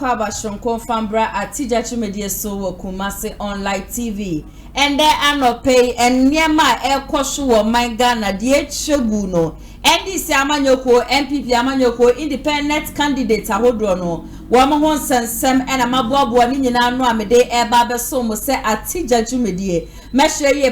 Kwaba Shonko Fambra at Tijachi Media So Kumasi Online TV. And there are no pay and near my air koshu my Ghana dear Shoguno. And this Amanyoko MPP Amanyoko independent candidate Ahodrono. Wamahon Sansem and Amabob Wanina no Amede Air Baba Somo say at Tijachi Media. Make sure you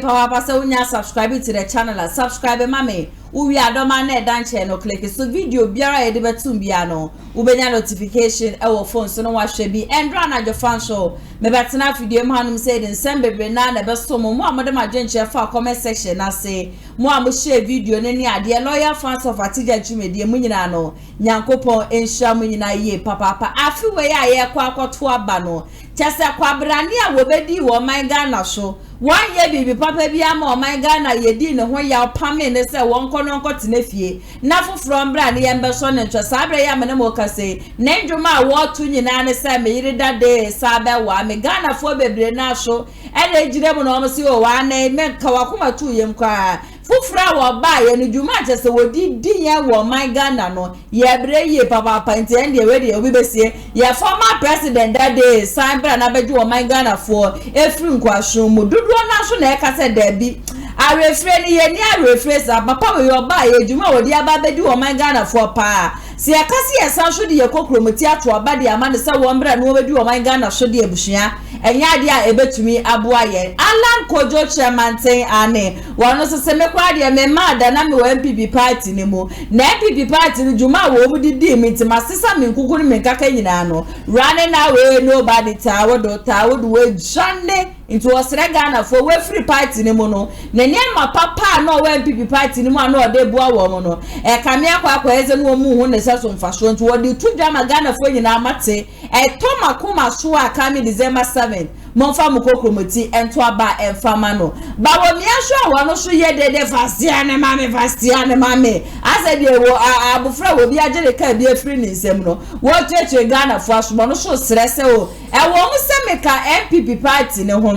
subscribe to the channel. Subscribe, mommy. We are domane danche no click so video biara e de betum bia no ubenya notification e wo phone so no wa hwe bi endra na jo fan show me betena video mu hanum say den sembebre na na be so mo amode ma dwenche fa comment section na say mo am share video ne ni ade loyal fans of Atija Jumedie mu nyina no nyankopon enhia mu nyina ye papa afi we ya ye kwa akoto aba no chese kwabrane a wo bedi wo man Ghana so one year bibi papa bi ama o man Ghana yedi ne ho ya pame ne se won kono nkotene fie na foforo mbra ne yembe so ne ntwa sabre ya mene mo kase na ndwuma wo tu nyina ne se me yiri dade sabe wa me Ghana fo bebre na so e de jire mu no mo si o wa na me ka wakoma tu yem kwa fufra wo ba ye ne dwuma chese wodi diye wo man Ghana no ye bre ye papa nti en de we de obi besie ye former president that day sabe na beju wo man Ghana fo efri nkwasho mu dudu na so na e ka se da bi arefre ni ye ni arefre sa papa we oba ye dwuma wodi aba beju wo man Ghana fo pa si akasi ye san so de ye kokromoti ato aba de ama ne se wo mbra no beju wo man Ghana so de ebusua enya de a ebetumi aboa ye Alan Kojo chairman ten ane wono so se me kwa de me mada na me wo MPP party ni mu na MPP party ni dwuma wo mu didi mi ti masesa me nkukuru me kaka nyina no running away nobody tawo do we jande into osre Ghana for we free party ni mu no na nyema papa no we MPP party ni mu ano ode boa wo mu no e kamia kwa eze no mu hu ne seso mfasho nti wo de tu dwama Ghana for nyina mate e to makoma so aka mi December 7 monfa mukokromoti ento aba enfama no bawo mi ahwo wono so ye dede fastiane mame ase de wo abufra wo bi agere ka bi afri ni nsem no wo cheche Ghana fo aso no so stresse o e wo mu se meka MPP party ne ho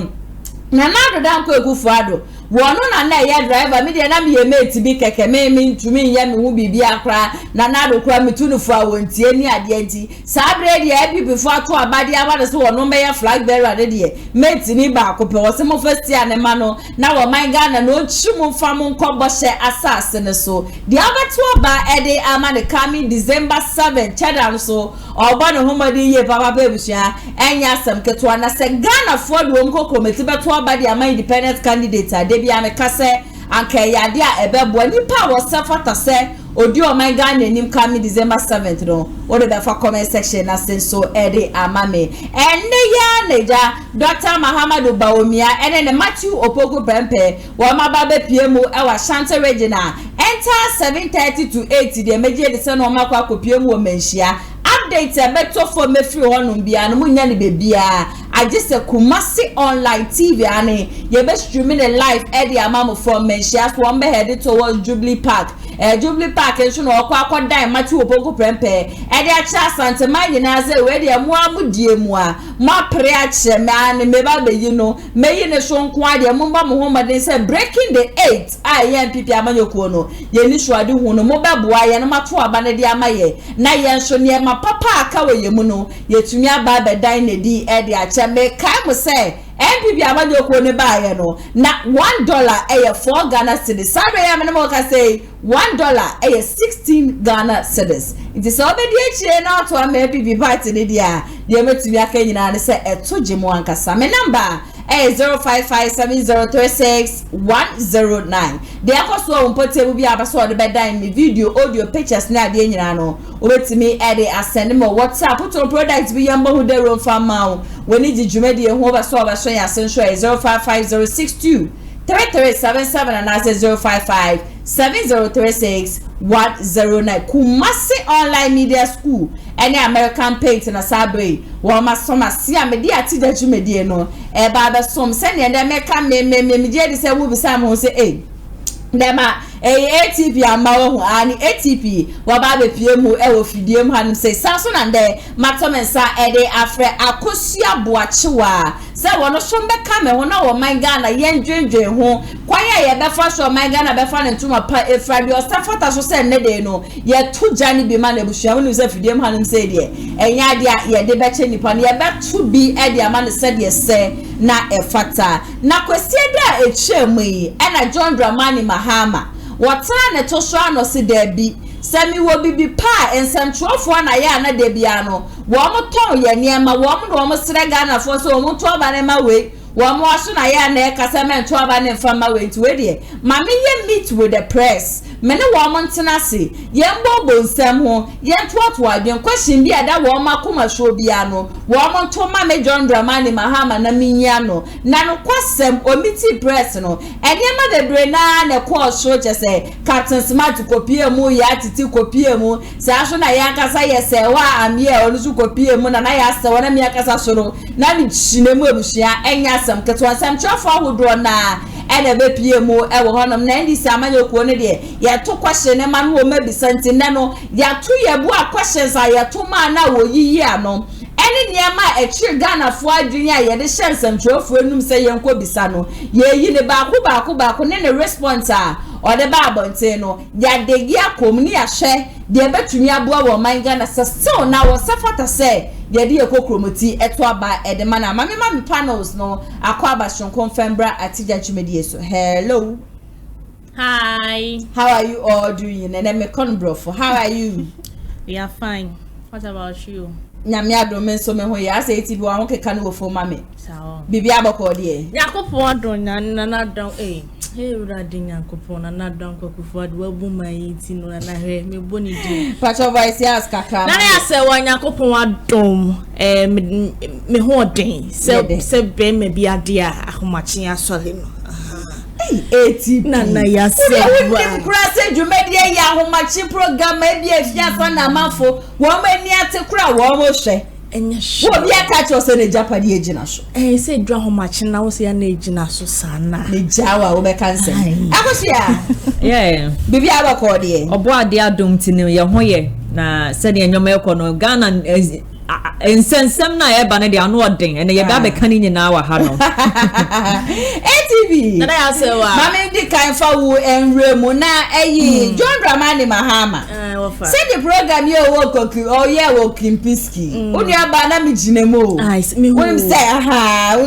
na do dan ko ekufu ado wono na ye driver me de na me mate bi keke me ntumi ye me hu bibi akra na do kra me tunufu awontie ni ade anti sabre de MPP fo ato abade abade so wono me ye flag bearer de mate ni ba ko pe wo se mo first year ne ma no na wo man Ghana no chimu fam nkobo hye asase ne so de abeto aba ede ama ne coming December 7 chedam so oba no homadi ye papa bebusia enya sam keto na se Ghana fo de wo mkokrometi beto aba de ama independent candidate bia me kase anka yade a ebebo nipa wo sefata se odi o man Ghana nim coming December 7th no o de fa comment section na so ede amame enne ya neja Dr. Mahamadu Wawumia ene ne Matthew Opoku Prempeh wo mababa piemu e wa Shante Regional enter 7:30 to 8 de meje de se no makwa kopiemu o menhia update beto for me free honum bia no munya ne bebia agese Kumasi Online TV ane ye be streaming a live edi amamo from menhia so one be headed towards Jubilee Park enso no akwa dan Matthew Opoku Prempeh edi acha Santa Manya na ze we de mo amudie mu a ma pre ache me ane me ba be yi no me yi ne so nko ade mo ba mo homaden say breaking the 8 aye MPP amanyoko no ye ni suade hu no mo ba boa ye no mato aba ne de amaye na ye nso ne ma papa aka we ye mu no ye tumi aba be dan ne di edi ache me kai mo say MPP amanyoko ne ba ye no na $1 eye 4 Ghana cedis sabe ya me mo ka say $1 eye 16 Ghana cedis it is obedi echi na to am MPP party ne dia de metumi aka nyina ne say eto gemo ankasa me number 0557036109 de akoso ompote bi abaso de bedan me video audio pictures na de nyina no obetimi ede asend me WhatsApp to products bi yamba hu de ro fama woni jijumedi e hu obaso obaso ya senso 055062 3377 and I say 0557036-109 Kumasi Online Media School any American Paint na sabre wo masoma si amedi Atija Jumedie no e ba be som send e dem ka me je de say wo bi sam ho say Dema ATP amawo ani ATP waba be piemu e wo fidie mu hanim say saso na nde matomensa ede afre akosia boachewa se wono so mbeka me ho na wo man Ghana yen dwendwen ho kwaya ye befa so man Ghana befa ne ntuma pa efrade osafata so se ne de no ye to jani bi ma na bushia wonu se fidiem hanim se de enya de ye de beche nipa ne ye beto bi e de ama ne se de se na efata na kwesi de a echemu yi e na John Dramani Mahama wotana ne to so ano se de bi Semi wo bibi pa ensantwofo na ya na de bia no wo mo ton ye niema wo mo no mo sre Ghana fo so mo to ba ne ma we wo mo aso na ya na e kasa men to ba ne fa ma we nti we de ma me ye meet with the press me ne wo mo ntena se ye mbobo nsem ho ye ntoto adwen question bia da wo ma koma show bia no wo mo to ma me John Dramani Mahama na minya no na no kwasem omiti press no eniema de bre na ne ko show je se Captain Smart kopie mu ya titi kopie mu se aso na ya kasa ye se wa amie onu su kopie mu na ya se wona mi akasa soro na ni chine mu ebushia enya sam keto asam chofo ahodo na ene be pie mu e wo honom na ndi se amanye okuo ne de ye to question ne ma no ma bisanti ne no ya to ye bu a questions a ye to ma na wo yiyi ano ene niema e chi Ghana fo adwun a ye de hyensam chofo enum se ye nko bisa no ye yi ne ba ko ne response a o de ba abonte no ya de gi akom ni ahwe de betumi aboa wo man Ghana so na wo safata se de de ekokromoti eto aba e de mana mami panels no akwa abashon confirmbra atija chumedie so hello. Hi. How are you all doing? And me conbrofo. How are you? We are fine. What about you? Nyame adome so me ho ya say ti bi wa ho keka no fo mame. Sawo. Bibi abako de. Yakopon adon na don Hey Radin Yankopon na don kokufo ade wabu mai ti no na he me boni di. Pacho voice ask kaka. Na ya se wa Yankopon adom me ho den. Se be me bi ade a ahomachi asore no. Eti na ya se wa kura se dwumedie ya ahomachi program e bi afiasa na amafo wo mani ate kura wo mo hwe enya hwe wo bi aka cho se ne japade ejina so se dwa ahomachi na wo se ya na ejina so sana ne jawa wo be kanse akosia yeah bibi abako de obo ade adom ti ne ye ho ye na se de enyoma ekono Ghana ensensem na eba ne de anu odin ene ye ba be kan nyina wa ha no ATV na ya se wa mama di kan fa wo enremu na eyi John Dramani Mahama se the program ye wo koki o ye wo kimpiski onu aba na mi jinemo won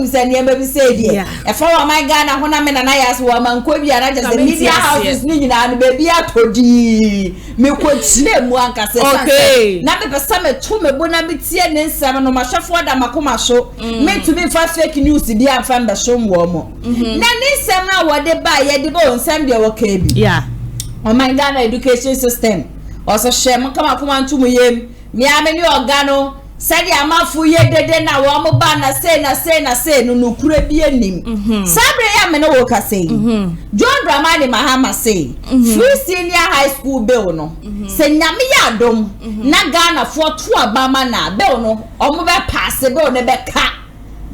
say ne be say die e fa wa my Ghana ho na me na ya so wa man ko bia na just the media houses ni nyina no be bia todi me ko jinemu anka se na be pesa me to me bona me tie ne nsam no mahwefo da makoma so me to me fa fake news dia amfa mbe so mo mo na ne nsam na wo de ba ye de bo nsam de wo ka bi o my Ghana education system also shem kama kuma ntumu yem mi ameni organo sadi amafu ye dede na wo mo ba na se no nukure bi enim sabre ya me no wo ka say John Dramani Mahama say free senior high school bill no se nyame ya dom na Ghana for to abama na bill no o mo be pass bill ne be ka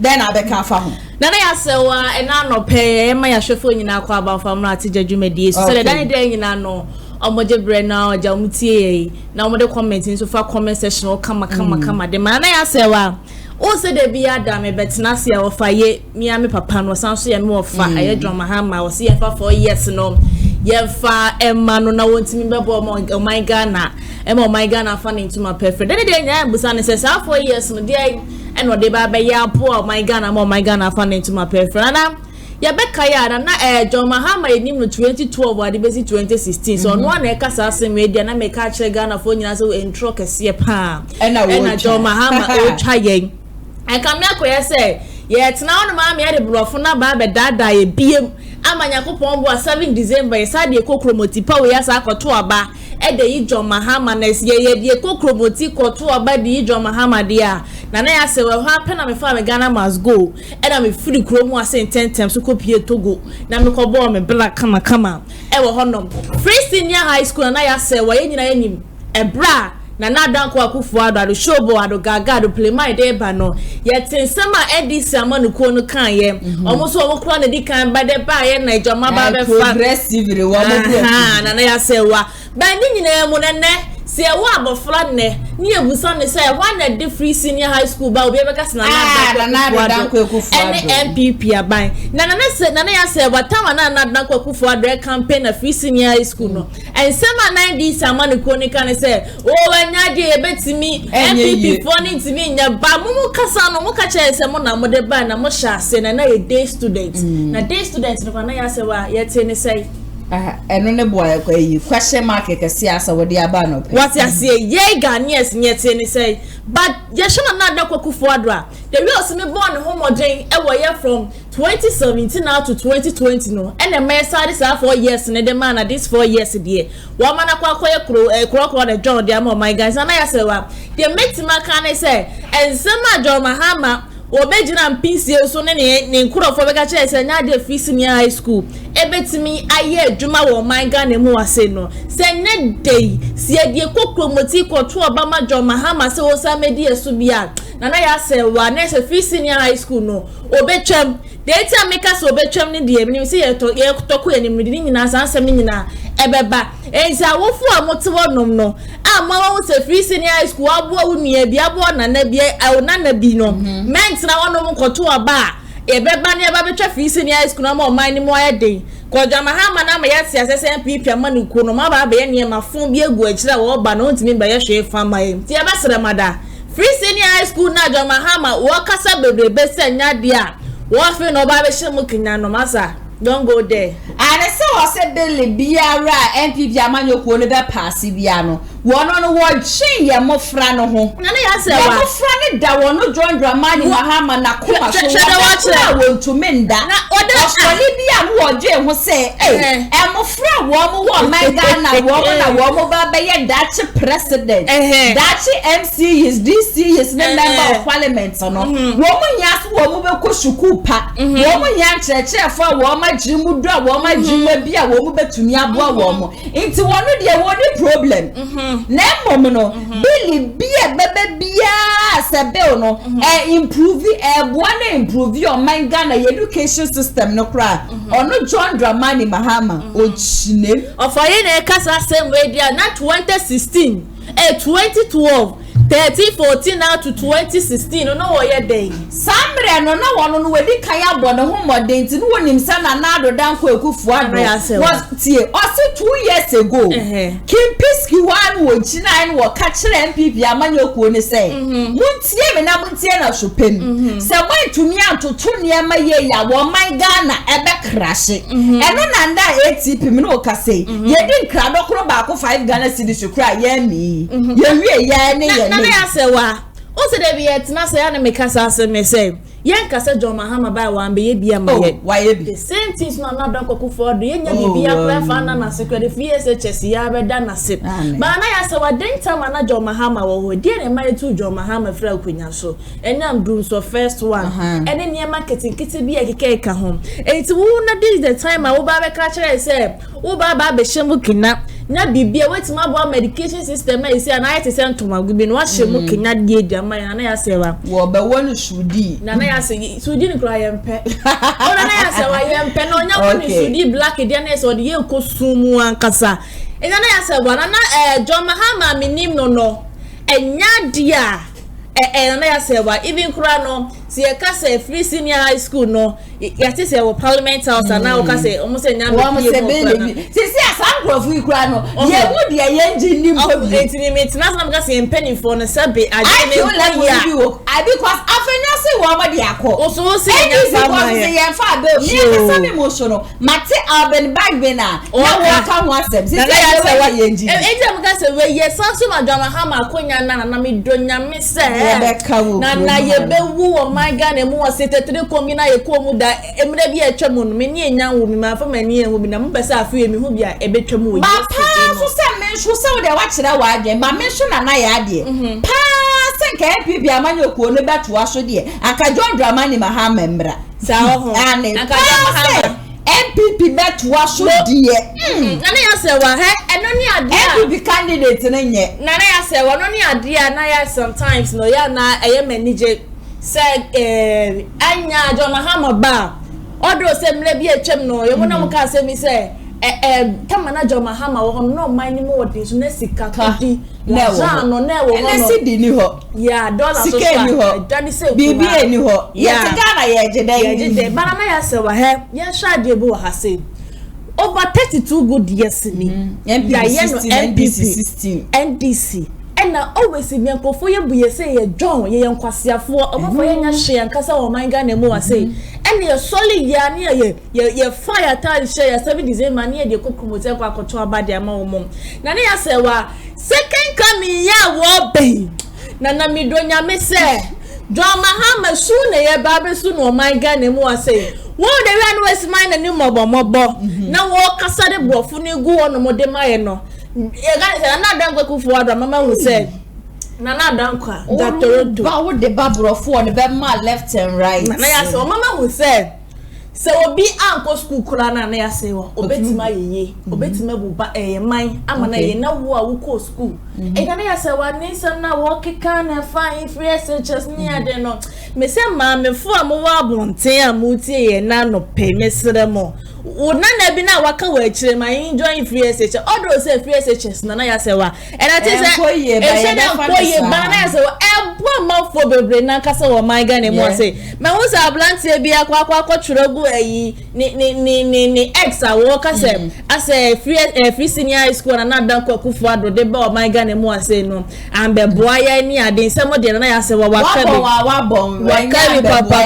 then abeka fa ho na ya se wa ena no pe ma ya hwefo nyina kwa ba fa mra ati jadwumedie so se dan de nyina no omoje bre na oja mutie na omode comment nso fa comment section o kama de ma na ya se wa o se de bia da me betena se ya wo fa ye mia me papa no san so ye me wo fa aye John Mahama wo se ye fa 4 years no ye fa emma no na wontimi bebo o my Ghana o my Ghana fa into my perfect de nya busa ne se sa 4 years no de and what they ba ya po my Ghana fa into my perfect na ya beka ya na John Mahama enim no 2012 ade besi 2016 so no na kasa asem media na me ka kire Ghana fo nyina so intro kese pa na John Mahama o twa yen I come here ko say yet now no ma me ade brofo na ba be dada ye biem amanya kopon bo 7 December ye sade kokromoti pa we ya sa akoto aba e de yi John Mahama na ye de kokromoti koto aba de yi John Mahama de a na ya se we ha pe na me fa me Ghana must go e na me free kromu ase 10 times so kopie Togo na me ko bo me black kama e wo honom free senior high school na ya se we nyina yanim e bra na danko akufu ado shobo ado gaga ado play my day ba no yet nsema edisi amanu ko no kan ye omo so omo kro na di kan ba de ba ye na ijoma ba be fa progressive re wo mo na ya se wa ba ni nyina mu ne se wa abofra ne ebusa ne say one na de free senior high school ba obi ebeka se na danko ekufu ene MPP aban na ya say watama na danko ekufu adre campaign na free senior high school no ensema 9 samani kronika ne say o wanya de ebetimi MPP for ni timi nya ba mu kasa no mu ka che se mo na mo de ba na mo sha se na a day student na day student no na ya say wa yete ne say eno ne boy kwa yi question mark ke siasa wodi aba no pe what ya say ye Ghanaians nyete ne say but ya shona na da kwakufu adra the real se me born homogen e wo ye from 2017 now to 2020 no and the message is 4 years ne the man at this 4 years there wo mana kwa kro the John dia my guys and I say wa the metima kan say ensema John Mahama obejina mpisi so ne nkurofo beka che se nya de free senior high school ebetimi aye adwuma wo man Ghana mu ase no se ne dey se de kokromoti koto obama John Mahama se wo sa medi esu bia na ya se wa na se free senior high school no obetwam data make so obetwam ne de emi se ye toko ye ni nyina san asem nyina ebeba enza wo fu amotewo nom no ama wo se free senior high school abo wo nua bi abo na bia na bi no ment na wonom koto aba ebeba ne eba betwa free senior high school na ma man ni mo ayede ko John Mahama na ma yati asese MPP amanu ku no ma ba be ne ma fon bi egu akira wo ba no ntimi ba ye hwe fama ye ti eba sere mada free senior high school na John Mahama wo kasa bebrebe se nya dia wo fe no ba be hye kinya no masa don't go there and so was a belly biara MPP amanyoku ne be pass bia no wono no wo chin ye mofra no ho na ya se wa mofra ne da wono John Dramani Mahama na kuma so wo ntumenda na osoli bia no wo dwe ho se mofra wo mo Ghana wo mo ba be ye dachi president dachi MC is DC is member of parliament no wo mo nya so wo mo be ko shuku pa wo mo nya cheche fa wo ma jimu do wo ma jima bia wo mo betumi aboa wo mo nti wono de wo ni problem na mom no Billy bia bebe bia se bill no improve na improve your mind Ghana education system no kra ono John Dramani Mahama ochine ofoye na kasa same way dia na 2016 2012 13-14 now to 2016 no wo ye day samre no na wono no wedi kan abo ne ho modern ti no wonim sa na ado danko ekufu ado was tie ose 2 years ago Kimpiski wan wo china wo ka kire MPP amanyoku ne say muntie me na muntie na shopem se wantumi antoto ne ma ye ya wo man Ghana ebe krashe eno na nda ATP me no ka say ye din krado kro ba ko 5 Ghana cedis kra ye mi ye wie ya ne ye na ya se wa o se de bi etina se ya na make us ase me say yen kasa John Mahama ba wa mbe ye bia ma ye why ye bi the same things na na don koku for do ye nya bibia kra fa na secret FSHS ya be da na se ba na ya se wa den time na John Mahama wo ho de ne ma tu John Mahama fra akunya so enam drum so first one ene ne marketing kiti bia keke ka ho enti wo na this the time wo ba be ka kire say wo ba be shemu kina na bibia wetin abo medication system e say na yete say ntoma gubi no ahye kina die diama na ya se wa wo be wonu sudi na ya se sudi ni kra yempe o na ya se wa yempe no nya wonu sudi black dia na se o de ye ko sumu ankasa e na ya se wa na John Mahama minim no enya dia na ya se wa even kra no si e ka se free senior high school no ya ti se wo parliament house na o ka se o mo se nya wo mo se be si asankrofo ikura no ye wo de ye engine nim ko bi entinimate na na ka se penny for no sabe ajene ko I because afenya se wo mo de akọ o so se nya fa ye fa be mi ka se me emotional mate urban bag be na wo ka ho asem si se wa ye engine em ka se we ye sanso ma John Mahama akonya na me donya me se na ye be wu o my Ghana mu was 73 komina ye ko mu da emre bi etwa mu no me ne enya wo mi ma fa mani e wo mi na mo besa afu ye mi hu bia ebetwa mu wo ba pa so se me so se wo de wa kire wa ade ma me so na ya ade pa se nke MPP amanyoku ne beto aso de aka John Dramani Mahama mbra sa ho aka Mahama MPP beto aso de na ya se wa he eno ni ade MPP candidate na nye na ya se wa no ni ade na ya sometimes no ya na eye manage said anya John Mahama ba odo se mle bi etwem no ye mo na mo ka se mi se kama na John Mahama wo no man ni mo wodi so na sika kodi na wo no na wo no sidi ni ho yeah dollar so sika ni ho dani say bibi ni ho ye sika na ye jede bana na ya se wa he ye sha de bo ha say over 32 good years ni MPP 16 NDC and always me nkofo ye buye say ye John ye nkwasiafo omofo ye nya hye nkasa o man Ghana mu wa say and ye solid ya ne ye fire tali share ya 7 December ne de kokomote kwa akoto abade ama wo mom na ne ya say wa second coming ya wo be na midonya me say John Mahama su ne ye ba be su no man Ghana mu wa say wo de we no wes man na ni mobo na wo kasa de bofu ne gu wo no mode maye no ye ga say na dan kwaku fo adwa mama hu say na dan kwa datorodo ba wo de babrofo ne be ma left and right na ya say mama hu say se obi anko school kura na ya say wo obetima yeye obetima buba man amana ye na wo a wo ko school na ya say wa ni sam na wo keka na fine free SHS ni ade no me say ma me fo am wo abonten am utie ye na no pe me sere mo una na bi na waka wa akire ma enjoy free SHS odo say free SHS na ya say wa na te say e say na ko ye ba na ya say ebo ma fo bebre na kasa wo man Ghana mo say me wo say ablantie bi akwa chorogu ni ex awo kase as a free senior high school na dan kwakufu ado de ba o man Ghana mu ase no ambe boa ya ni ade nsemo de na ya se wa bon papa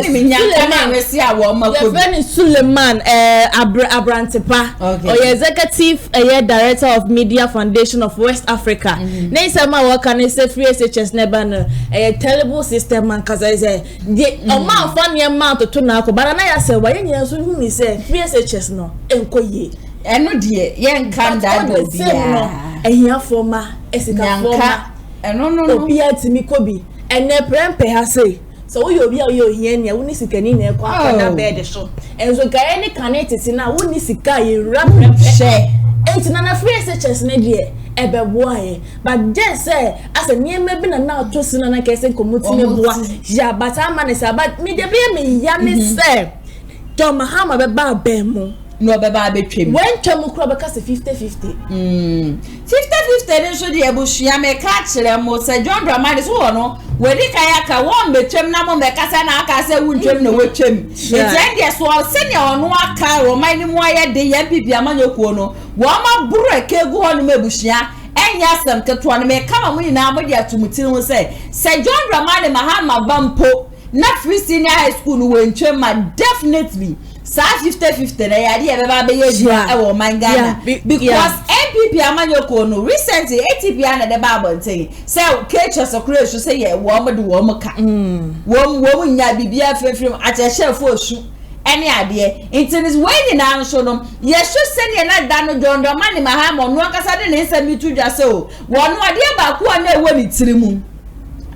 ni mi nya na resi awo makobi the Suleiman Abrantepa or executive director of Media Foundation of West Africa na isema wo kan say free SHS never no terrible system man kaza is the amount fun your mouth to na ko bara na ya se wa yen so hu mi say free SHS no enkoye eno de yen kan da do bia ehia forma esika forma no obi atimi kobi ene Prempeh ha say so we obi a we ohia nia woni sika ni na ekwa akada bed so enzo ga any connect na woni sika ye rap share enti na free SHS na de ebe boae but just say as a niema bi na to sina na kese komuti me boa ya but ama ne say but me de be me ya me say John Mahama be ba mu no be ba betwem when twem kro be kase 50-50 50-50 den so de ebushia me ka kire mo say John Dramani so no we di kayaka won betwem na mo me kasa na aka say wuntwem na wetwem eti de so senior ono aka ro man ni mo aye de ya bibia manyokuo no wo ma buru ekegu ho no mebushia enya asem keto no me kama mo nyina mo de atumutiri ho say John Dramani Mahama bampo na free senior high school no wentwem ma definitely sa 50-50 na ya de be ba be yedua e wo man Ghana because MPP amanyoko no recently ATP na de ba bonten say kecho creation say ye wo mo de wo mo ka wo nya bibia frefrem atehye fo osu ene ade intinis when na nso no ye hwe sene na da no John Dramani Mahama no akasa de ne nsami tudwa se o wo no ade ba ko na ewo ni tirimu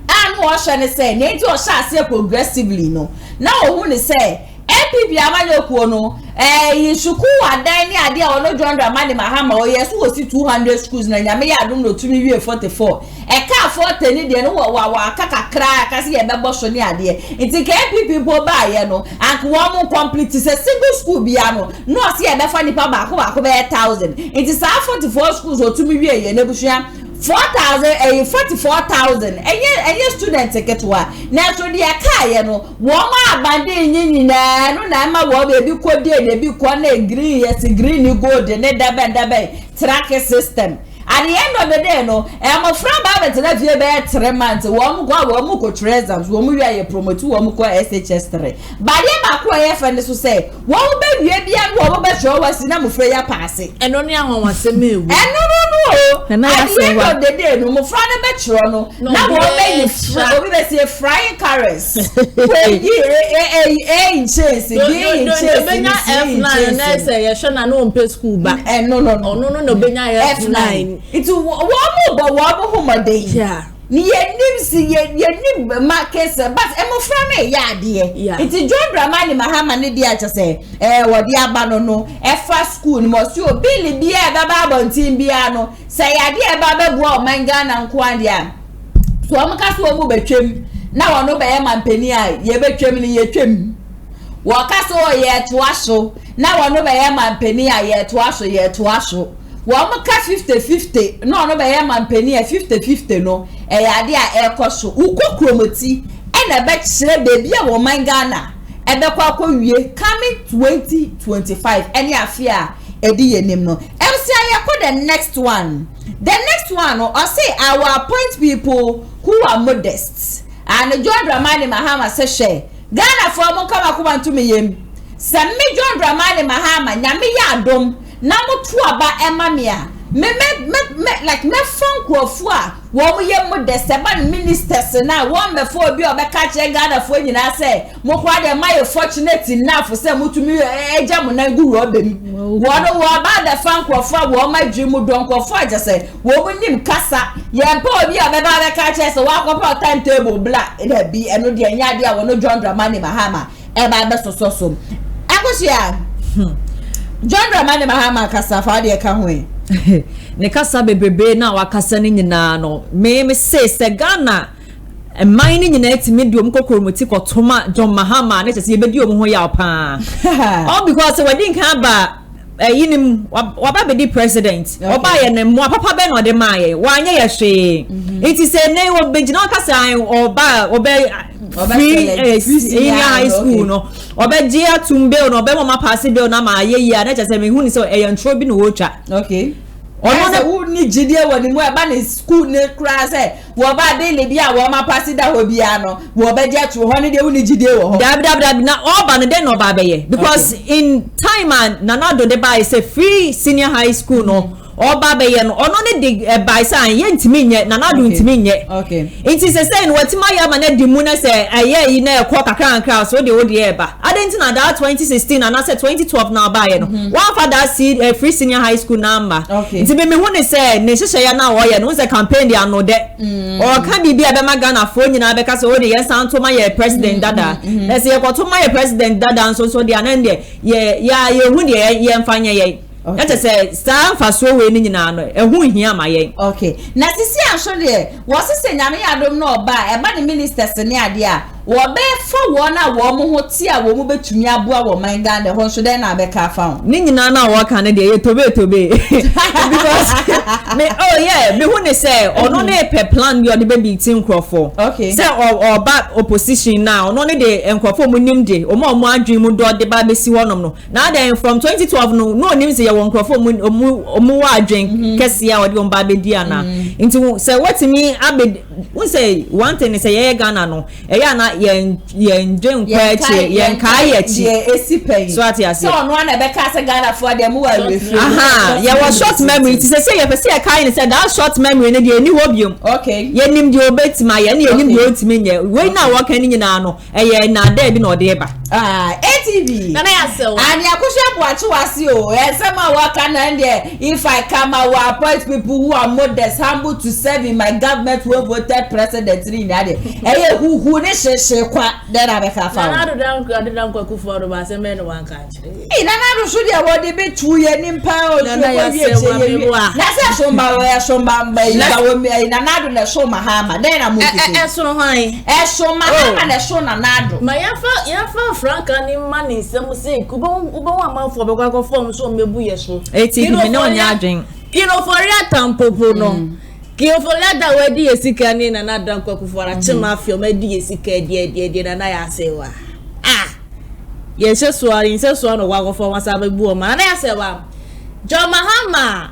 anu o hwe ne say na enti o sha ase progressively no na o hu ne say MPP amanyoko no yisuku adan ni ade a ono John Dramani Mahama o yesu osi 200 schools na nyame ya adum no tumi wie 44 ka 40 ni de no wa akakakra akase ye bebo so ni ade nti ka MPP bo ba ye no ank wo mo complete se single school bia no se ye befa nipa ba ko be 1000 nti sa 44 schools o tumi wie ye na busua 44,000 enye student ketwa na so de akaye no wo ma abande nyina no na ma wo be bi kode na bi ko na green yes green gold ne dabe track system at the end of the day no mo from ba bet na vie be 3 months wo mo ko treasures wo mo wi aye promote wo mo ko SHS 3 ba de ma ko ye fende so say wo be wie bia no wo be show wasi na mo frɛ ya pass eno ne ahonwase mewu no na ya say wa de day no mo fra na be chro no na wo be obi be say frying carrots we in chase in chase benya F9 na say ye hwe na no mpe school ba no benya F9 itu wo homode yeah ni yenim market but emofra na ya ade itu John Dramani Mahama ne dia cha say wo dia aba no efa school ni mo si obili bia baba bontin bia no say ya dia baba bu o man Ghana nko ande so amaka so mu betwem na wo no be ye mampani a ye betwem ni ye twem wo ka so ye toaso na wono be ye mampeni a ye to aso wo maka 50-50 no no be ye mampeni a 50-50 no e ya de a e koso ukokromoti e na be kire bebi a wo man Ghana e be kwa wie coming 2025 any afia e di yenim no MC ayako the next one or say I will appoint people who are modest and John Dramani Mahama say share Ghana for mo kama kuma ntumi yem se me John Dramani Mahama nyame ya adom na motu aba emamia me like me francofu a wo mo yem modest ba ministers na wo me for bi obeka che Ghana for nyina say mo kwa de my fortunate enough say mutumi eja mo na guru obem wo no wo ba de francofu a wo ma dream donkofu aja say wo mo nim kasa ye pa obi obeba beka che say wa kwa timetable bla e bi eno de anya de a wo no John Dramani Mahama e ba be so akosia John Dramani Mahama kasa fa de ka ho ne kasa bebebe na wakasa ni nyina no me se Ghana man ni nyina etimi di omkokromoti kotoma John Mahama na chese yebedi omo ho ya pa all because we din kan ba yinim waba be di president oba ye ne mo papa be no de maye wanye ye hwe it is a name of benjina kasa oba free high school no oba dia tumbe no oba mama pass bill na ma ye ya na chese me hu ni so e ntro bi no wo twa okay ono na wu ni jidie woni mo e ba na school ne kra say wo ba de le bia wo ma pass da ho bia no wo ba dia to ho ne de wu ni jidie wo ho dab na oba no de no ba be ye because in time and nanado de ba is a free senior high school no oba be ye no ono ne de by say ye ntimi nye nanado ntimi nye okay it is say no watima ya ma na di mu na say aye yi na e kwa kakra so de wo de e ba adenti na that 2016 and I said 2012 na ba ye no one father see free senior high school number nti be me hu ne say ne hyehyɛ ya na wo ye no say campaign de ano de o ka bibia be magana fo nyina be ka say o de yes anto ma ye president dada na say ye ko to ma ye president dada so de anan de ye hu de ye mfanya ye that is stand for so we ni nyina no ehu hia ma yen okay na sisi anso de wo sese nyame adom no oba e ba the ministers ne ade a wo be fo wo na wo mo ho ti a wo mo betumi aboa wo man Ghana ho so den na be ka fa ni nyina na wo ka ne de ye tobe because me me hu ne say ono ne pe plan bi o de be tin crofo okay say or back opposition now ono ne de enkrofo mu nim de o mo adwen mu do de ba be si wonom no na then from 2012 no nim say ye won crofo mu wa adwen kese a o de on ba be di ana nti say wetimi abe we say one thing say ye Ghana no e ya na yen dwen kwache yen kai echi esipen so ati ase so no na be ka say Ghana for dem wa refi ye was short memory it say ye person e kai ni say that short memory ne de ni hobium okay ye nim de obetima ye na ye nim de otimi nye we na wo kan ni nyina no ye na da bi na ode ba ATV na ya se o and yakusha boachi wasi o esema wa kana ndie if I come I will appoint people who are modest humble to serve in my government who voted president in ade who ne sheshe kwa then abeka fa na do dan kwakufu ba se me no wan ka kire na do so de wo de betu ye nimpa o so na ya se wa me bo a na se shomba mba ina wo me na do na shoma hama then na mo kiti so no han shoma hama na shona na do ma ya fa franka ni mani se mu se ubo wa manfo be kwa form so mebu ye so eti me no nya adwen kino for ya tampopo no kino for ya da we di esika ni na dan kwakufu ara chima afio ma di esika die na ya se wa ye se so no wa go for wa sa be bu o ma na ya se wa John Mahama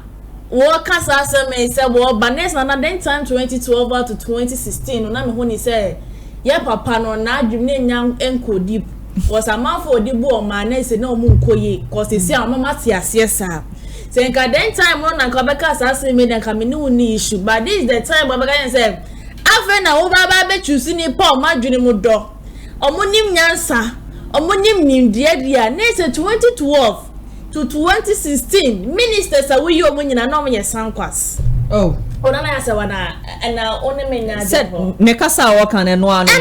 wo kasa se me se wo banes na den time 2012 to 2016 na me hu ni se ye papa no na adwum ne nya enkodi was a man for the boy man na se na omu nkoye cause se amama ti ase sa se nka den time no na nka beka asase me den ka me ni uni issue but this is the time baba kan say afa na wo baba be choose ni pa o madwene mu do omunim nyansa omunim nimdiadia na se 2012 to 2016 ministers are we omunyina na omunye sankwas ona na yase wa na one menya ajo ne kasa wo kan eno ano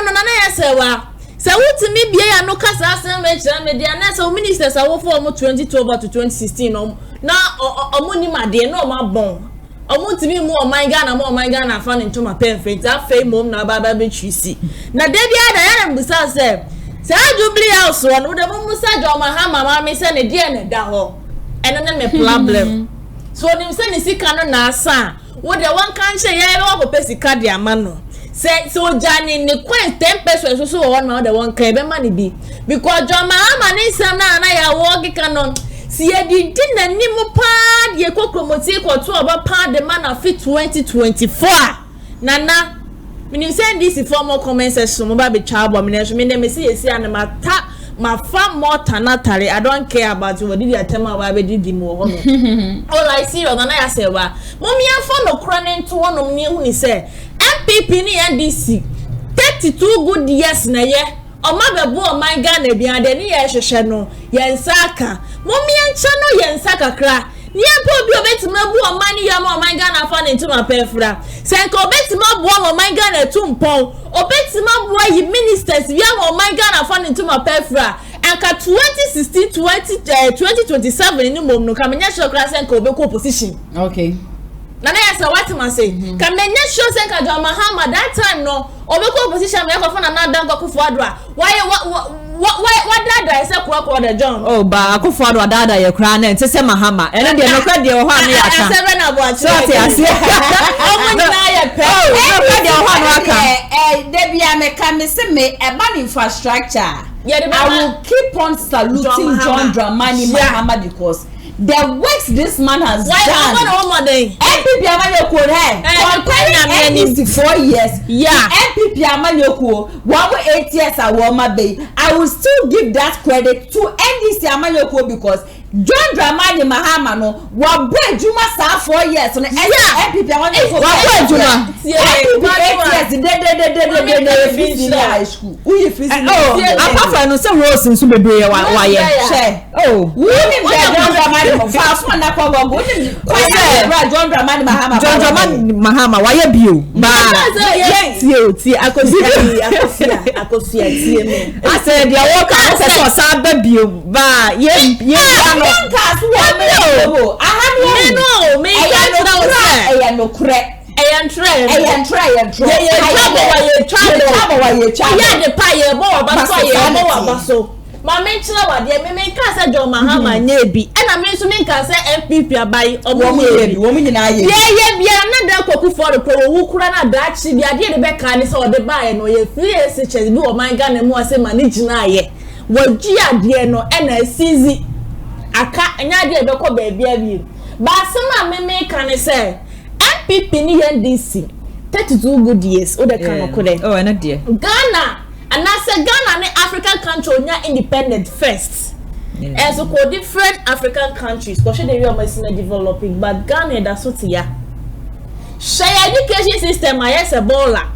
no na yase wa se wutimi bia ya no kasa asem me kira me dia na se ministers awo for 2012 to 2016 na omunim ade na o ma bon omutimi mu o man Ghana fa ne ntoma perfect afei mom na baba be twisi na de bia da ya na mbusa se Say Jubilee House one with the Musa John Mahama, mammy send a dear and a daho. And then me problem. So them send a sick canon nasa. What the one can't say, I will pay Sicadia mano. Say so Johnny in the quaint 10 pesos so one the one cable money be. Because John Mahama is some and I are walking canon. See, I didn't nimo pad ye cocomotic or 12 pound the man of fit 2024. Nana. When you send this informal comments section, mobile child abomination, me see and my far more tanatary. I don't care about you. What did you tell me about the more? All I see on I say, well, mommy, I found a crying to one of me who say, MPP NDC 32 good years na ye. O ma be bo my Ghana bia de ne ye hwehwe no yensaka mommy ancha no yensaka kra Niampo bi obetima bu o mani ya ma o man Ghana fa ne ntuma pefra senka obetima bu o man Ghana tumpon obetima bu yi ministers bia ma o man Ghana fa ne ntuma pefra anka 2016 2027 ni mom no kamenya sure kra senka obeko opposition. Okay. Nana yasa what ma say kamenya sure senka John Mahama that time no obeko opposition me ko fa na dan ko Kufu Adua why dada say kwa the John oh ba Kufu Adua dada ye kra na ntse Mahama ene de no kra de ho anu ya ka seven abo so ti ase omo na ya pe no kra de ho anu aka de bia me ka me se me urban infrastructure I will keep on saluting John Dramani Mahama because the works this man has done. MPP Amanyoko for 4 years. Yeah. MPP Amanyoko 8 years I will still give that credit to NDC Amanyoko because John Dramani Mahama no wa boy Juma sa 4 years so MPP Amanyoko wa boy Juma. MPP 8 years finish high school. We finish. Oh, apart from no say Rose nso bebre wa ye. Oh, we need John Dramani Mahama na kwa go John Dramani Mahama. John Dramani Mahama wa ye bio. Ba. Ti akofia tie me. I said your work I said for sa ba bio. Ba ye Ma menchira wa de me ka say John Mahama nya bi e na me so me ka say MPP abai omo ye bi wo me nyina ye ye bia na da Opoku for pro wo kura na da chi bia de be ka ni say o de bae no ye free SHS bi o man Ghana mu ase ma ni gina ye wagi ade no e na sizi aka nya de be ko ba bia bi ba asema me ka ni say MPP ni NDC 32 good years o de ka no ko de oh na de Ghana and I said Ghana and African country are independent first. And so for different African countries, because they are developing, but Ghana that's what ya. Share education system I yes a baller.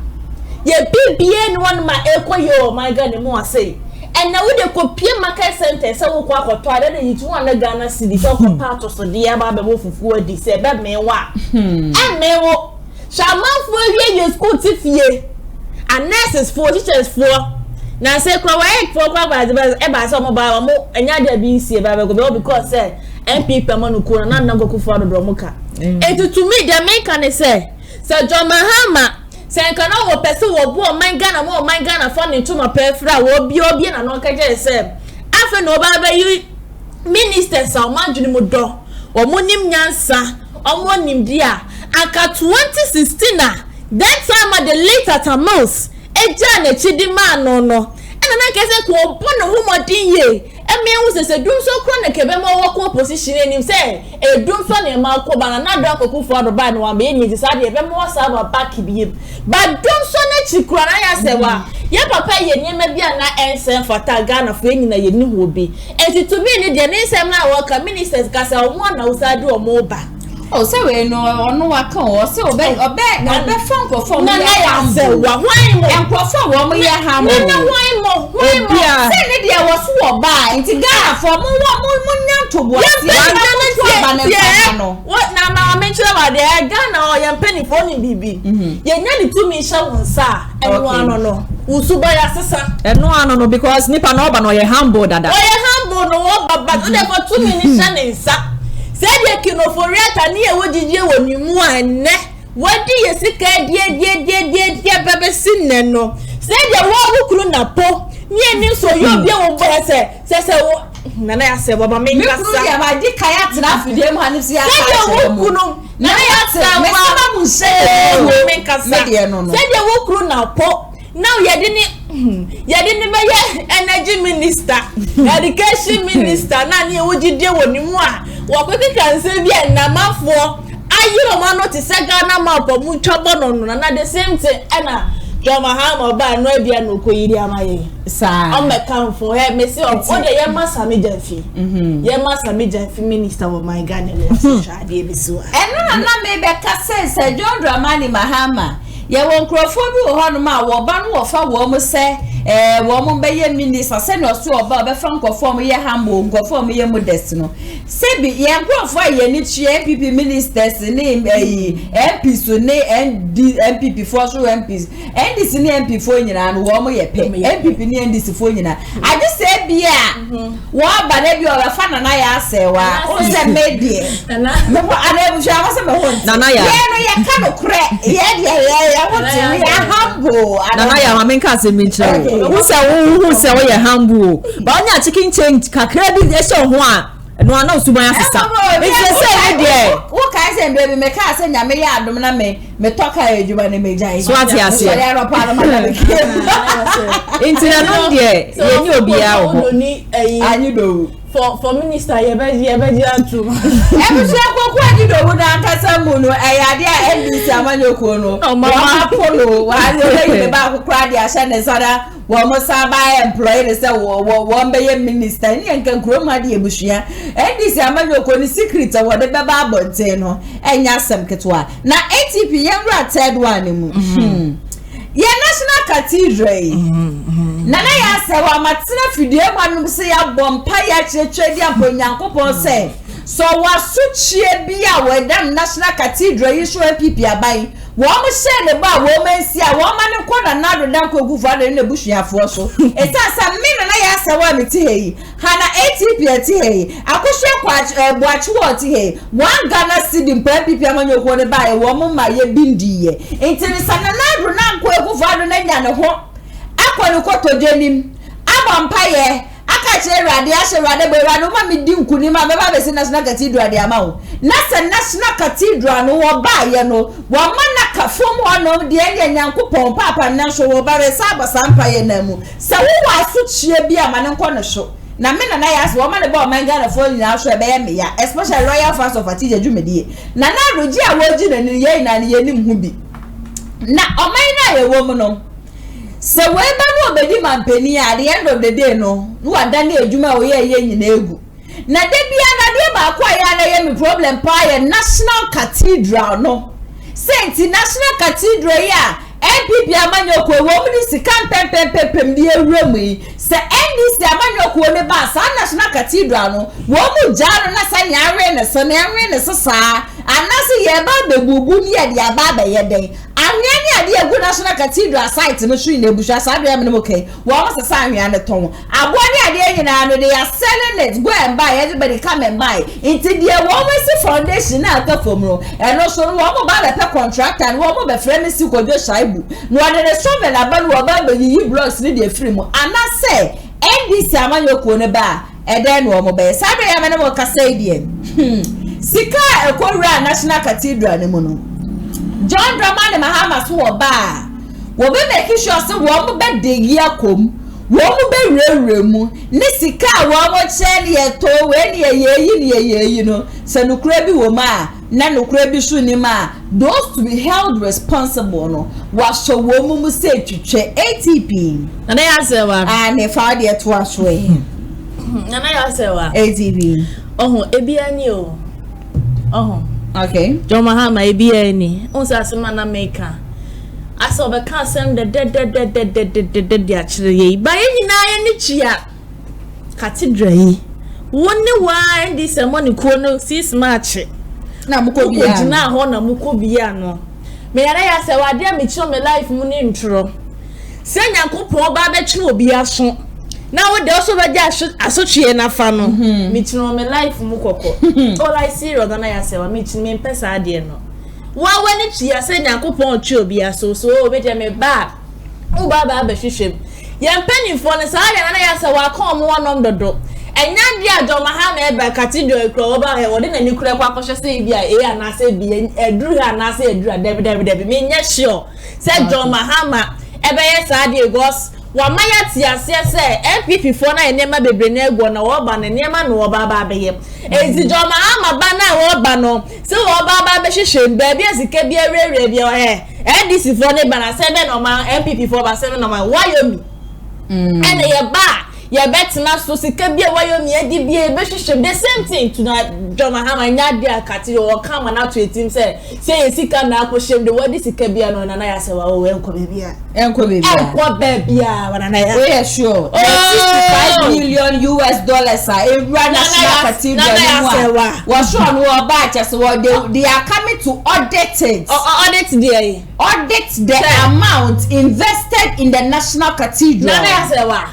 Ye BBN one my echo yo my God more say. And now we the copy market center so we kwa then you want the Ghana city so part of so dear baby move for this say that me wa. And me wo shall for ye school tifie. And nurses for teachers for now say kwa for kwa ba so mo ba mo enya da bi sie ba go because say MPP amanuko na go Kufu Adua moka it to me the make can say John Mahama say can no wo person wo bo man Ghana mo man Ghana for ne to ma pefra wo bi obi na no ka je say afa no ba you ministers o madwene mo do o mo nim nyansa o mo nim dia aka 2016 that time at the late at a mouse, a Janet Chidima no. And I guess I call upon a woman ye. And me was a doom so chronic a more position and him say, a doom son and Malcolm and another Kufu Adua by one being decided a more summer back him. But doom son a chicrana say, well, ya papa ye near be an answer for Tagana for any you knew would be. And to me, the name say my worker ministers gas one outside do a more back. Oh, so we no waka o so obey na be from na ya say wa hwan mo enkrofo wo mo ye ha mo na hwan mo say ne dia wo so wo ba nti Ghana for mo nya to bo what na mention about the Ghana o ye penny for ni bibi ye nya ni to me sha wonsa eno ano no usuba ya sesa eno ano no because nipa na oba no ye humble dada o ye humble no wo baba so therefore to me ni sha ne nsa said you know for real near what did you when you want what do you see dear baby sin no said you walk na po me ni so you be wo boy say wo nana ya say baba me kasa me ya ba di kaya tena fidie mu hanisi ya say wo kunu nana ya say me sama mu say me kasa say de wo kunu na po now you didn't be energy minister education minister na ni wo gide woni mu a wo kweke kan say bi na mafo ayi ma no te say Ghana map mu twobo no na the same thing na Joma Hama ba no bia no koyiri amaye sa on me kan for he me say o de ye masa me janfi ye masa me janfi minister of my Ghana le social dey be so na me be ka say John Dramani Mahama ye won krofo bi ho no ma wo ba no wo fa wo mo say wo mo be ye minister say no so oba be fa nkofo mo ye hambo nkofo mo ye modest no se bi ye krofo ye ni tue MPP ministers ni MP so ni MPP for so MPs NDC ni MP fo nyina no wo mo ye pe MPP ni NDC fo nyina ade se bia wo ba na bi o fa na ya asewa o se medie na mo ana bu sha se me ho na ya ye no ye ka no kre ye humble nana ya ma menka se minche who say we ye humble ba onya chicken change kakra bi e so ho a no ana osuban asesa e say we there wo kai say baby me ka say nyame ya adom na me toka ejuma ne me jai so ati ase so ya ro pa na ma intina no there ye ni obi a ho anyi do for minister ye be atu e bi so akoko anyi do wo na kasa mu no e ya de a NDC amanyoko no wa polo wa le ba akokra de ahye ne sada wo mo saba employee ne say wo be ye minister ni enkan kroma de ebushia NDC amanyoko ni secret wo de be ba abonte no enya asem ketwa na ATP ye nra third one mu ye national cathedral nana ya se wa matena fidie manum se ya bompa ya chechwe di aponyankopon se so wasuchie bia wedam national cathedral yi so MPP abai wo mo she ne ba wo mansia wo ma ne koda na do dan kogu fado ne busuafo so etasa me nana ya se wa meti hei hana ATP eti hei akohwe kwa boachi wo ti hei wan Ghana city MPP amanyoko ne ba wo mo ma ye bindiye entini sana na do na kogu fado na nya ne ho akwani kotojenim abampaye akache rade ashe rade be rade ma me di nkuni ma me ba be si national cathedral de amawo na se national cathedral no wo ba ye no wo ma na kafom ho no de enye nyankopon papa na so wo ba be sa basampaye na mu se wo waso chie bi ama ne nko ne so na me na ya so wo ma ne ba o man Ghana for nyina so be ye me ya especially royal fast of atija dwumedie na roji a wo ji na ni ye na ni ye nim hu bi na o man na ye wo mu no so we ba no obedi mampeni at the end of the day no wada na ejuma wo ye nyina egu na de bia na de ba kwa ya na ye me problem pa ye national cathedral no saint national cathedral ya MPP amanyoko wo mu di sikam pempempem di ewremu yi se NDC amanyoko ne ba sa national cathedral no wo mu jaro na sa nyaare ne so na nyaare ne so sa anase ye ba begugu ni ye dia ba ba ye den anwe ni ade egu national cathedral site no shu ne busha sa bia me no okay wo mo sa anwe ane ton abo ni ade nyina no they are selling it go and buy everybody come and buy into the wo mo si foundation na aka fom no eno so wo mo ba be contractor and wo mo be frame si kojo shaibu no ade the shovel aba no ba be yi blocks ni de free mo anase NDC amanyoko ne ba ede no mo be sa be ya me no ka say die sika ekowura national cathedral ne mu no John Dramani Mahama so wo ba wo be make sure say wo mo be de yi akom wo mo be rewre mu ne sika wo mo che ne eto we ne yeyi no se nukura bi wo ma na nukura bi su ni ma those to be held responsible no wa so wo mu say twetwe ATP nana ya se wa ne fa de to aso nana ya se wa ATP ebi ani o okay Joma Hama ebi ani onse asema na meka asa obeka asem de achire yi ba nyina ye ni chia cathedral yi woni wa ndi se money ko no 6 March na muko bia na ho na muko bia no me yara ya se wa de me chiro me life mu ni ntro se nyankopon ba be chiro obi aso na wo de also be asotwe na fa no me chiro me life mu kokko all I serious na ya se wa me chiro me pesa ade no wa wani chia se nyankopon twe obi aso so obi je me ba u ba be hwehwem Yem penny for the side and I say wa come one on the door. And now dear John Mahama by Cathedral Clover or then a nuclear quackle say be and I say be a drew and I say Debbie mean yes sure said John Mahama ever yes I goes one my say MPP for na nema bebrene go na wo ba na nema no baba be ye ezi John Mahama ba na wo ba no so wo baba be hwehwe baby asika bi awere bi o NDC for ne ba na 7 o ma MPP for ba 7 o ma Wayomi and ye ba ya bet na so sika bia Wayomi adi bia be hwehwe the same thing to na John Mahama nya dia kati o come na to etim say sika na akoshem de wadi sika bia no na ya se wa o enko bia wana na ya we are sure $65 million in national cathedral was sure no about just what they are coming to audit it audit the amount invested in the national cathedral na ya se wa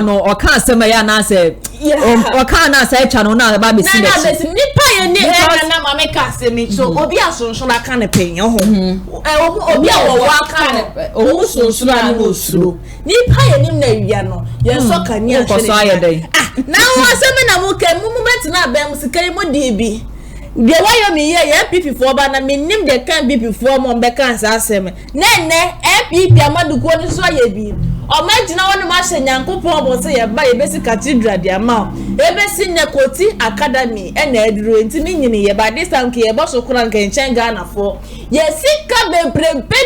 no o kan asema ya na say o kan na say cha no na ba be si nipa ye ni na ma me ka se me so obi asonso na kan pe yan ho obi awo wa kan o sonso na no osuro nipa ye nim na wia no ye so kan ni ahwe na wo asema na mu ke mu betina ba mu sika mu di bi de Wayomi ye MPP for ba na menim de kan BP for mo be kan sa asem ne MPP amaduko ni so ye bi o ma gina wonu ma hye Nyankopon bo se ye ba ye besi cathedral de ama e besi Nekoti academy e na eduro ntimi nyini ye ba this time ke ye bo so kura nkan chen Ghana for ye sika be prempe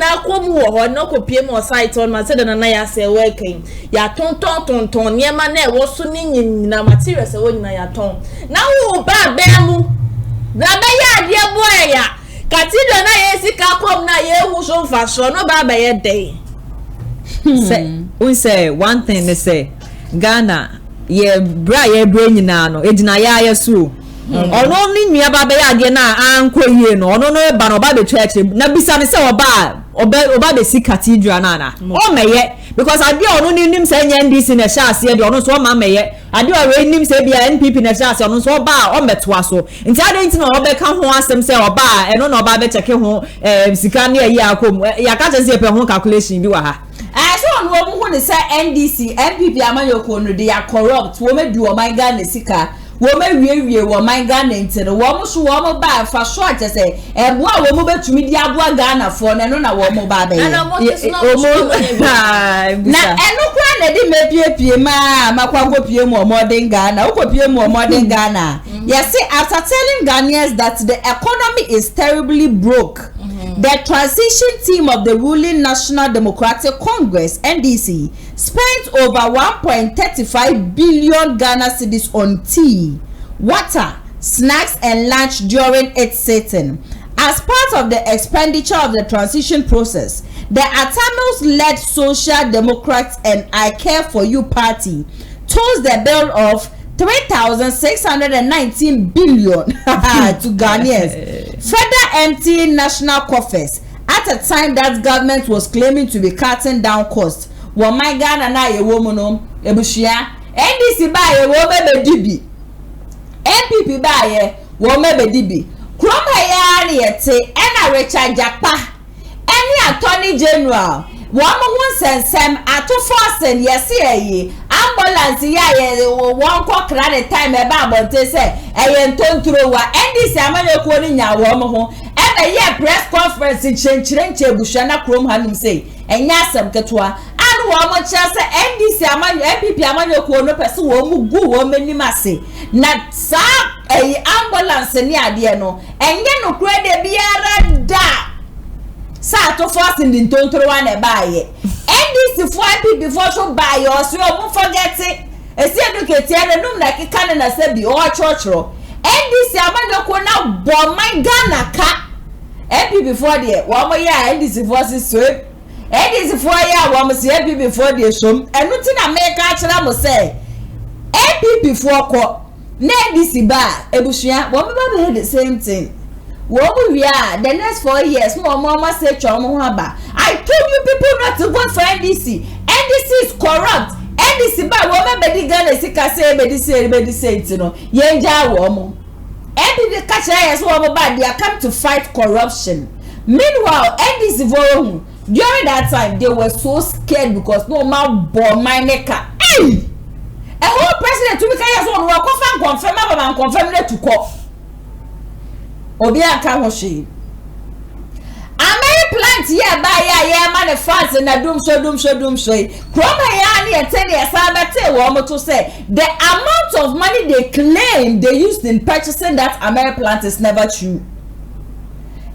na komu wo ho no kopie mo site on ma se de na ya se working ya tonton niema na e wo so ni nyina materials e wo nyina ya ton na wo ba be mu Baba ya dia boy ya cathedral na ye sika kom na ye hu so fa so no baba ye dey say we say one thing they say Ghana ye bra ye brain na no ejina ya yesu ono ni nua baba ya dia na anko yie no ono no ba no ba be church na bisa ne say oba be si cathedral na o meye because ade ono ni nim say NDC na sha ase de ono so ma meye ade o we nim say bia NPP na sha ase ono so ba o metoa so nti ade nti na oba ka ho asem say oba eno na oba be check ho sika na yi akom ya ka che pe ho calculation bi wa ha so on wo mu ne say NDC MPP amanyoko no they are corrupt wo me du o my Ghana sika wo me wie wo my Ghana ntire wo mo so wo mo ba fa so ate say ebo a wo mo betumi di aboa Ghana for na no na wo mo ba be na eno kwa na di mepie ma makwango pie mu modern Ghana wo pie mu modern Ghana yes after telling Ghanaians that the economy is terribly broke the transition team of the ruling National Democratic Congress NDC spent over 1.35 billion Ghana cedis on tea, water, snacks and lunch during its sitting. As part of the expenditure of the transition process, the Atamils-led Social Democrats and I Care For You party chose the bill of 3,619 billion to Ghanaians, further emptying national coffers at a time that government was claiming to be cutting down costs. Wo my Ghana na ye wo mu no ebushia NDC ba ye wo be dibi MPP ba ye wo me be dibi kroma ya na ye te ena Richard Japa eni Attorney General wo mo hu sensem atofo asen ye se ye ambulance ya ye won ko kra the time e ba abonte se eye ntonturo wa NDC amanye ko ni nya wo mo ho ebe ye press conference chenchirenche ebushia na krom hanum say enya asem ketwa wo mo chase NDC amanye MPP amanye ko no pese wo mu gu wo menim ase na sa ambulance ni ade no enye no kura de biara da sa to force ndi ntontoro wa na baaye NDC for MPP for so baaye o so mo forget esi educate ya num na kika na se bi o chochoro NDC amanye ko na bo my Ghana ka MPP for de wo mo ya NDC for so NDC for ya wo mo se MPP for de som enu ti na make a kira mo se MPP for ko na NDC ba ebusua wo mo ba the same thing wo mo wia the next 4 years mo say cho mo aba I told you people not to vote for NDC. NDC is corrupt. NDC ba wo me be di Ghana sika say be di say no yenja wo mo NDC ka kira yes wo mo ba they are come to fight corruption. Meanwhile NDC vote during that time they were so scared because no man born my neka. Hey, a whole president to be carried on work off and confirm that to call. Obi aka ho hwe. Plant here by ya man fans na dum so kroma ya na yete ya sabate wo mo to say the amount of money they claim they used in purchasing that American plant is never true.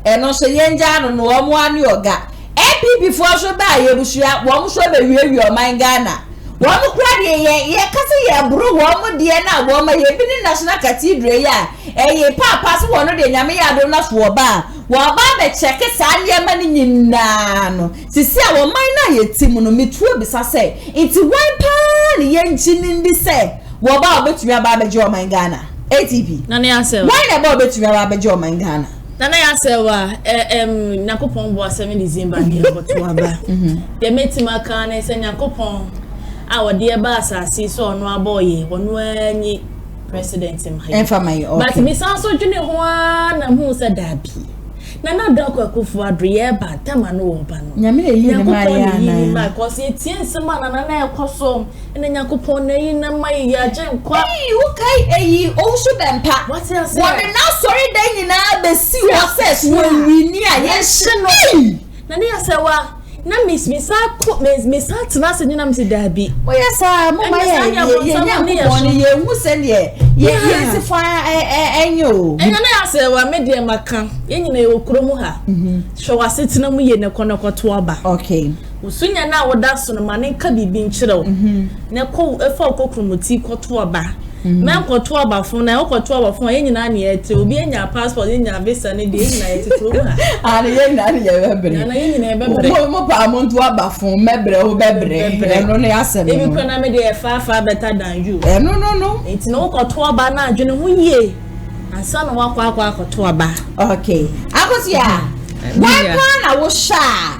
Eno so yenja no wo mo ani oga AP before so ba ye busua wo mo so be wie o man Ghana wo mo kra de ye kase ye bro wo mo de na wo ma ye bi ni national cathedral ya ye papa so wo no de nyame ya do na so ba waba be check sa nyema ni nyina no sisi a wo man na yetimu no metuo bisa say nti wan pa ni yenchini ndi say waba obetumi aba beje o man Ghana ATP na na say why na ba obetumi aba beje o man Ghana na na say wa Nyakopon bo 7 December ni boto aba de metima kan na say Nyakopon a wo de ba asase so ono aboye wono anyi president okay but me sanso dwene ho na hu say dabi na doko akufu adrie ba tama no wo ba no nyame yi ne ma ya na because etie nsema na ekoso ene Nyakopon na yi na mai ya je nkwa ukai eyi o so bempa what you say what na sorry dan nyina be si wo ses wo wini a ye hye no na ne asewa na miss tena se nyina mse dabi o yesa mo ma ye Nyakopon ye hu se ne ye se fa enyo enya na asewa me de maka ye nyina ye okromu ha hwe wase tena mu ye ne konokoto aba okay usunya na woda so no mane ka bibi nkyerɛw ne ko efa okokromuti koto aba men koto aba fun na okoto aba fun ye nyina na yete obi enya passport ye nya visa ne de ye nyina yete krom ha ana ye nyina ye bebre na ye nyina ye bebre mo pa mo nto aba fun mebre o bebre eno ne asem no ebi kwana me de far better than you no enti na okoto aba na adwene ho yie ansa na wakwa akoto aba okay akosia why na wo sha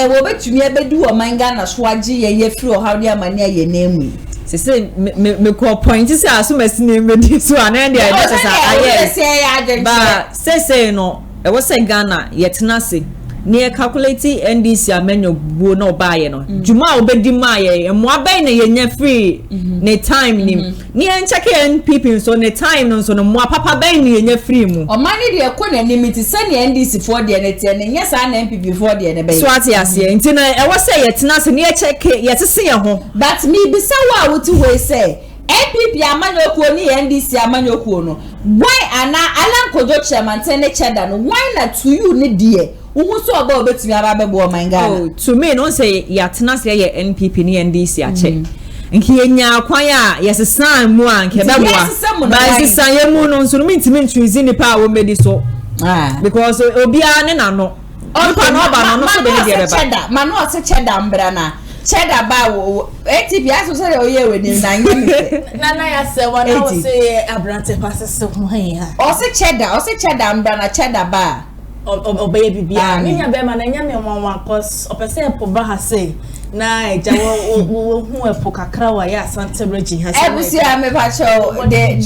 wo betumi abedu o man Ghana so age ye free o hawde amane ye nemu say me ko point say aso masine medi so anan dia just say ba say no e wo say Ghana yetena se ne calculate NDC amenyo buo na obaye no juma obedi ma ye emo abai na yenya free ne time nim ne en check NPP so ne time no so no mo papa bai na yenya free mu o mani de ko na limit se ne NDC for de ne tie ne nyesa na NPP for de ne bai so ati ase nti na e wo say yetena se ne check yetese ye ho but me bisa wa wuti we say NPP amanyokuo ni NDC amanyokuo no why ana alankojo chairman ne cheda no why na to you ne die uhu so oba obetumi aba bebo man Ghana oh to me no say yatena se ye NPP ni NDC ache nki yenya kwan a yesesan mu anke beboa ba yesesan ye mu no nso no mintimi ntwizi ni pa wo medi so because obia ne na no opa no ba no so be ne die beba manu o se cheda mbra na cheda ba wo ATP aso se oye we ni na ngemi na ya se wona wo se abrante pasese ho ya o se cheda mbra na cheda ba obeye bibia nya be ma na nya me nwanwa cause opese po ba ha say na eja wo hu epo kakra wa ya asante regi ha say ebusi ame pa cho de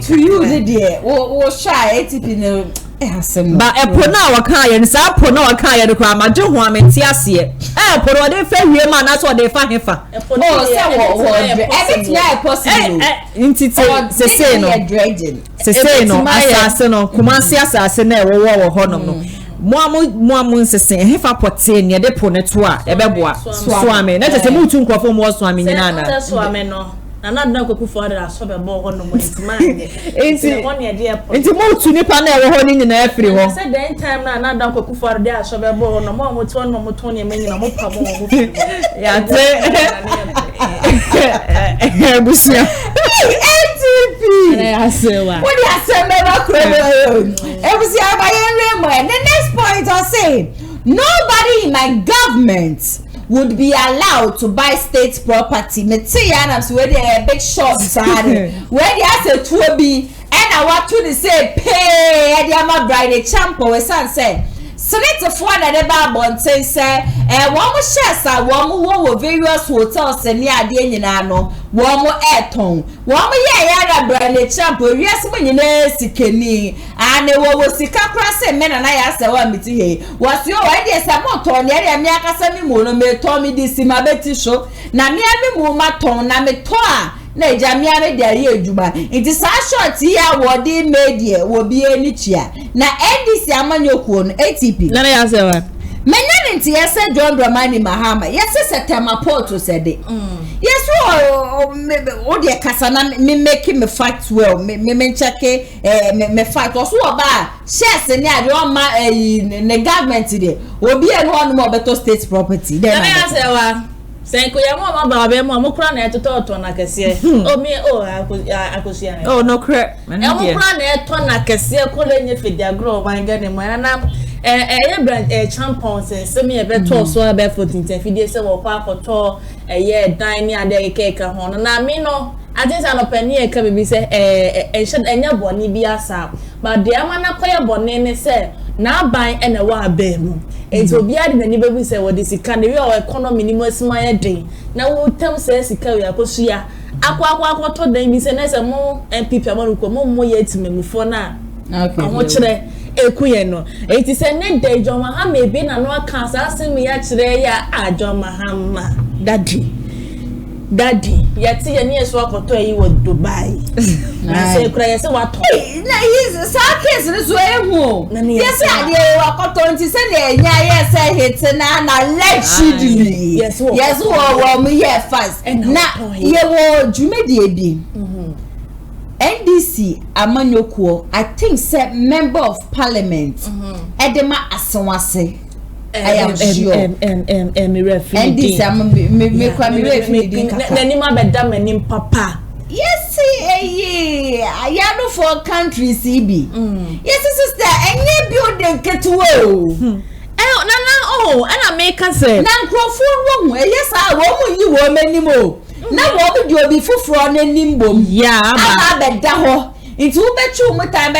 to you de wo shy ATP no asem ba epo na waka ye nsa epo na waka ye de kwa ma je ho amenti ase epo no de fa wie ma na so de fa hefa o se wo everything is possible ntiti se no asase no Kumasi asase na wo honom no mo nsese hefa pote ne de po ne to a ebeboa so ame na tese mutu nkofo mo so ame nyina na so ame no na na kokufu ada so be bo honom ntimane enti mo tu nipa na wo ho ni nyina afiri ho se den time na na kokufu ada so be bo honom mo to no mo to ne menyi na mo pa mo ho ya te busia ATP what you say me ba kro ebusia ba yen remo the next point I say nobody in my government would be allowed to buy state property. Me say yanams where they big shops are where they have to be and I want to say pay and they my bride champo we san say Senate for na de ba bonten say one mo share sa one mo wo various hotels and near de nyina no womo eton womo ye ya brand champo wiase mo nyina sikeni ane wo sika krase me na ya se wa miti he wasi o wa de se mo ton ne ya mi akasa mi mo no me ton mi di si ma beti so na mi ami mo ma ton na me to a na ejamia me de aye adwuma nti sa short ya wodi media wo bi eni chia na NDC amanyokuo no ATP na ya se wa menya nti yese John Dramani Mahama yese September port said yes o de kasa na me make me fight well me check me fight so oba shares ni ade o ma ne government de obi e no no beto state property na ya se wa senko ya mo ba be mo kura na etoto na kese o mi akosia oh no crap mo kura na eto na kese ko le nye fediagro wanga ne mo na brand champions se me be to so be 14 fidie se wo kwa akoto dan ni ade keke ho na me no atinsa no pani e ka bibi se enya boni bi asa ba de amana koye boni ne se na ban e na wa ba mu enti obi ade na ni bebi se wo de sika ne we o economy ni masima ye den na wo tam se sika we akosua akwa dan bi se na se mo MPP amanuko mo ye timemufo na okay mo kire ekuye no enti se ne de John Mahama ebi na no aka asem ya kire ya John Mahama daddy yati ye ne so akoto yi wo Dubai na se kura ye se wato na his case ne so ehu yes ade akoto nti se ne nya ye se hit na allegedly yes wo me here first na ye wo jumedie bi NDC amanyokuo I think say member of parliament edema asonwase I am sure me referee NDC me kwa me referee na ni ma beda manim papa yes ayano for country CB yes sister enye building ketuo na make say na nkrofo wo hu yes wo mu yi wo manimo na wo bi obi fufuro na nimbom ya ba beda ho nti wo bechu mu time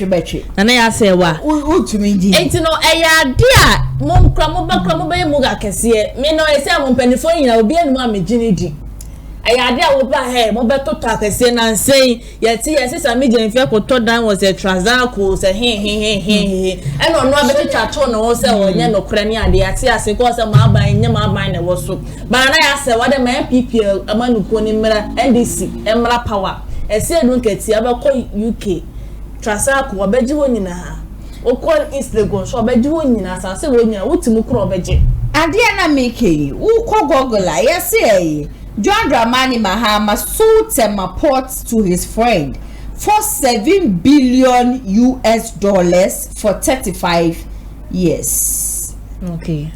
bechu na ya say wa utumi ndi enti no eya de a mo bakra mo be mu ga kese me no ese mo mpanifo nyina obi anu ma megini di eya de a wo ba he mo beto to akese na nsen yeti yesesa me jenfie ko to dan was a transaco se he and no abeti chacho no wo se onye no kra ni ade ati ase ko se ma ban na wo so ba na ya se wa de ma MPP amanuko ni mra NDC emra power ese enu nketi abekọ UK transaco obeji wo nyina okọ East Lagos obeji wo nyina sa se wo nyina wutimu kro obeji ade na make ukọ Google yes John Dramani Mahama sold Temaport to his friend for $7 billion for 35 years. Okay.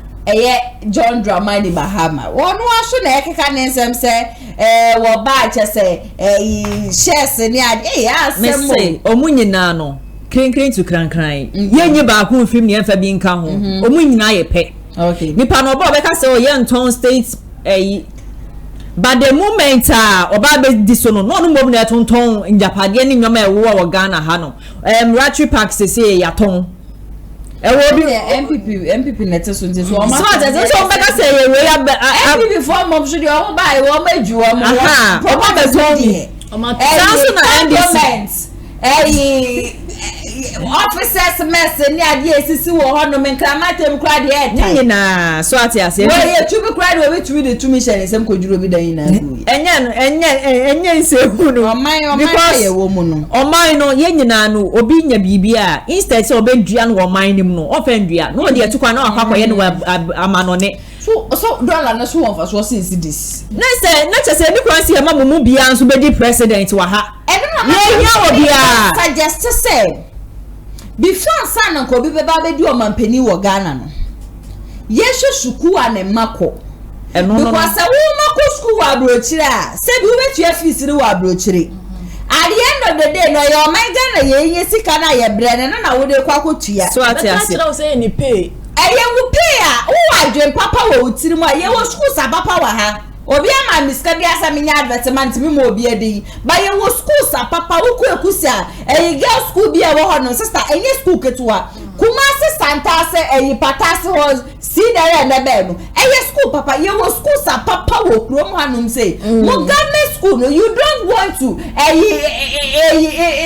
John Dramani Mahama. One was should I can say wo ba che say shares ni ade me say omunyina no krenkren to krankran yenye ba ko film ni enfa bi nka ho omunyina ye pe okay nipa no ba ka say o ye nton state but the moment oba be disono no mo na tonton njapade ni nyoma e wo Ghana ha no Ratri Park say ya ton e wo bi MPP net so nti so o ma so be ka say ye we ya MPP for mom so de o ba e wo ma ju o mo o ma be so ni o ma na NDC officers mess ni ade esisi wo ho no menka matem kra de etai na so ati ase we ye tubi kra de we tubi de tumi share sem koduro bi dan na gu enye nsehu no oman ye wo mu no oman no ye nyina no obi nya bibia instead say obedua no oman nim no ofendua no de atukwa na akwa ye no amanone so dollar na so won fa so since this na say ni kwan si e mamumu bia nso be di president wa ha ye nya obia suggest say before sana ko bi be ba be di o mampani wo Ghana no ye suku a ne mako because wo mako school wa brochire a se bi wo betua fees ri wa brochire at the end of the day no your man Ghana ye yin sika na ye bre ne na wo de kwa kotua so ati ase but say ni pay wo pay a wo adwen papa wo utiri mu a ye wo school sa papa wa ha obi ama miska bi asa menya advertisement mi mo obi edi ba ye wo school sa papa wo ku ekusa girl school bi e wo ho no sister enye school ketua Kumasi Santa se patasi ho see there na be no school papa you was school sa papa wo krom hanum say mo government school no you don't want to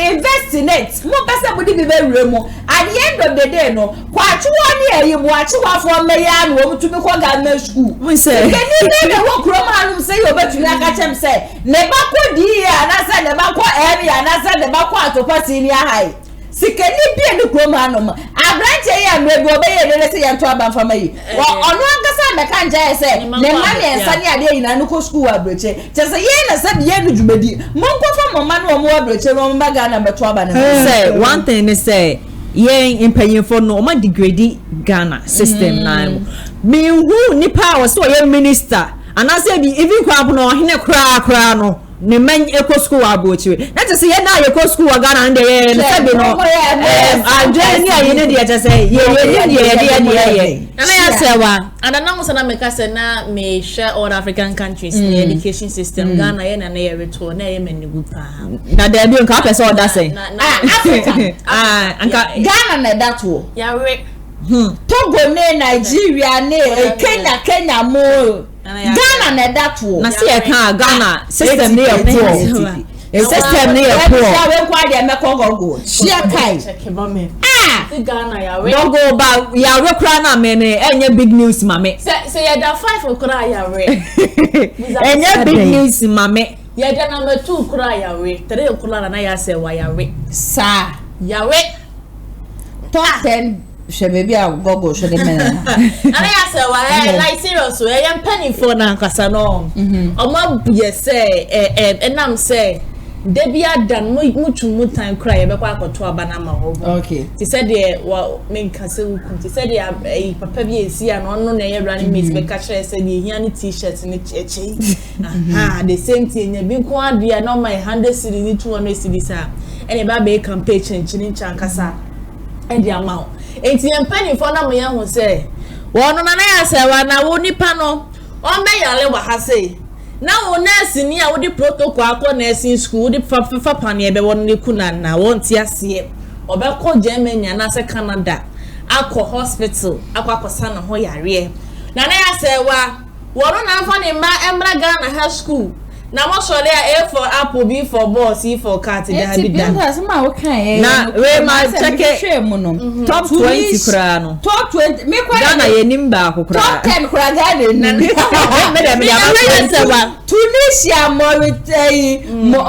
invest in it mo pesa body be remo at the end of the day no kwachuwa ni mo achiwa for meya no mo tumi ko government school we say can you be wo krom hanum say you betumi aka chem say ne ba ko di ya na say ne ba ko area na say ne ba ko atopa senior high sikeni bia ni krom hanum abranche ya mebe obeye ne say yanto abanfama yi ono angasa be kan je say ne ma ne nsani ade yina no ko school abroche je say ye na say ye no djumadi monko fa mama no mo abroche no mba ga na beto aba na say one thing is say ye impanyefo no ma degrade Ghana system na me hu nipa wo so ye minister anase bi even kwa no hene kra no ne man eco school abochi na te say na ye ko school Ghana nde ye ne sabe no adwe ni aye ne de je say ye ana ya sewa and na mo sana meka say na me share all African countries in the education system Ghana ye na ye reto na ye manigu pa na da bi nka pese o da say Africa anka Ghana na that wo ya we Togo ne Nigeria ne Kenya mo Ghana na that wo na see e kan Ghana system ne poor system ne poor ya we kwa de meko gogo share kai Ghana ya we don't go ba ya we kra na me ne enye big news mame say ya da 5 okra ya we enye big news mame ya da number 2 okra ya we 3 okra na ya say wa ya we sa ya we top 10 she baby a gogo she de men ana ya say wa like serious we ya penny for na nkasa no omo ye say enam say Debia dan mu time cry be kwa akoto abana ma ho okay ti said de wa menkase wukum ti said de papa bi esi ya no no na ye running mate be ka kire say de hia ni t-shirt ni cheche the same thing nya bi ko adua no my 100 cedi ni 200 cedi sa ene ba be campaign chinchini chankasa e de ama enti empani for na mo ya ho say wo no na ya say wa na wo nipa no on be yale wa ha say na wo nurse ni a wo di protocol akọ nursing school di fa pan e be won ne kuna na won ti ase obekọ Germany na se Canada akọ hospital akọ sana ho yare na ya se wa woro na fa ne ma emra Ghana high school na mo so le A for apple, B for ball, C for cat da bi da na we ma check top 20 kra no top 20 me kwa Ghana ye nimba ko kra top 10 kra Ghana na me Tunisia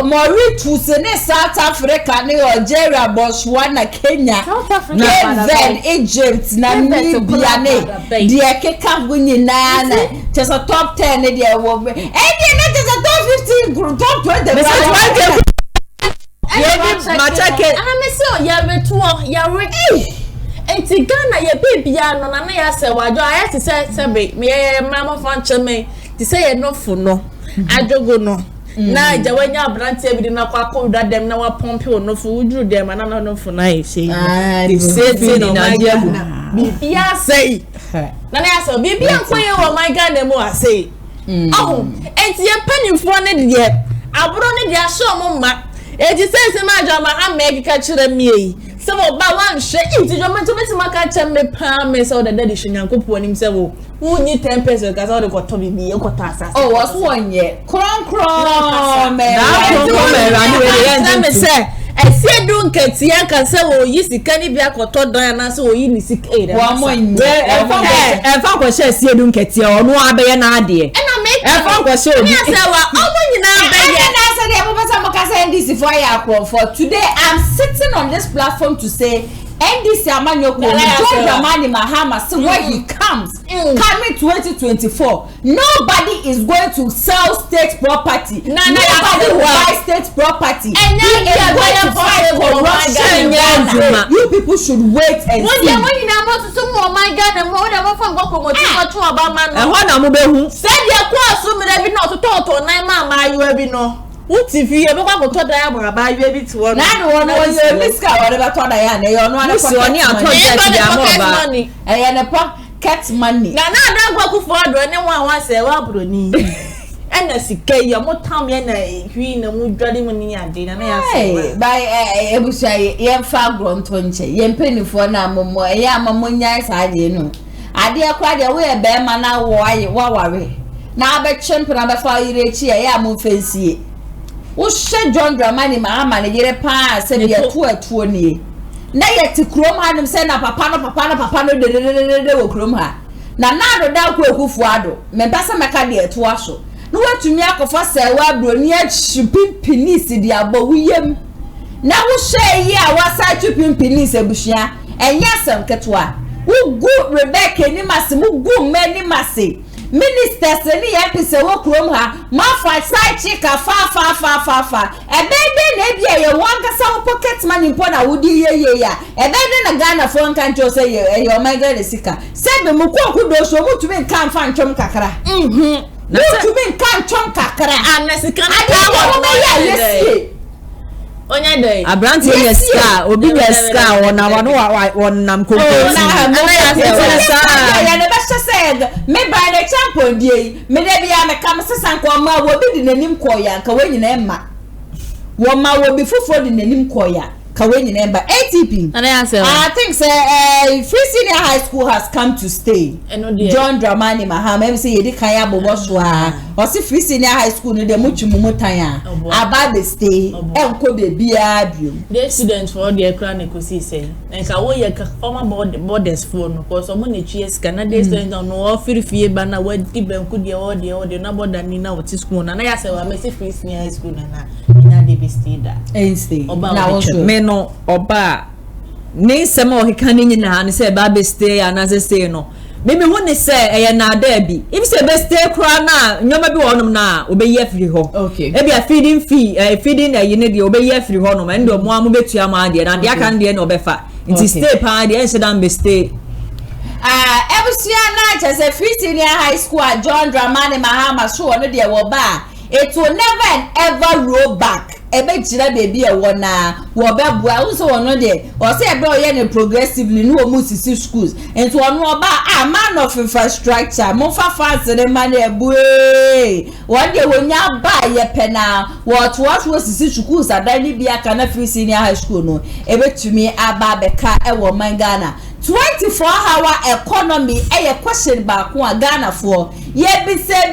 Mauritius ne South Africa ne Algeria Botswana Kenya Cape Egypt Namibia ne de keka bunyina na just a top 10 ne de wo e de na just a top 15 group top 20 me say ya reto ya re enti Ghana ye bibia no na ya se wajo ayati se be me mama fan cheme ti say ye no fu no ajogo no na jawanya abrantie bi na kwa koda dem na wa pompe no fu udru dem na no fu na e sei ti say no na bibia say na ya say bibia koye wo my Ghana mo asay enti ye panimfo ne de abro ne de aso mo ma enti say ma jama ha me ka kire mi se wo ba wan hwe enti jama to beti maka chembe pa me se wo da de hwenyankopo anim se wo wunyi 10 pesos ka se wo de ko to bibi e ko to asase was one ye kron me me se ese du nketia ka se wo yi sika ni bia ko to dan na se wo yi ni sika e wa mo nyi e fa ko she ese du nketia ono abeye na ade e na fa ko she obi ya se wa omo nyina beye na se de mo pesa mo ka say NDC for ya for today I'm sitting on this platform to say NDC Amanyoko John Dramani Mahama so when he comes coming 2024 nobody is going to sell state property nobody will buy state property and he is going to fight corruption you people should wait and see when you na mo so mo my Ghana mo da mo fa ngo promote ko to Obama no e ho na mo behu say dia ko aso me da bi na to na ma ayu bi no Uti fi e be kwa to da ya ba ba bi ti won na no no you miska wore ba to da ya na you no na si oni ato da dia mo ba e ne pocket money na da gwa ku fo do ne wa se wa broni ena sika ya mo tam ya na hwi na mu dwade mu ni ade na ya se ba ebusa ye fa gronto nche ye mpenifo na ammo e ya ammo nya sa ade no ade akwa de we be ma na wo aye waware na abetwem na befa irechi ya mo fensie wo hye John Dramani Mahama ne yere pa se be atuo nie na yeti krom hanim se na papa no de wo krom ha na do da ko ekufu ado me pesa meka de eto aso no watumi akofo se wa broni achipimpinisi di abo wuyem na wo hye yi a wasa chipimpinisi abushia enye asem ketwa wo gu Rebecca ni mase mu gu meni mase ministers ni ya pese wo krom ha ma fa side chick fa ebede na bia ye wonka sa pocket money mpo na wudi ye ya ebede na Ghana phone kan to say ye o my God sika sebe mu ko do so mu tumi kan fa ntwom kakra na tumi kan ntwom kakra anesika na wo ya yesie onya dey Abranti yeska obi yeska wonam konko na ya ne ba say me by the champion dey me dey bia me kam sesan ko ma wo bi di nanim koya ka we nyina emma wo ma wo bi fufo di nanim koya ka we nyina emba ATP I think say free senior high school has come to stay John Dramani Mahama em say yedi kan ya bobo so a o si free senior high school no de mutumu tan about the stay enko be bia biom the students for the ekra ne kosi say nka wo ye former borders for no cause omo na chies kana the students no o firifie ba na wadi banku de na border ni na woti school na ya say wa me say free senior high school na ina de be stay da stay na wo me no oba ni sema o heka ni nyina ne say ba be stay ana say no Maybe when they say na debi if say be stay kra na nyoma bi wonum na obeyi afiri ho okay e bia feeding fee feeding you need the obeyi afiri ho no ndo mo amu betua ma de na de aka de na obefa nti stay pa de ense be stay ebusia na chese free senior high school at John Dramani Mahama so no de wo ba it will never and ever roll back ebe jira baby e wona wo bebua wo so wono de o se ebe oye ne progressively no mu sisi schools ento ono oba a man of infrastructure mo fa fans ne man ebu won de wonya ba ye pena what sisi schools adani bia kana free senior high school no ebe tumi aba beka e wo man Ghana 24-hour economy eye question back one Ghana for ye be say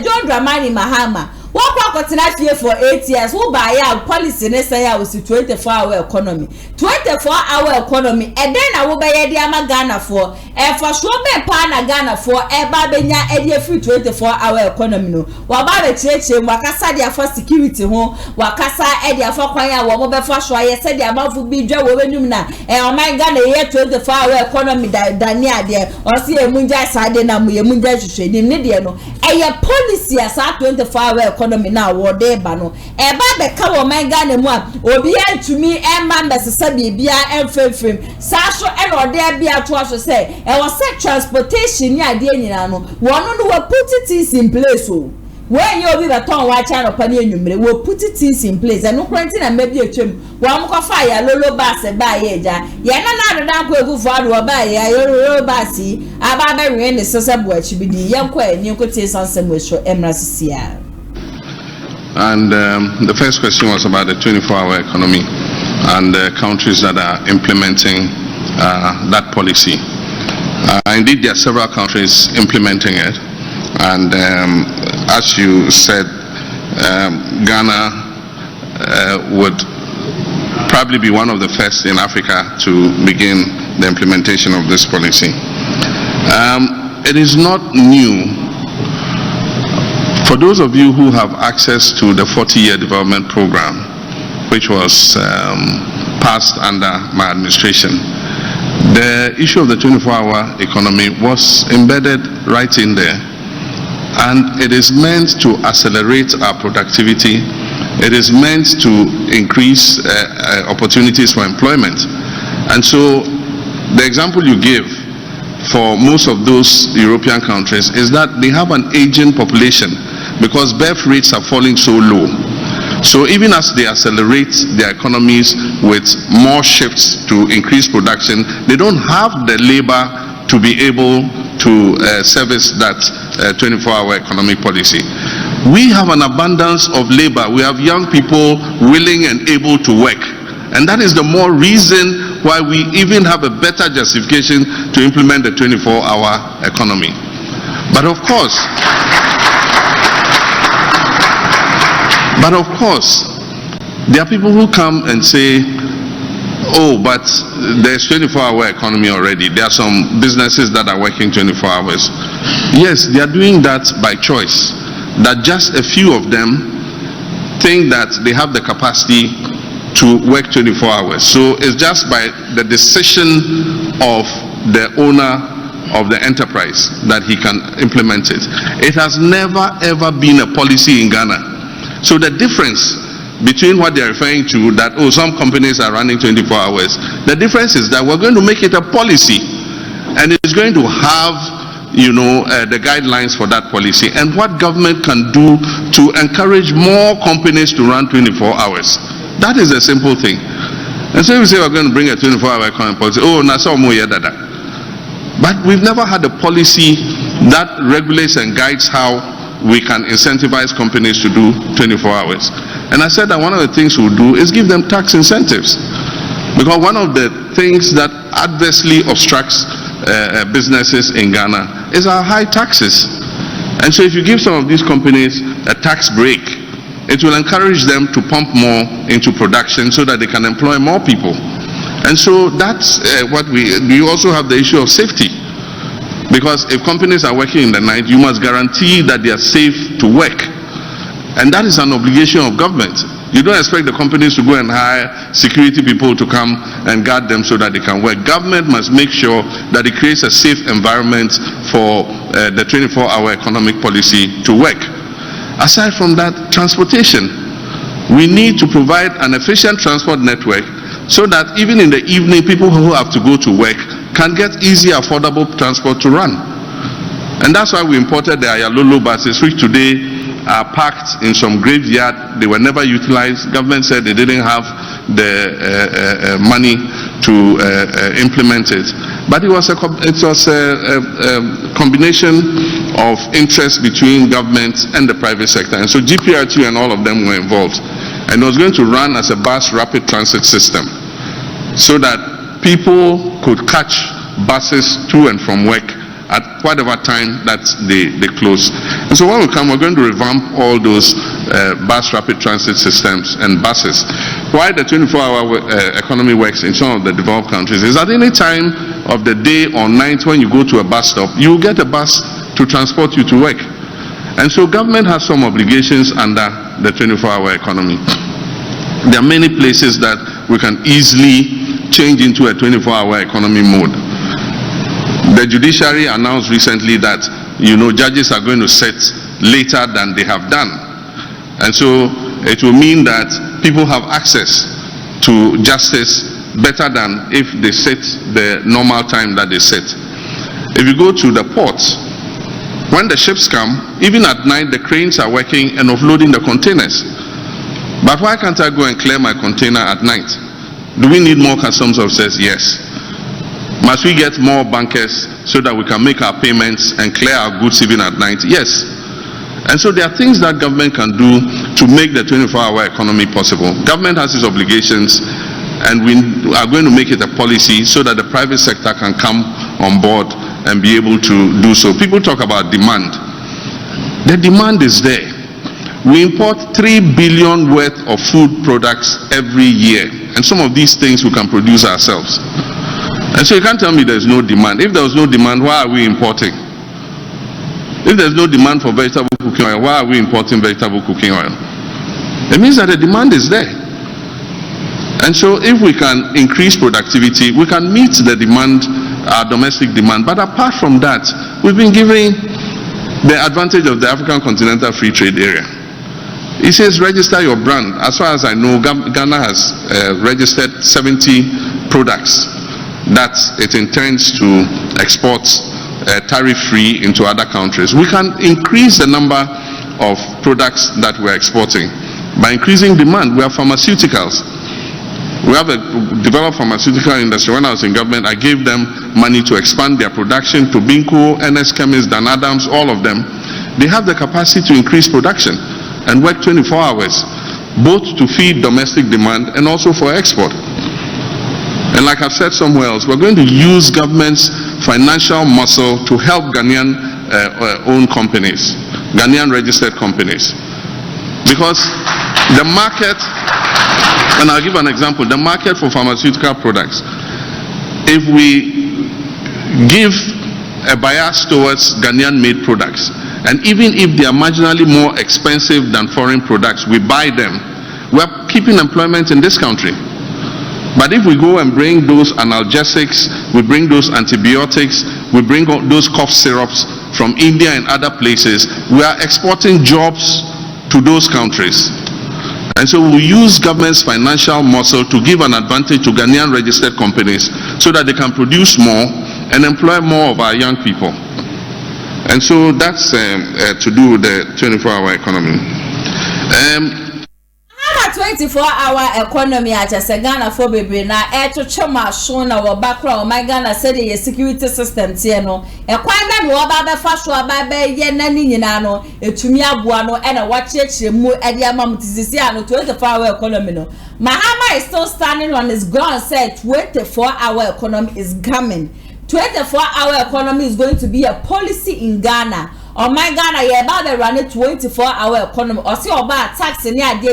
John Dramani Mahama what continue here for 8 years who buy ya policy ne say ya was 24-hour economy 24-hour economy and then I will buy the ama Ghana for for sure be pa na Ghana for e ba benya e dey free 24-hour economy no wa ba be cheche wakasa dia for security ho wakasa e dia for kwan ya wo mo be for so ye say dia amafo bi dwa wo benum na o my Ghana ye 24-hour economy dani ade o se emunja sade na mu emunja hwehwe nim ne de no e ye policy asa 24-hour economy na wo de ba no e ba be ka wo man Ghana mu a obi antumi e ma mbesesa bibia emfemfem sa so e no de bia to aso say e was transportation ni ade nyina no wono no we put it in place o when you be baton wa cha no pa ni enwumre we put it in place and no kwanti na mba bi atwem wa mo kofa ya lolo bus ba ye ja ye na adodan ko egu fo ado ba ye lolo bus aba ba we ne sese bo achi bi di ye kwa ni ko tie sansem we so emra sisia. And the first question was about the 24-hour economy and the countries that are implementing that policy. Indeed, there are several countries implementing it. And as you said, Ghana would probably be one of the first in Africa to begin the implementation of this policy. It is not new. For those of you who have access to the 40-year development program, which was passed under my administration, the issue of the 24-hour economy was embedded right in there. And it is meant to accelerate our productivity. It is meant to increase opportunities for employment. And so the example you give for most of those European countries is that they have an aging population because birth rates are falling so low. So even as they accelerate their economies with more shifts to increase production, they don't have the labor to be able to service that 24-hour economic policy. We have an abundance of labor. We have young people willing and able to work. And that is the more reason why we even have a better justification to implement the 24-hour economy. But of course, there are people who come and say, oh, but there's 24-hour economy already. There are some businesses that are working 24 hours. Yes, they are doing that by choice. That just a few of them think that they have the capacity to work 24 hours. So it's just by the decision of the owner of the enterprise that he can implement it. It has never ever been a policy in Ghana. So the difference between what they're referring to, that oh, some companies are running 24 hours, the difference is that we're going to make it a policy, and it's going to have the guidelines for that policy and what government can do to encourage more companies to run 24 hours. That is a simple thing. And so we say we're going to bring a 24-hour economic policy. Oh, Naso Moya Dada. But we've never had a policy that regulates and guides how we can incentivize companies to do 24 hours. And I said that one of the things we'll do is give them tax incentives. Because one of the things that adversely obstructs businesses in Ghana is our high taxes. And so if you give some of these companies a tax break, it will encourage them to pump more into production so that they can employ more people. And so that's what we also have the issue of safety. Because if companies are working in the night, you must guarantee that they are safe to work. And that is an obligation of government. You don't expect the companies to go and hire security people to come and guard them so that they can work. Government must make sure that it creates a safe environment for the 24-hour economic policy to work. Aside from that, transportation. We need to provide an efficient transport network so that even in the evening, people who have to go to work can get easy, affordable transport to run. And that's why we imported the Ayalolo buses, which today are parked in some graveyard. They were never utilized. Government said they didn't have the money to implement it. But it was a combination of interest between government and the private sector. And so GPRT and all of them were involved. And it was going to run as a bus rapid transit system so that people could catch buses to and from work at whatever time that they close. And so when we come, we're going to revamp all those bus rapid transit systems and buses. Why the 24-hour economy works in some of the developed countries is at any time of the day or night when you go to a bus stop, you get a bus to transport you to work. And so government has some obligations under the 24-hour economy. There are many places that we can easily change into a 24-hour economy mode. The judiciary announced recently that, judges are going to sit later than they have done. And so it will mean that people have access to justice better than if they sit the normal time that they sit. If you go to the ports, when the ships come, even at night, the cranes are working and offloading the containers. But why can't I go and clear my container at night? Do we need more customs officers? Yes. Must we get more bankers so that we can make our payments and clear our goods even at night? Yes. And so there are things that government can do to make the 24-hour economy possible. Government has its obligations, and we are going to make it a policy so that the private sector can come on board and be able to do so. People talk about demand. The demand is there. We import 3 billion worth of food products every year, and some of these things we can produce ourselves. And so you can't tell me there's no demand. If there was no demand, why are we importing? If there's no demand for vegetable cooking oil, why are we importing vegetable cooking oil? It means that the demand is there. And so if we can increase productivity, we can meet the demand, our domestic demand. But apart from that, we've been giving the advantage of the African Continental Free Trade Area. It says register your brand. As far as I know, Ghana has registered 70 products that it intends to export tariff-free into other countries. We can increase the number of products that we're exporting by increasing demand. We have pharmaceuticals. We have a developed pharmaceutical industry. When I was in government, I gave them money to expand their production to Binko, NS Chemist, Dan Adams, all of them. They have the capacity to increase production and work 24 hours, both to feed domestic demand and also for export. And And like I've said somewhere else, we're going to use government's financial muscle to help Ghanaian owned companies, Ghanaian registered companies. Because the market, and I'll give an example, the market for pharmaceutical products, if we give a bias towards Ghanaian made products, and even if they are marginally more expensive than foreign products, we buy them, we're keeping employment in this country. But if we go and bring those analgesics, we bring those antibiotics, we bring those cough syrups from India and other places, we are exporting jobs to those countries. And so we use government's financial muscle to give an advantage to Ghanaian registered companies so that they can produce more and employ more of our young people. And so that's to do with the 24-hour economy. 24-hour economy at a Ghana for baby na to choma shona or background my Ghana said a security system tieno a quite no about fashion by ye nani nano a tumia buano and a watch it mu ediamam tizisiano 24-hour economy no. Mahama is still standing on his ground, said 24-hour economy is coming. 24-hour economy is going to be a policy in Ghana. Oh my Ghana, you about to run a 24-hour economy. Or see about tax in the idea,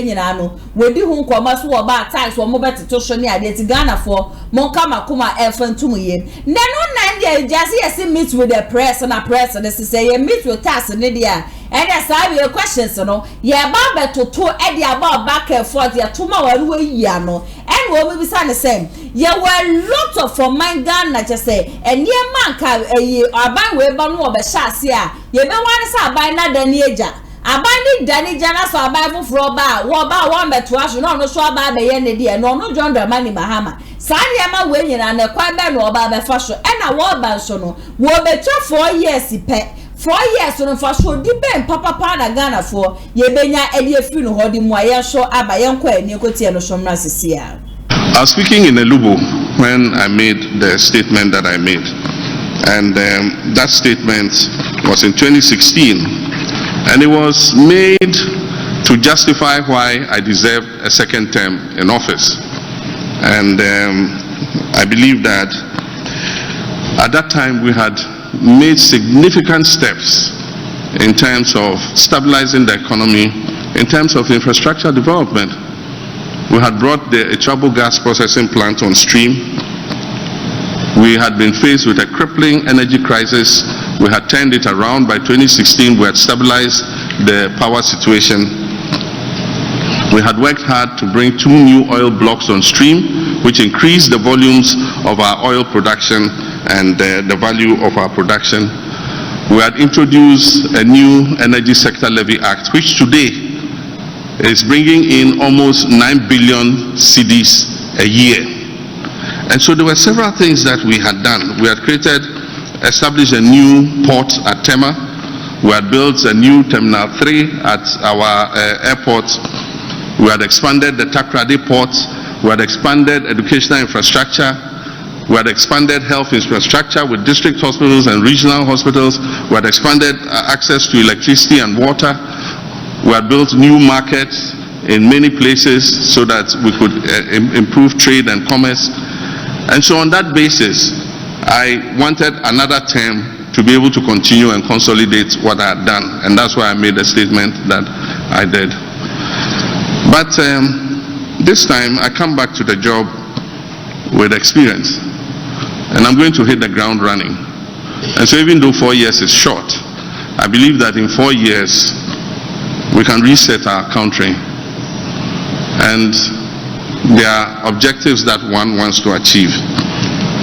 we do whom commerce about tax or mobile to show near the Ghana for Monkama Kuma Elfan to me. Then on 9 days, just meet with the press and a press, and this is a meet with tax in India. And that's how your questions, yeah, about to Eddie about back and forth, yeah, tomorrow, yano, and what we be saying the same. Yeah, were lots of for my Ghana, just say, and near Manka, a buy way banu of a chassia, ye be one sa buy not the neja. I buy Danny Jana, so I buy for Roba, Woba, one but to us, no, so I buy the end of the year, no, John the money, Mahama. Sanyama winning and a quite bad or by fashion, and a war bansono, will be 4 years, he pet. 4 years on for sure depend papa na Ghana for ye benya edie finu hodi mo aye so abayen kwa eni kotie no somra sisia. I was speaking in Elubo when I made the statement that I made, and that statement was in 2016, and it was made to justify why I deserved a second term in office. And I believe that at that time we had made significant steps in terms of stabilizing the economy, in terms of infrastructure development. We had brought the Echabo gas processing plant on stream. We had been faced with a crippling energy crisis. We had turned it around. By 2016, we had stabilized the power situation. We had worked hard to bring 2 new oil blocks on stream, which increased the volumes of our oil production and the value of our production. We had introduced a new Energy Sector Levy Act, which today is bringing in almost 9 billion cedis a year. And so there were several things that we had done. We had established a new port at Tema. We had built a new Terminal 3 at our airport. We had expanded the Takrady port. We had expanded educational infrastructure. We had expanded health infrastructure with district hospitals and regional hospitals. We had expanded access to electricity and water. We had built new markets in many places so that we could improve trade and commerce. And so on that basis, I wanted another term to be able to continue and consolidate what I had done. And that's why I made the statement that I did. But this time, I come back to the job with experience. And I'm going to hit the ground running. And so even though 4 years is short, I believe that in 4 years, we can reset our country. And there are objectives that one wants to achieve.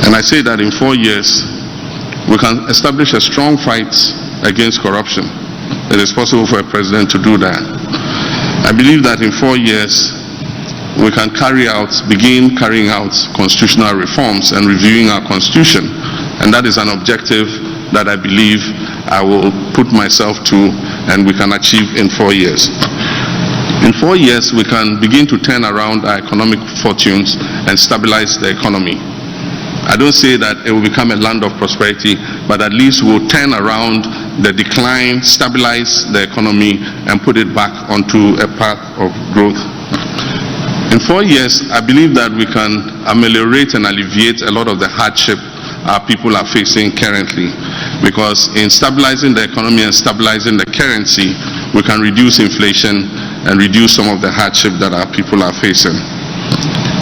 And I say that in 4 years, we can establish a strong fight against corruption. It is possible for a president to do that. I believe that in 4 years, we can begin carrying out constitutional reforms and reviewing our constitution. And that is an objective that I believe I will put myself to and we can achieve in 4 years. In 4 years, we can begin to turn around our economic fortunes and stabilize the economy. I don't say that it will become a land of prosperity, but at least we'll turn around the decline, stabilize the economy, and put it back onto a path of growth. In 4 years, I believe that we can ameliorate and alleviate a lot of the hardship our people are facing currently, because in stabilizing the economy and stabilizing the currency, we can reduce inflation and reduce some of the hardship that our people are facing.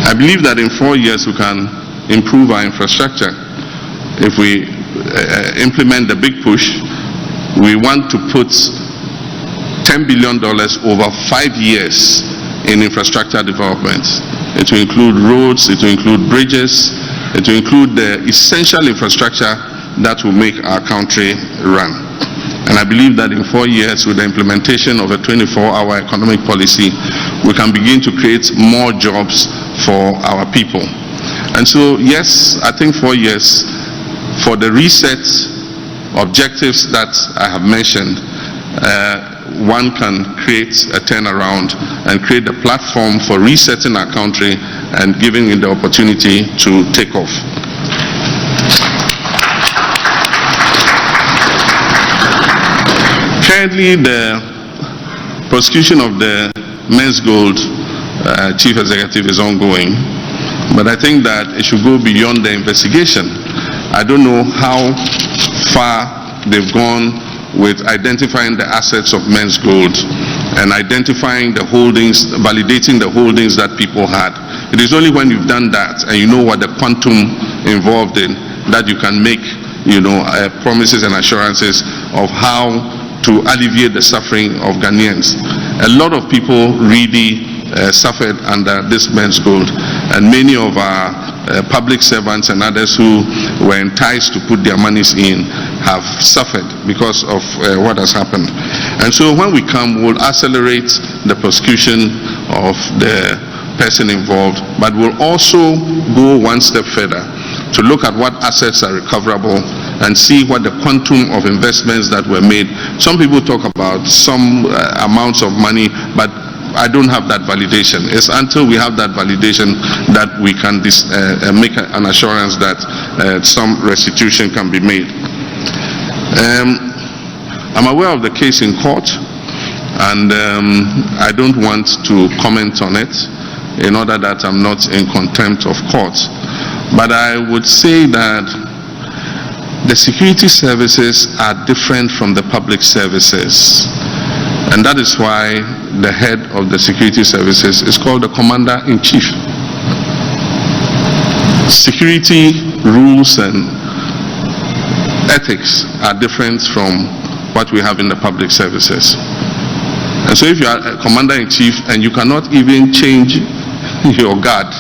I believe that in 4 years we can improve our infrastructure. If we implement the big push, we want to put $10 billion over 5 years in infrastructure development. It will include roads, it will include bridges, it will include the essential infrastructure that will make our country run. And I believe that in 4 years, with the implementation of a 24-hour economic policy, we can begin to create more jobs for our people. And so, yes, I think 4 years for the reset objectives that I have mentioned, one can create a turnaround and create a platform for resetting our country and giving it the opportunity to take off. Currently, the prosecution of the Men's Gold chief executive is ongoing, but I think that it should go beyond the investigation. I don't know how far they've gone with identifying the assets of Men's Gold and identifying the holdings, validating the holdings that people had. It is only when you've done that and you know what the quantum involved in that you can make, promises and assurances of how to alleviate the suffering of Ghanaians. A lot of people really suffered under this Men's Gold, and many of our public servants and others who were enticed to put their monies in have suffered because of what has happened. And so when we come, we'll accelerate the prosecution of the person involved, but we'll also go one step further to look at what assets are recoverable and see what the quantum of investments that were made. Some people talk about some amounts of money, but I don't have that validation. It's until we have that validation that we can make an assurance that some restitution can be made. I'm aware of the case in court, and I don't want to comment on it in order that I'm not in contempt of court. But I would say that the security services are different from the public services. And that is why the head of the security services is called the Commander-in-Chief. Security rules and ethics are different from what we have in the public services. And so if you are a Commander-in-Chief and you cannot even change your guard,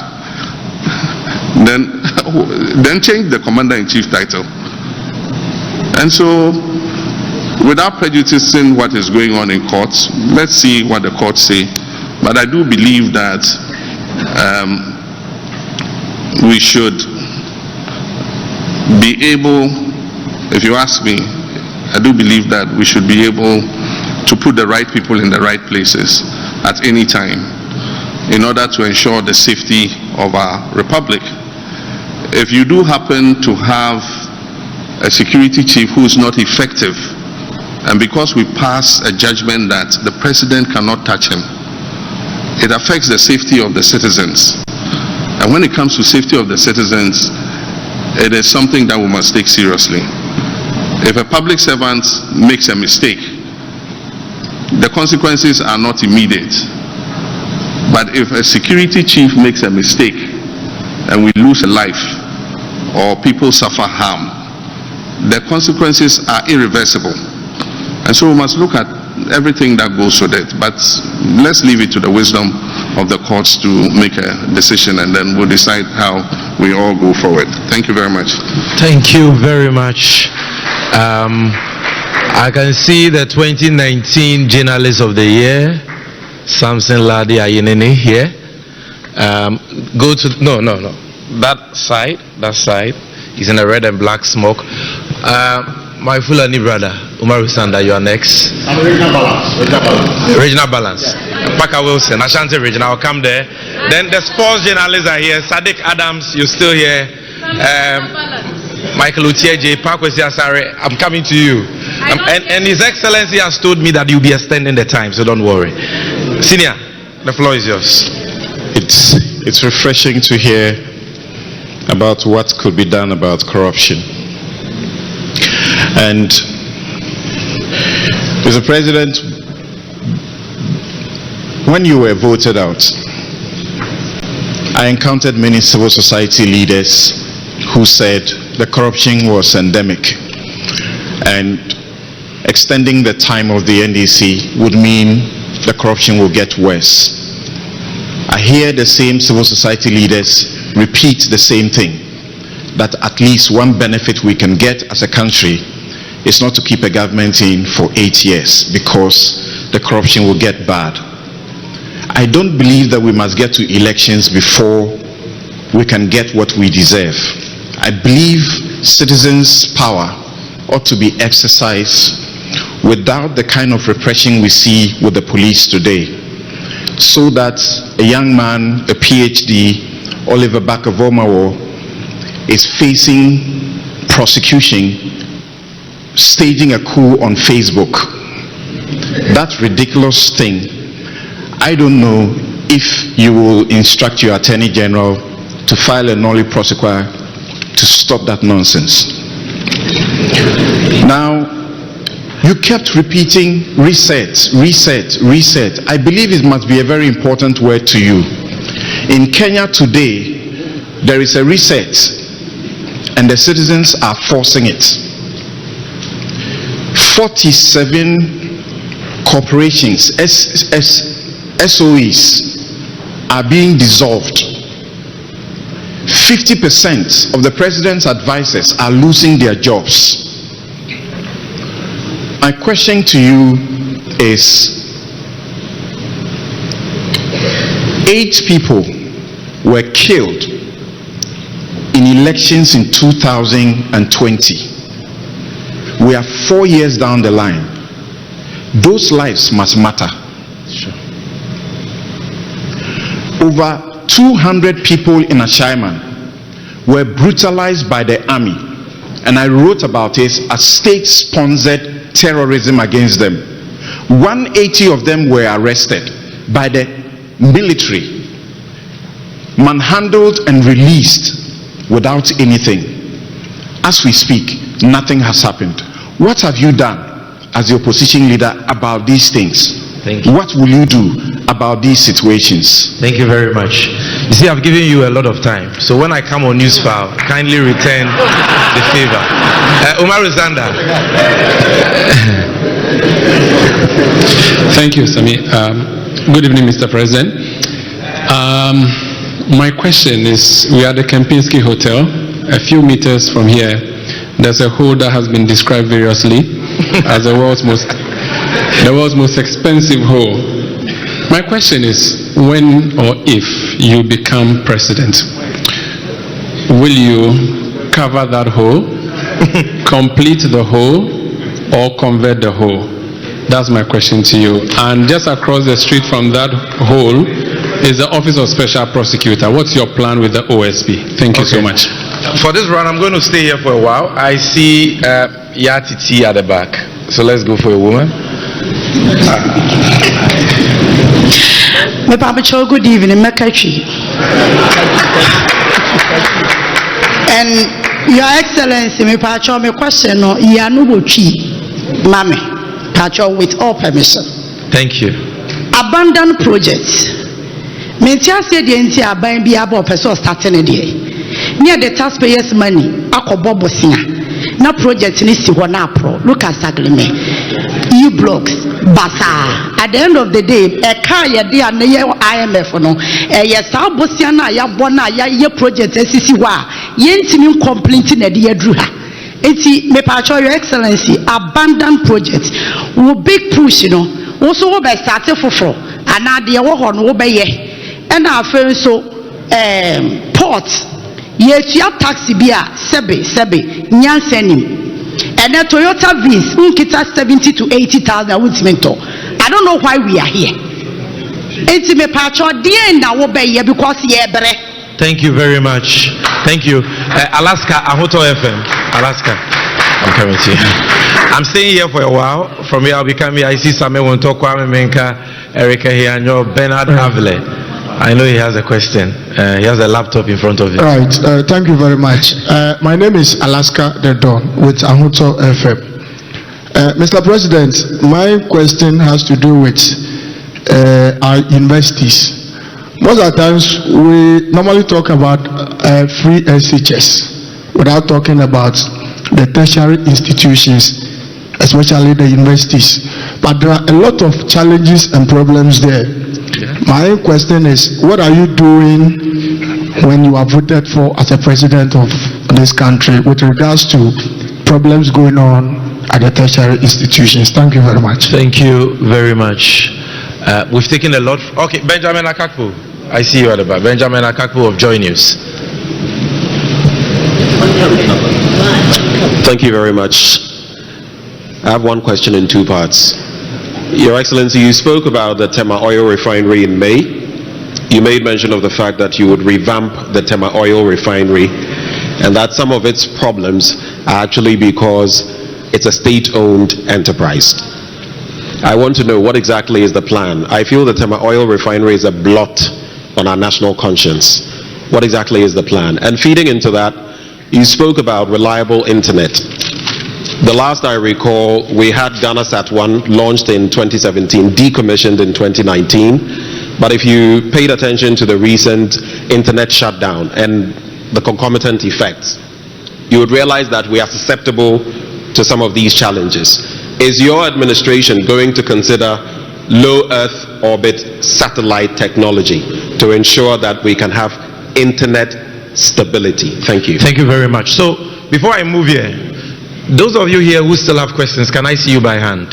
then change the Commander-in-Chief title. And so, without prejudicing what is going on in courts, let's see what the courts say. But I do believe that we should be able, if you ask me, I do believe that we should be able to put the right people in the right places at any time in order to ensure the safety of our republic. If you do happen to have a security chief who is not effective, and because we pass a judgment that the president cannot touch him, it affects the safety of the citizens. And when it comes to safety of the citizens, it is something that we must take seriously. If a public servant makes a mistake, the consequences are not immediate. But if a security chief makes a mistake and we lose a life or people suffer harm, the consequences are irreversible. And so we must look at everything that goes with it. But let's leave it to the wisdom of the courts to make a decision, and then we'll decide how we all go forward. Thank you very much. Thank you very much. I can see the 2019 Journalist of the Year, Samson Ladi Ayinene here. Go to, no. That side is in a red and black smoke. My Fulani brother, Umaru Sanda, you are next. I'm Regional Balance. Regional Balance. Paka Wilson, Ashanti Regional, I'll come there. Then the sports journalists are here. Sadiq Adams, you're still here. Michael Utieje, Pakwesi Asare, I'm coming to you. And His Excellency has told me that you'll be extending the time, so don't worry. Senior, the floor is yours. It's refreshing to hear about what could be done about corruption. And Mr. President, when you were voted out, I encountered many civil society leaders who said the corruption was endemic, and extending the time of the NDC would mean the corruption will get worse. I hear the same civil society leaders repeat the same thing, that at least one benefit we can get as a country is not to keep a government in for 8 years because the corruption will get bad. I don't believe that we must get to elections before we can get what we deserve. I believe citizens' power ought to be exercised without the kind of repression we see with the police today, so that a young man, a PhD, Oliver Barker-Vormawor, is facing prosecution, staging a coup on Facebook. That ridiculous thing, I don't know if you will instruct your Attorney General to file a nolle prosequi to stop that nonsense. Now, you kept repeating reset, reset, reset. I believe it must be a very important word to you. In Kenya today, there is a reset, and the citizens are forcing it. 47 corporations, SOEs, are being dissolved. 50% of the president's advisors are losing their jobs. My question to you is, 8 people were killed in elections in 2020. We are 4 years down the line. Those lives must matter. Sure. Over 200 people in Ashaiman were brutalized by the army, and I wrote about it as state-sponsored terrorism against them. 180 of them were arrested by the military, manhandled and released without anything. As we speak, nothing has happened. What have you done as the opposition leader about these things? Thank you. What will you do about these situations? Thank you very much. You see, I've given you a lot of time, so when I come on Newsfile, kindly return the favor. Umar Zanda. Thank you, Sami. Good evening, Mr. President. My question is, we are at the Kempinski Hotel. A few meters from here, there's a hole that has been described variously as the world's most expensive hole. My question is, when or if you become president, will you cover that hole, complete the hole, or convert the hole? That's my question to you. And just across the street from that hole is the Office of Special Prosecutor. What's your plan with the OSP? Thank you so much. For this round, I'm going to stay here for a while. I see Yati T at the back. So let's go for a woman. Good evening, Mekachi. And Your Excellency, my question no Yanubuchi Mame Pacho with all permission. Thank you. Abandoned projects. Mentia said the entire buying be able person starting a day. Near the taxpayers' money, Akobobosia. Na project needs to one up pro. Look at Saglime. EU blocks, Basa. At the end of the day, a car ya dear IMF no. Yes, Bosiana, ya bona, ya project SCC wa. Yentin completing a dear druha. Eti me pacho Your Excellency, abandoned projects. Wo big push, you know. Also wo by starting for and now the war wo by ye. And our friend so port. Yet your taxi beer sebe nyansenim. And a Toyota Viz unkita 70 to 80,000 woodmento. I don't know why we are here. It's me patcho dear now obey because ye bre. Thank you very much. Thank you. Alaska, Ahoto FM. Alaska. I'm coming to you. I'm staying here for a while. From here I'll be coming. I see Samuel Wontokwa, Kwame Menka, Erica here, and your Bernard Havile. I know he has a question. He has a laptop in front of him. Right. Thank you very much. My name is Alaska the Don with Ahuto FM. Mr. President, my question has to do with our universities. Most of the times we normally talk about free SHS without talking about the tertiary institutions, especially the universities. But there are a lot of challenges and problems there. Yeah. My question is, what are you doing when you are voted for as a president of this country with regards to problems going on at the tertiary institutions? Thank you very much. Thank you very much. We've taken a lot. Okay, Benjamin Akakpo. I see you at the back. Benjamin Akakpo of Joy News. Thank you very much. I have one question in two parts. Your Excellency, you spoke about the Tema Oil Refinery in May. You made mention of the fact that you would revamp the Tema Oil Refinery and that some of its problems are actually because it's a state-owned enterprise. I want to know what exactly is the plan. I feel the Tema Oil Refinery is a blot on our national conscience. What exactly is the plan? And feeding into that, you spoke about reliable internet. The last I recall, we had GhanaSat 1 launched in 2017, decommissioned in 2019. But if you paid attention to the recent internet shutdown and the concomitant effects, you would realize that we are susceptible to some of these challenges. Is your administration going to consider low Earth orbit satellite technology to ensure that we can have internet stability? Thank you. Thank you very much. So before I move here, those of you here who still have questions, can I see you by hand?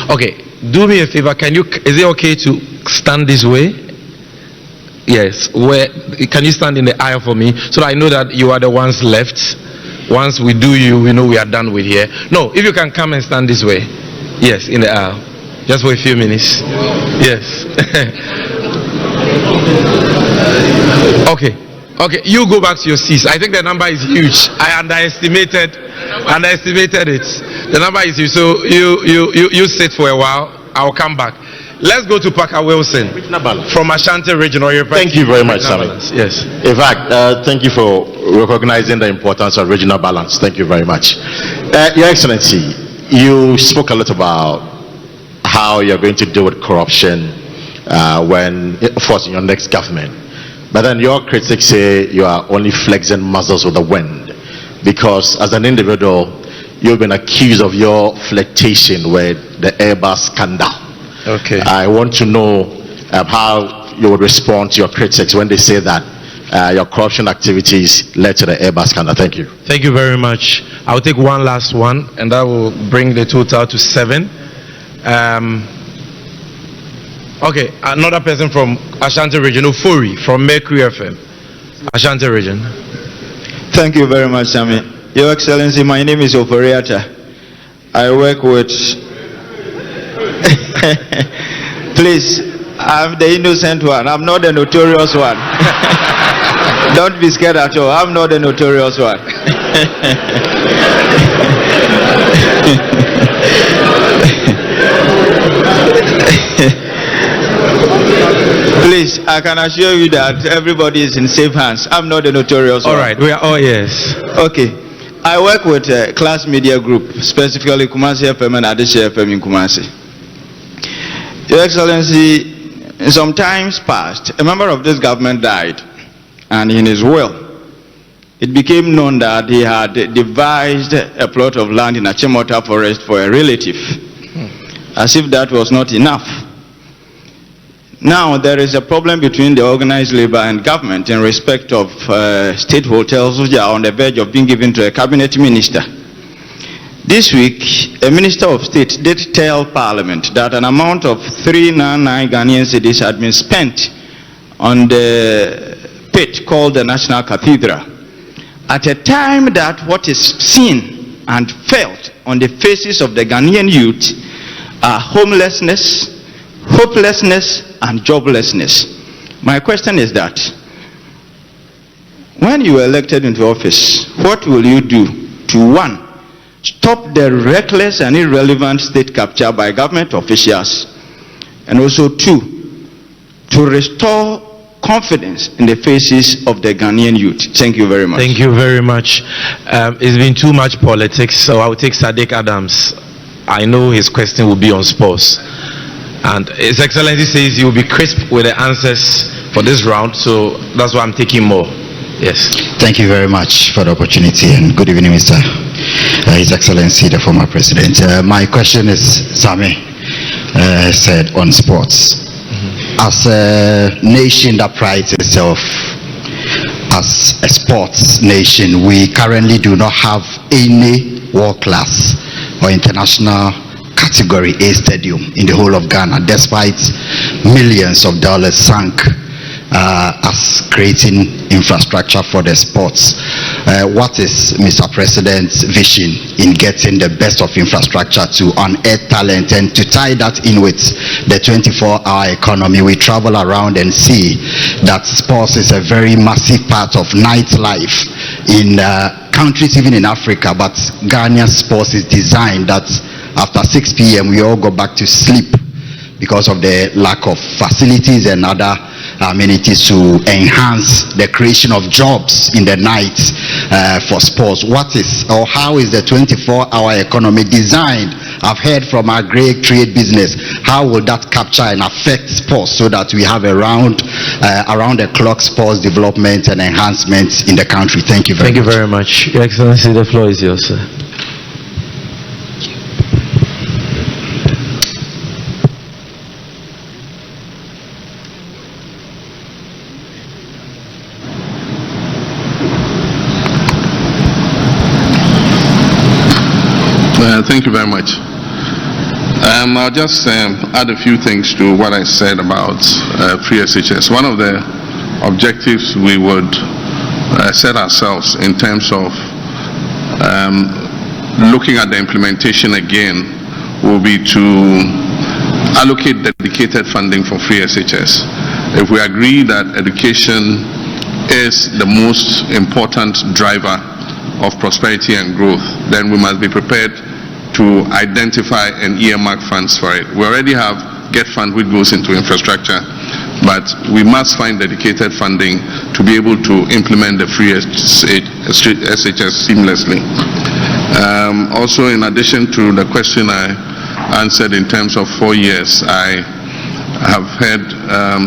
Okay, do me a favor. Is it okay to stand this way? Yes. Where can you stand in the aisle for me so that I know that you are the ones left? Once we do you, we know we are done with here. No, if you can come and stand this way. Yes, in the aisle. Just for a few minutes. Yes. Okay, you go back to your seats. I think the number is huge. I underestimated it. The number is huge. So you sit for a while. I'll come back. Let's go to Parker Wilson from Ashanti Region. Thank you very much, Sammy. Yes. In fact, thank you for recognizing the importance of regional balance. Thank you very much. Your Excellency, you spoke a lot about how you're going to deal with corruption when, of course, in your next government. But then your critics say you are only flexing muscles with the wind, because as an individual, you've been accused of your flirtation with the Airbus scandal. Okay. I want to know how you would respond to your critics when they say that your corruption activities led to the Airbus scandal. Thank you. Thank you very much. I'll take one last one, and that will bring the total to 7. Okay, another person from Ashanti Region, Ufori from Mercury FM, Ashanti Region. Thank you very much, Sammy. Your Excellency, my name is Oforiata. I work with... Please, I'm the innocent one. I'm not the notorious one. Don't be scared at all. I'm not the notorious one. Please, I can assure you that everybody is in safe hands. I'm not the notorious one. All right, we are all yes. Okay. I work with a Class Media Group, specifically Kumasi FM and Adeshe FM in Kumasi. Your Excellency, in some times past, a member of this government died, and in his will, it became known that he had devised a plot of land in Achimota Forest for a relative, as if that was not enough. Now, there is a problem between the organized labor and government in respect of state hotels which are on the verge of being given to a cabinet minister. This week, a minister of state did tell Parliament that an amount of 399 Ghanaian cedis had been spent on the pit called the National Cathedral, at a time that what is seen and felt on the faces of the Ghanaian youth are homelessness, hopelessness, and joblessness. My question is that, when you were elected into office, what will you do to, 1, stop the reckless and irrelevant state capture by government officials, and also 2, to restore confidence in the faces of the Ghanaian youth. Thank you very much. Thank you very much. It's been too much politics, so I'll take Sadiq Adams. I know his question will be on sports. And His Excellency says he will be crisp with the answers for this round, so that's why I'm taking more. Yes. Thank you very much for the opportunity, and good evening, Mr. His Excellency, the former president. My question is, Sami said on sports. As a nation that prides itself as a sports nation, we currently do not have any world-class or international category A stadium in the whole of Ghana, despite millions of dollars sunk as creating infrastructure for the sports. What is Mr. President's vision in getting the best of infrastructure to unearth talent, and to tie that in with the 24-hour economy? We travel around and see that sports is a very massive part of nightlife in countries even in Africa, but Ghanaian sports is designed that after 6 p.m. we all go back to sleep because of the lack of facilities and other amenities to enhance the creation of jobs in the night for sports. What is, or how is the 24-hour economy designed? I've heard from our great trade business. How will that capture and affect sports so that we have around the clock sports development and enhancements in the country? Thank you very much. Thank you very much. Your Excellency, the floor is yours, sir. Thank you very much. I'll just add a few things to what I said about free SHS. One of the objectives we would set ourselves in terms of looking at the implementation again will be to allocate dedicated funding for free SHS. If we agree that education is the most important driver of prosperity and growth, then we must be prepared to identify and earmark funds for it. We already have GET Fund which goes into infrastructure, but we must find dedicated funding to be able to implement the free SHS seamlessly. Also, in addition to the question I answered in terms of 4 years, I have heard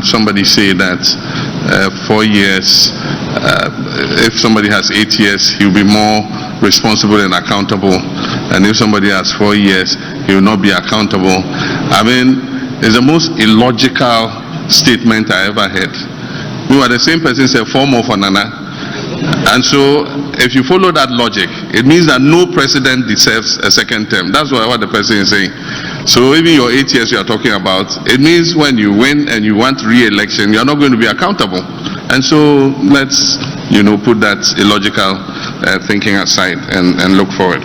somebody say that 4 years, if somebody has 8 years, he'll be more responsible and accountable, and if somebody has 4 years, he will not be accountable. I mean, it's the most illogical statement I ever heard. You are the same person said 4 more for Nana, and so if you follow that logic, it means that no president deserves a second term. That's what the person is saying. So even your 8 years you are talking about, it means when you win and you want re-election, you are not going to be accountable. And so let's, put that illogical thinking aside and look forward.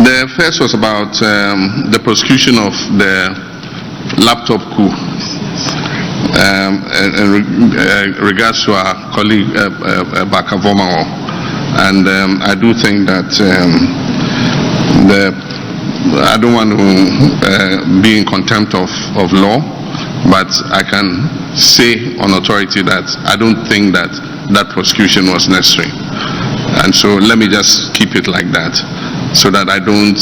The first was about the prosecution of the laptop coup in regards to our colleague Baka Vomao. And I do think that I don't want to be in contempt of law, but I can say on authority that I don't think that prosecution was necessary. And so let me just keep it like that, so that I don't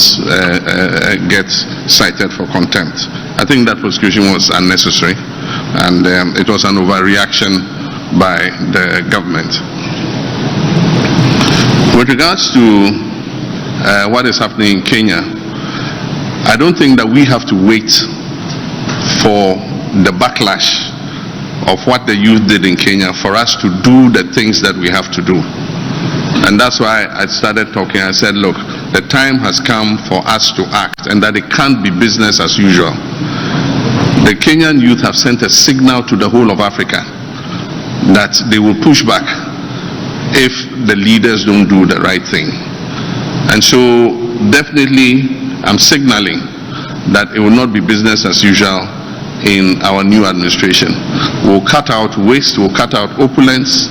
get cited for contempt. I think that prosecution was unnecessary, and it was an overreaction by the government. With regards to what is happening in Kenya, I don't think that we have to wait for the backlash of what the youth did in Kenya for us to do the things that we have to do. And that's why I started talking. I said, look, the time has come for us to act, and that it can't be business as usual. The Kenyan youth have sent a signal to the whole of Africa that they will push back if the leaders don't do the right thing. And so definitely I'm signaling that it will not be business as usual in our new administration. We'll cut out waste, we'll cut out opulence,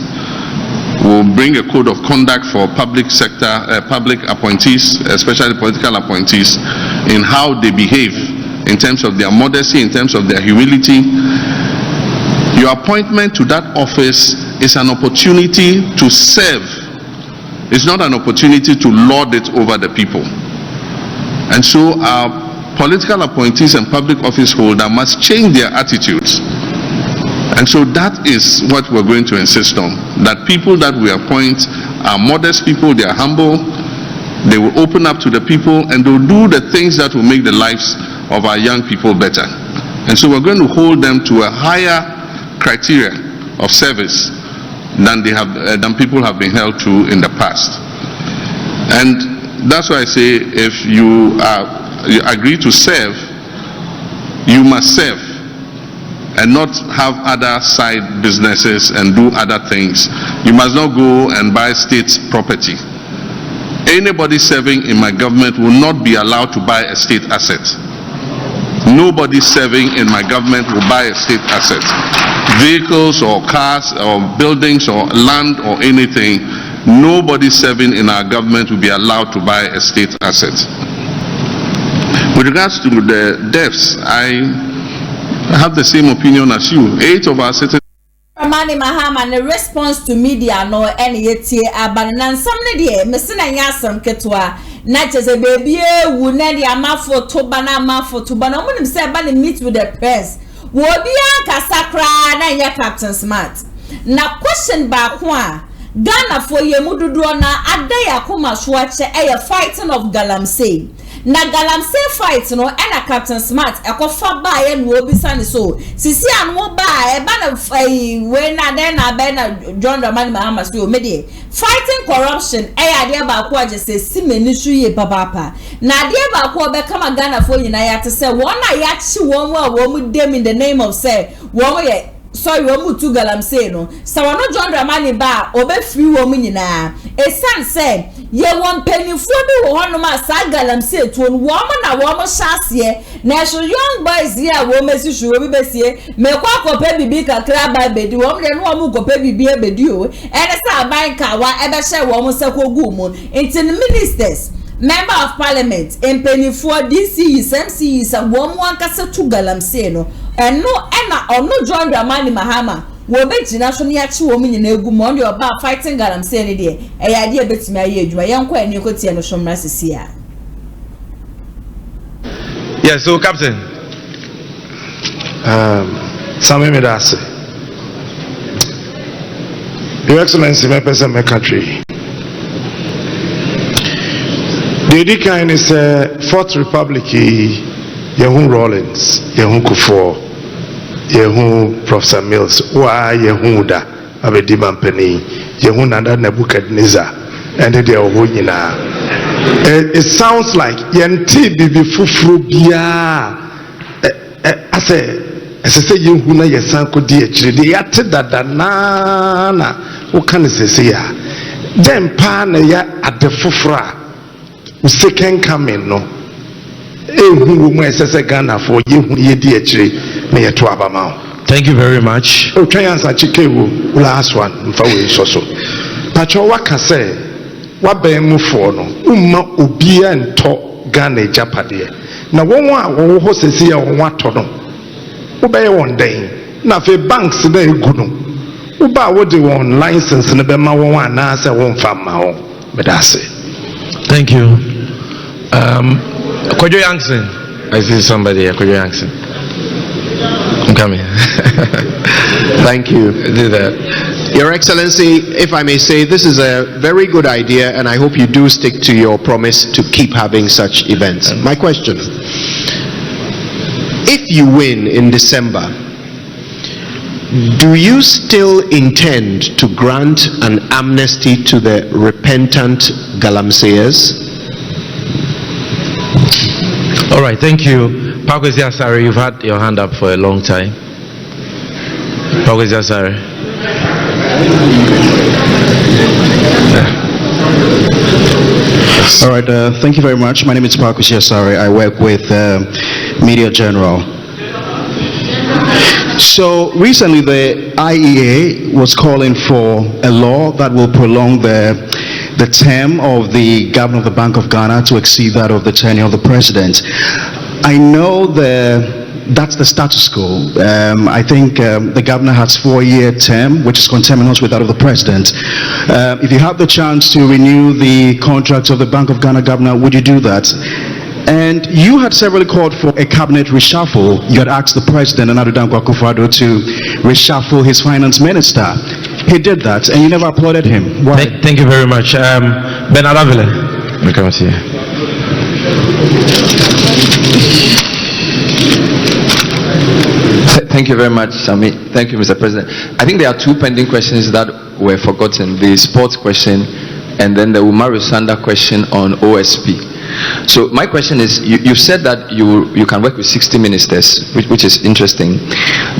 we'll bring a code of conduct for public sector, public appointees, especially political appointees, in how they behave in terms of their modesty, in terms of their humility. Your appointment to that office is an opportunity to serve. It's not an opportunity to lord it over the people. And so our political appointees and public office holders must change their attitudes. And so that is what we're going to insist on, that people that we appoint are modest people, they are humble, they will open up to the people, and they'll do the things that will make the lives of our young people better. And so we're going to hold them to a higher criteria of service than people have been held to in the past. And that's why I say, if you agree to serve, you must serve and not have other side businesses and do other things. You must not go and buy state property. Anybody serving in my government will not be allowed to buy a state asset. Nobody serving in my government will buy a state asset. Vehicles or cars or buildings or land or anything, nobody serving in our government will be allowed to buy a state asset. With regards to the deaths, I have the same opinion as you. 8 of our citizens. Mani Mahama, the response to media no any yeti abanan samne die mesina nyasam ketwa na chese baby wuna di amafo to bana amafo to bana omunim say ba meet with the press wo bia kasakra na nya Captain Smart na question ba ko a Ghana for ye mududu na adaya koma so ache fighting of Galamsey. Na Galamsey fight no na Captain Smart ekofa ba ye no obisa ne so sisi anwo ba e ba na we na den na be na John Dramani Mahama so me fighting corruption ade ba ko age se simeni su ye papa na ade ba ko be kama Ghana for nyina ya te se won na ya chi won wa won dem in the name of say won ye sorry womu tu Galamsey no sawano John Dramani ba obe free womu nyina esan say ye won penifo bi wo hono ma sa Galamsey to womu na womu hyase na so young boys here womu sisu obi besie me kwa kope bibi kakra ba bedi womu de no womu kope bibi e bedi o ene sa ban kawa ebe hye womu se kogu mu into ministers member of parliament penifo DCs MCs womu ankase tu Galamsey no eno ena ono John Dramani Mahama wo be gina so ne ya chi wo nyina egu mo nde oba fighting Galamsey ne de eya de betimi aye adwuma yenko ene ko tie no shomra sisia. Yes, so Captain Sami Medase, Your Excellency, my person, my country. The Edikan is a Fourth Republic. Yehun Rawlings, Yehun Kufuor, Yehun Professor Mills, Wa Yehun Da, Abedi Mampeni, Yehun Nanda Nebuchadnezzar, and they are Wunina. It sounds like Yenti Bibi Fufrubia. I say, Yehuna Yasanko Diachri, the Yatida Nana, what can I say? Then Pana ya at the Fufra, second coming, no. Thank you very much. Last one. Pacho waka say wabe mufo no umma obia ento Ghana japade. Na wonwa wo ho sesi ya wonwa to no. Ubaye won den. Na fe banks na egu no. Uba wo de won license na be ma wonwa na se won fa ma ho. Bedase. Thank you. Kojo Yankson. I see somebody here. Kojo Yankson. Come here. Thank you. Do that. Your Excellency, if I may say, this is a very good idea, and I hope you do stick to your promise to keep having such events. My question: if you win in December, do you still intend to grant an amnesty to the repentant Galamseyers? All right, thank you. Pakwesi Asare, you've had your hand up for a long time. Pakwesi Asare. All right, thank you very much. My name is Pakwesi Asare. I work with Media General. So recently the IEA was calling for a law that will prolong the term of the governor of the Bank of Ghana to exceed that of the tenure of the president. I know that's the status quo. I think the governor has 4-year term, which is conterminous with that of the president. If you have the chance to renew the contract of the Bank of Ghana governor, would you do that? And you had severally called for a cabinet reshuffle. You had asked the president, Nana Addo Dankwa Akufo-Addo, to reshuffle his finance minister. He did that, and you never applauded him. Why? Thank you very much. Bernard Avile, welcome to you. Thank you very much, Sami. Thank you, Mr. President. I think there are two pending questions that were forgotten: the sports question and then the Umaru Sanda question on OSP. So my question is, you said that you can work with 60 ministers, which is interesting.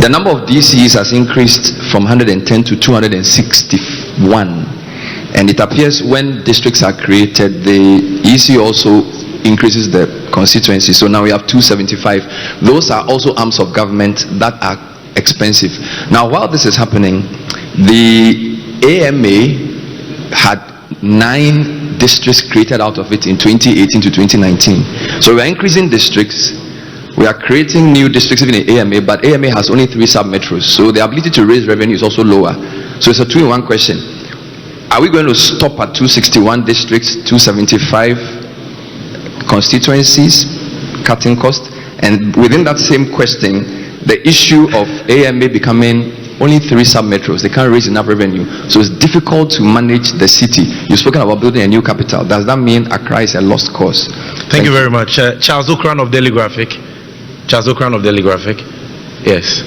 The number of DCs has increased from 110 to 261. And it appears when districts are created, the EC also increases the constituency. So now we have 275. Those are also arms of government that are expensive. Now, while this is happening, the AMA had 9 districts created out of it in 2018 to 2019. So we are increasing districts. We are creating new districts even in AMA, but AMA has only 3 sub-metros. So the ability to raise revenue is also lower. So it's a 2-in-1 question. Are we going to stop at 261 districts, 275 constituencies, cutting cost? And within that same question, the issue of AMA becoming only 3 sub-metros, they can't raise enough revenue, so it's difficult to manage the city. You've spoken about building a new capital. Does that mean Accra is a lost cause? Thank you very much. Charles Okran of Daily Graphic. Charles Okran of Daily Graphic. Yes.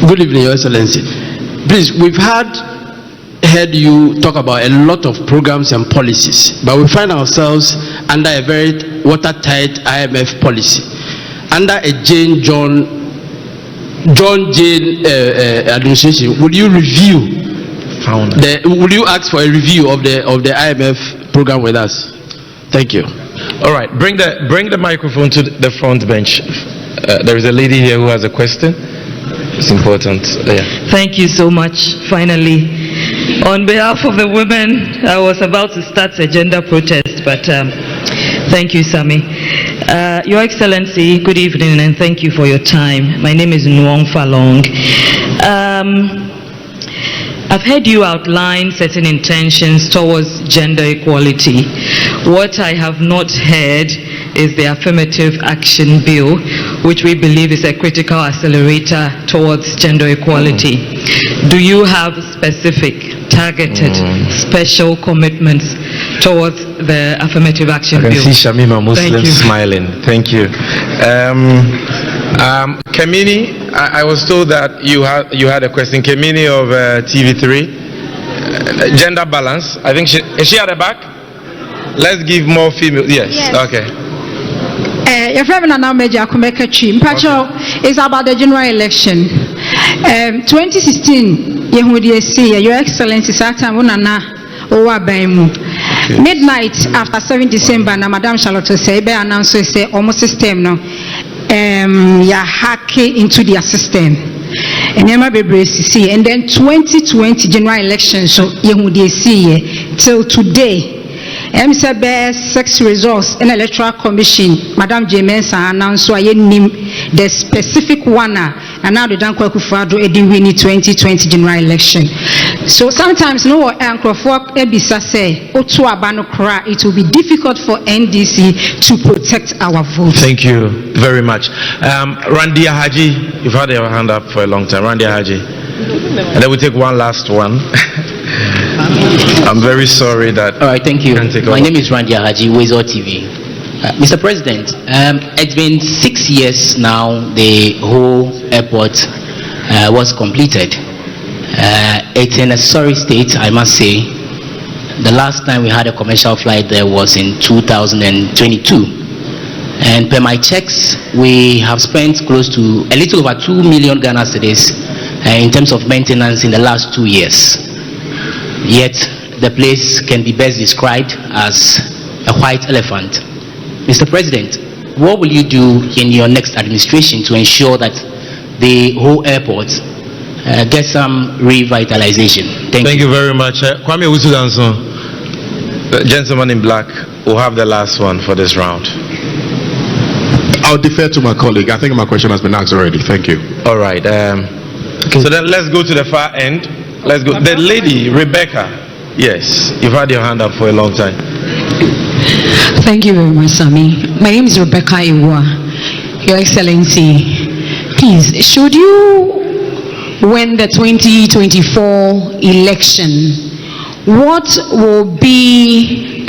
Good evening, Your Excellency. Please, we've heard you talk about a lot of programs and policies, but we find ourselves under a very watertight IMF policy, under a John Jane administration. Would you would you ask for a review of the IMF program with us? Thank you. All right, bring the microphone to the front bench. There is a lady here who has a question. It's important. Yeah. Thank you so much. Finally, on behalf of the women, I was about to start a gender protest, but thank you, Sami. Your Excellency, good evening, and thank you for your time. My name is Nwong Falong. I've heard you outline certain intentions towards gender equality. What I have not heard is the affirmative action bill, which we believe is a critical accelerator towards gender equality. Do you have specific, targeted, special commitments towards the affirmative action bill? I can see Shamima Muslim smiling. Thank you. Kemini, I was told that you had a question. Kemini of TV3, gender balance. I think is she at the back? Let's give more female. Yes. Okay. Your friend now Major Kumekachi. Mpacho is about the general election. 2016, Your Excellency, Satan Wunana Owa Baimu. Midnight after 7 December, na Madam Charlotte Sebe announced say almost system no. Ya hacking into their system. And then 2020 general election, so till today. MCB6 results in Electoral Commission, Madam James announced the specific one, and now the Dankwa Akufo-Addo winning 2020 general election. So sometimes it will be difficult for NDC to protect our vote. Thank you very much. Randia Haji, you've had your hand up for a long time. Randia Haji. And then we take one last one. I'm very sorry that. All right, thank you. My name is Randia Haji, Wezo TV. Mr. President, it's been 6 years now the whole airport was completed. It's in a sorry state, I must say. The last time we had a commercial flight there was in 2022. And per my checks, we have spent close to a little over 2 million Ghana cedis in terms of maintenance in the last 2 years. Yet the place can be best described as a white elephant. Mr. President, what will you do in your next administration to ensure that the whole airport gets some revitalization? Thank you very much. Kwame Usudanso, the gentleman in black, will have the last one for this round. I'll defer to my colleague. I think my question has been asked already. Thank you. All right. So then let's go to the far end. Let's go. The lady, Rebecca. Yes, you've had your hand up for a long time. Thank you very much, Sami. My name is Rebecca Iwa. Your Excellency, please, should you win the 2024 election, what will be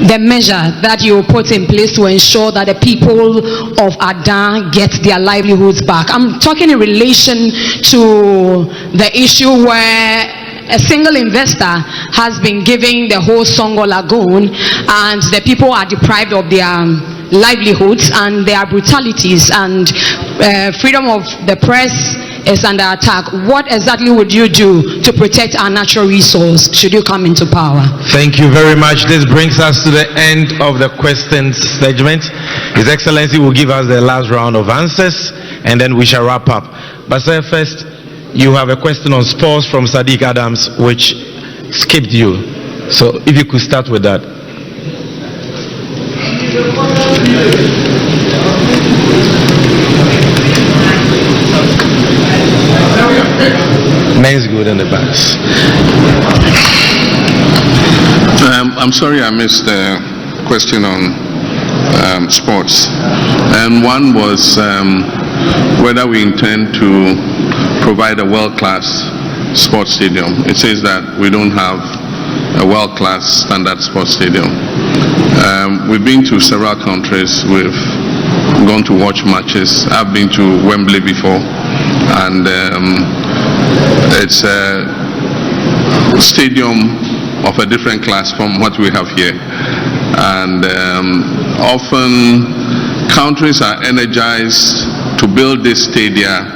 the measure that you put in place to ensure that the people of Ada get their livelihoods back? I'm talking in relation to the issue where a single investor has been giving the whole Songo Lagoon and the people are deprived of their livelihoods, and there are brutalities, and freedom of the press is under attack. What exactly would you do to protect our natural resource should you come into power? Thank you very much. This brings us to the end of the questions segment. His Excellency will give us the last round of answers and then we shall wrap up. But sir, first, you have a question on sports from Sadiq Adams which skipped you. So if you could start with that. Men's good in the backs. I'm sorry I missed the question on sports. And one was whether we intend to provide a world-class sports stadium. It says that we don't have a world-class standard sports stadium. We've been to several countries. We've gone to watch matches. I've been to Wembley before, and it's a stadium of a different class from what we have here. And often countries are energized to build this stadia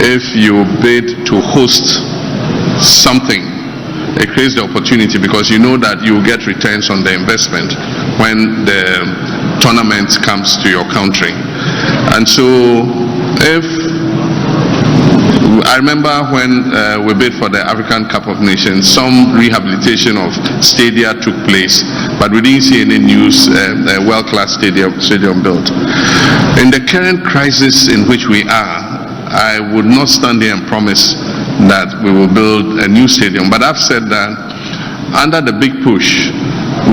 if you bid to host something. It creates the opportunity because you know that you get returns on the investment when the tournament comes to your country. And so I remember when we bid for the African Cup of Nations, some rehabilitation of stadia took place, but we didn't see any news, a world-class stadium built. In the current crisis in which we are, I would not stand here and promise that we will build a new stadium, but I've said that under the big push,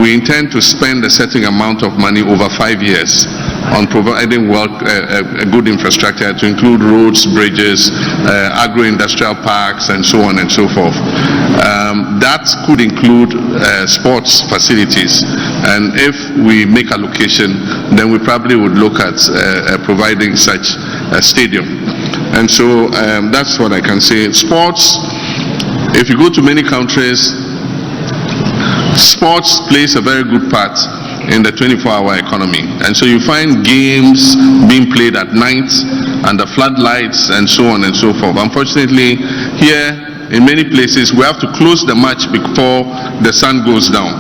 we intend to spend a certain amount of money over 5 years on providing a good infrastructure to include roads, bridges, agro-industrial parks, and so on and so forth. That could include sports facilities, and if we make allocation, then we probably would look at providing such a stadium. And so that's what I can say. Sports, if you go to many countries, sports plays a very good part in the 24-hour economy. And so you find games being played at night under floodlights and so on and so forth. Unfortunately, here in many places we have to close the match before the sun goes down.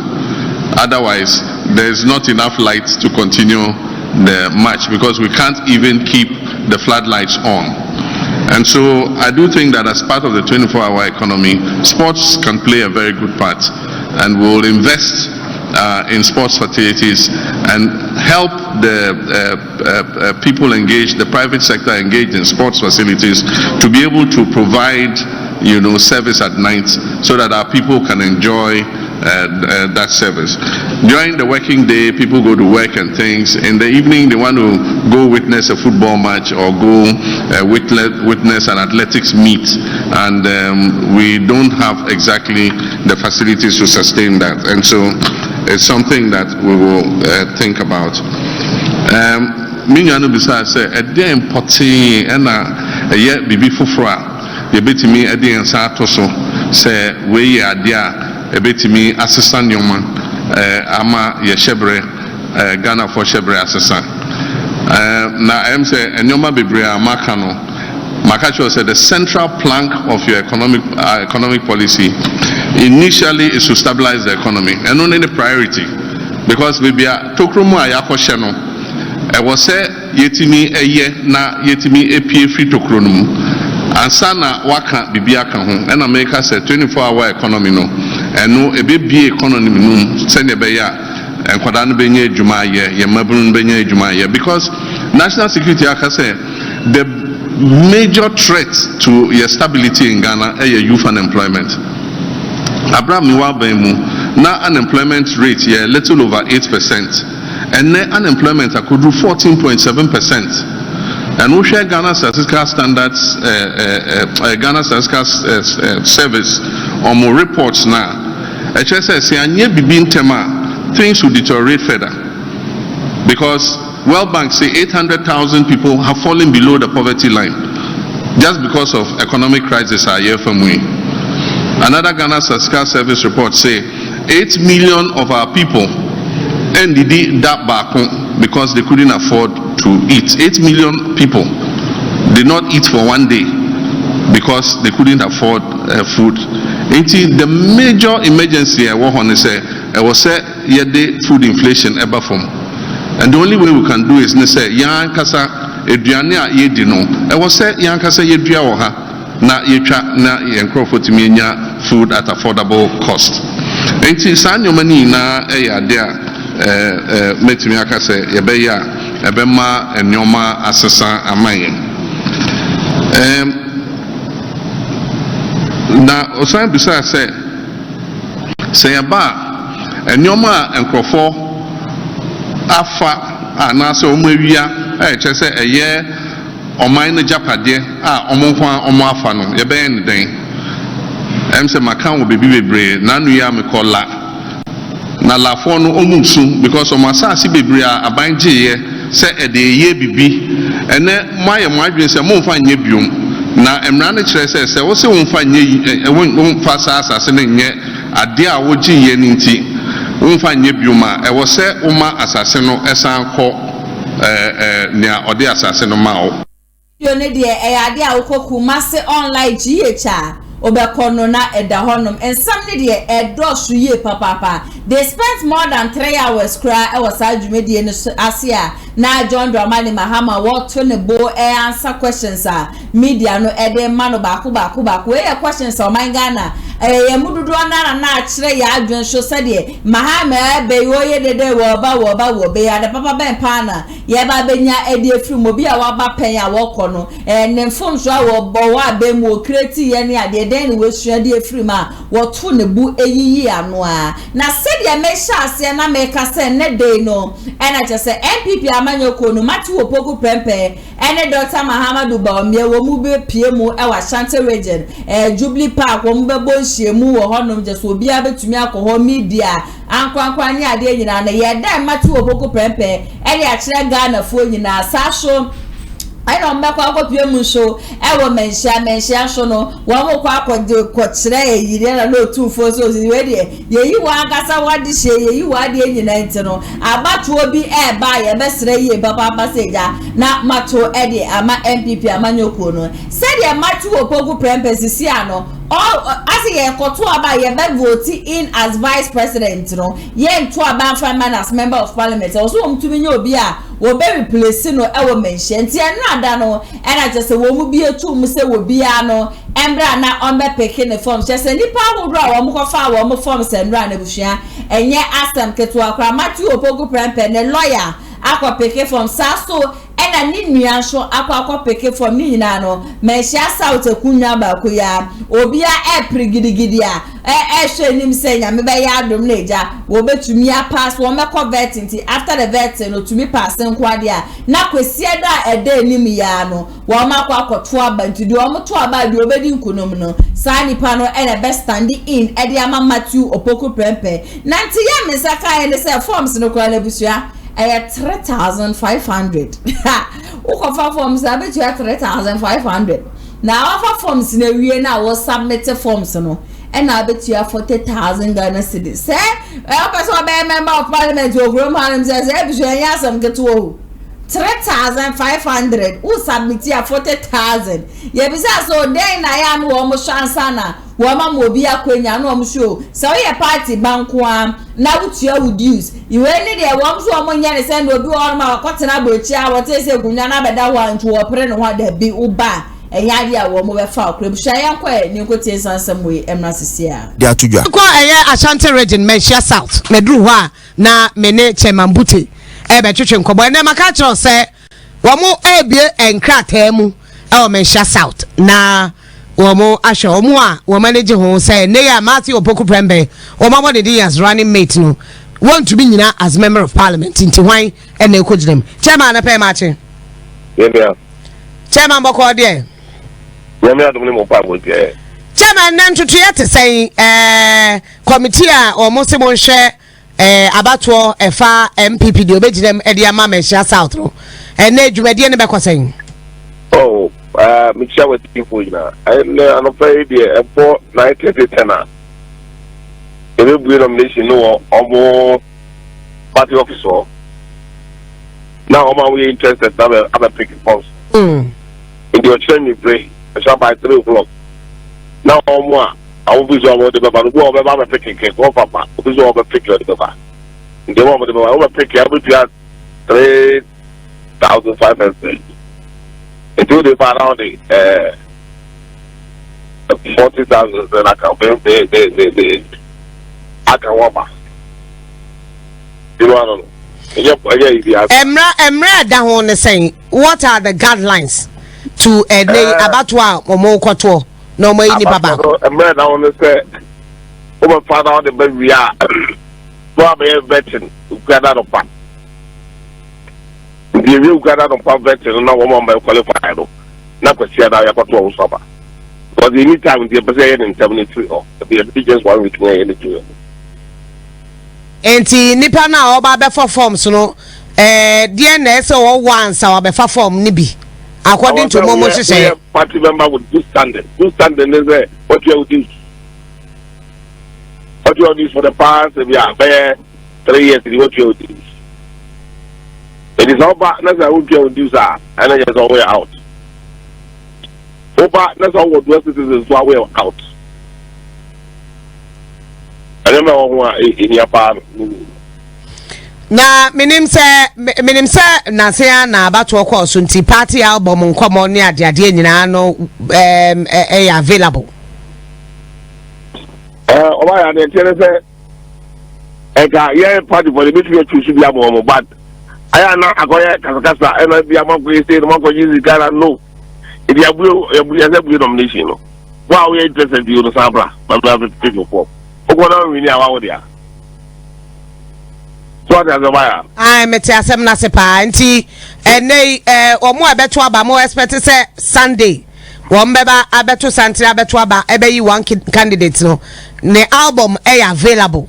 Otherwise, there's not enough light to continue the match because we can't even keep the floodlights on. And so I do think that as part of the 24-hour economy, sports can play a very good part, and we'll invest in sports facilities and help the people engaged, the private sector engaged in sports facilities, to be able to provide, service at night so that our people can enjoy that service. During the working day, people go to work and things. In the evening, they want to go witness a football match or go witness an athletics meet, and we don't have exactly the facilities to sustain that. And so it's something that we will think about. Minyano bisa say a day importing and a year bibi fufra. You bet me a day and Satoso say we are there. A bit me assistant young man, ama ye shebre Ghana for shebre assistant. Na I'm say enyoma bebre makano. Makacho said the central plank of your economic policy initially is to stabilize the economy, and only the priority, because we be tokromu ayako sheno. I was say yetimi eye na yetimi apie free tokromu. Ansana waka bibiaka ho, and America said 24-hour economy no. And no a baby economy no send a beya nkwadaa no benye adwuma ye ye mabunu no benye adwuma ye because national security aka say the major threat to your stability in Ghana is youth unemployment. Abraham Niwabemu, now unemployment rate is little over 8%, and net unemployment could do 14.7%. And we share Ghana Statistical Standards, Ghana Statistical Service, or more reports now. HSS say things will deteriorate further because World Bank say 800,000 people have fallen below the poverty line just because of economic crisis a year from we. Another Ghana Statistical Service report say 8 million of our people ended that back because they couldn't afford to eat. 8 million people did not eat for one day because they couldn't afford food. The major emergency I was food inflation ever from. And the only way we can do is to say, "Yan kasa eduane a yedi no." E was say, "Yan kasa yedua wo ha na yetwa na yenkrofo timi nya food at affordable cost." Enti saa nyoma ni na e ya de a metimi aka say yebe ya ebe ma nyoma asesa amaye. Na osan bisa say yaba nyoma enkrofo afa anase omawia chese eye oman no japade omokwan afa no ye be en den se makan wo bebi bebre na nu ya mekola na lafo no omusu because o masasi bebre aban geye se ede ye bibi ene maye mo adwen se mo mfa nye biom na emra ne kire se wo se wo mfa nye wo mfa asase ne nye ade a wo giye ni nti unfa nye bioma e wo se uma asase no esan kọ nia ode asase no ma o yo ne de e ade a Opoku Kumasi online GHA obekono na eda honom ensam ne de e dosu ye papa they spent more than 3 hours cry e was adwumedie no asia na John Dramani Mahama what to ne bo answer questions media no e de ma no baako e questions o man Ghana ye mududu na kire ya adwen so sede Mahama be yo ye dede wo ba be ya de papa ben pana ye ba benya e de afiri mo bi a wa ba pen a wo kọ no ne mfom so a wo bo wa be mo create ye ne ade den we sua de afiri ma wo to ne bu eyiyi ano a na sede me sha ase na me ka se ne de no e na je se NPP amanyoko no mati Opoku Prempeh ene Dr. Mahamudu Bawumia wo mu be pie mu e wa Ashanti region Jubilee Park wo mu be bo nhyiemu wo honom je so obi abetumi akọ media ankwankwa ni ade nyina na ye dan mati Opoku Prempeh ene a kire Ghana fo nyina sa so I don't make a pie mu so e wo menhia so no wo mo kwa akode ko kire yire na no tu fo so we de ye yi wa agasa wade hye ye yi wa de nyina nti no abatu obi e ba ye be sere ye papa seja na mato e de ama MPP amanyoko no se de mati Opoku Prempeh sisi ano as ye koto aba ye be vote in as vice president no ye nto aba fan as member of parliament so mtumi nya obi a wo be replace no e wo menhia nti eno ada no e na just wo mu bi etu mu se wo bia no embra na on be peke ne form just nipa hodro a wo mu kofa wo mu form se nra na buhua enye asem keto akra mati Opoku Prempeh ne lawyer akwa peke form saso ena ni nua so akwa peke form ni nyina no menhia south ekunya ba ko ya obia e prigidi a hwe nim se nya me be ya adom na eja wo betumi a pass wo meko vetting after the vetting no tumi pass nkwade a na kwesi da eda nim ya no wo makwa akoto aba ntidi wo moto aba de obedi nkonom no saa nipa no ena be standing in ede ama Matthew Opoku Prempeh na nti ya mesaka ene se forms no kwa na busua 3,500 ukofa forms abetu 3,500 na afa forms na wie na wo submit forms no and I bet you 40,000 Ghana cedis say person be member of parliament ogrom hanim says e some get to 3,500 who submit 40,000 ye bisa so then na ya no wo mo chance na wo ma mo bi akwanya no mo show so ye party bankwa na wutua wodues iwe ni de wo so mo nya ne send obi wo ma kwatena bochi a wo te se gunya na beda ho antu wo pre no ho da bi uba enyade a wo mo be fa okra busha yankwa ni nkotie sansam we emra sisia dia tudwa ko Ashanti region Menchia South medru ho a na mene chemambute ebe twetwe nkobo na maka kiro se wo mo ebie enkrata mu e Menchia South na wo mo ahwe wo mo a wo manage ho se ne ya Matthew Opoku Prempeh wo mo dey as running mate no want to be nyina as member of parliament inti hwan e na ekoginem chairman na pay mache yeah chairman boko dey yeah adum ni mo pa go dey chairman nan tutu yete say committee a almost mo hwe abato efa MPP de obeginem e de ama Menchia South no na adwumade ne be kwasɛn oh me share with people na and an afraid the for 1910 ebe bu nomination no omo party officer now omo we interested that I'm a pick post in the training pray shall by 3 o'clock now omo I will be so about the baba go over picking cake go papa be so over pick the baba the one with the over pick every 3,500 until they found out the 40,000 then I can pay I can walk. You know, Emra da ho ne saying what are the guidelines to about omo kwoto no mo yi ni baba Emra da ho ne say o find out the baby are so be vetting gather up. The you gather up vetting no woman be qualified na kwesi da ya kwoto o so ba because any time the person in 73 or the just 1 week na any enti nipa na oba be for forms no DNS o once our be for form ni bi according to momo say party member with good standing is what you do for the past we are there 3 years what you do it is all back that's what you do sir and then just all way out over that's all what citizens are way out. I don't know in your part. Na minim se na se na abato ko so nti party album nkomo ne ade nyina no available oba ya ne tere se ega ye party for the between choose bi album but aya na agoye kasakasa e na bi amako say no mako use Ghana no e bi abu ya nomination no wa we interested you no sabra but we have to take your form ogono we ni awa dia so that the buyer ai meti asem na se pa nti enei omo abeto aba mo expect say Sunday won beba abeto santre abeto aba ebe yi one candidate no ne album available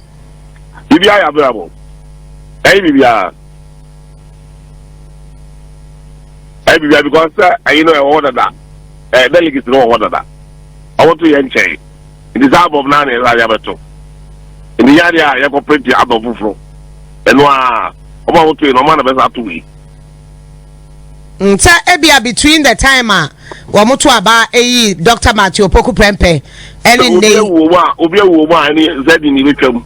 bibi available bibi because you know I order that delegates no order that I want to yenche in this album na na abeto in the area ya corporate the album fufuro enwa oba want to no man be sa to we nta ebia between the time wa moto aba Dr. Matthew Opoku Prempeh any day obi ani zedi ni betwam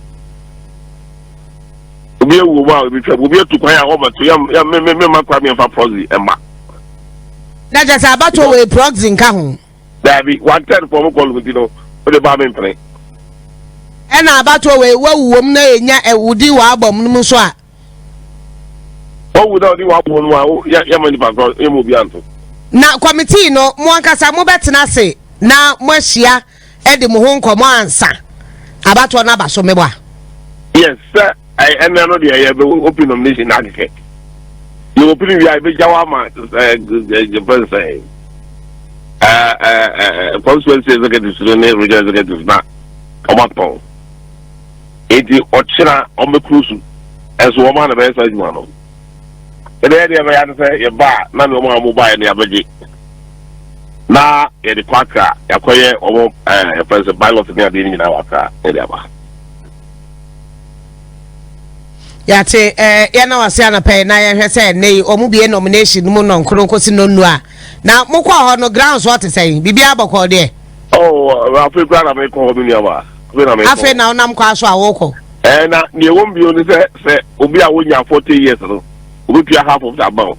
obi to kwan ya oba to ya me makwa me fa proxy emma na just about to we proxy nka ho dabi 110 for mo call with you know the ba me mpene ena about to we wawuom na enya ewudi wa abom no so a without you abom no ya mani pa emu bi anto na committee no mo ankasa mo betena se na mo ahia e de mo ho nkomo ansa about to na ba so mebo a yes sir I know the open nomination na keke you open we I be jawama the person constituency executive regional executive na come on eti ochira omekrusu eso wo ma na be sa juma no ede de be ya say ye ba na me mo amuba ne abeje na ye de kwaka yakoye omo president pilot ne ade ni na waka e de aba yate ya na wase anapɛ na ye hwese nei omu bie nomination mu no nkro nkosi no nu a na mokwa ho no grounds what say bibia bokɔ de afi kwa na me ko bi ni aba afi na onam kwa so awoko na ne won bi oni se obi a wonya 40 years no obi pia half of the amount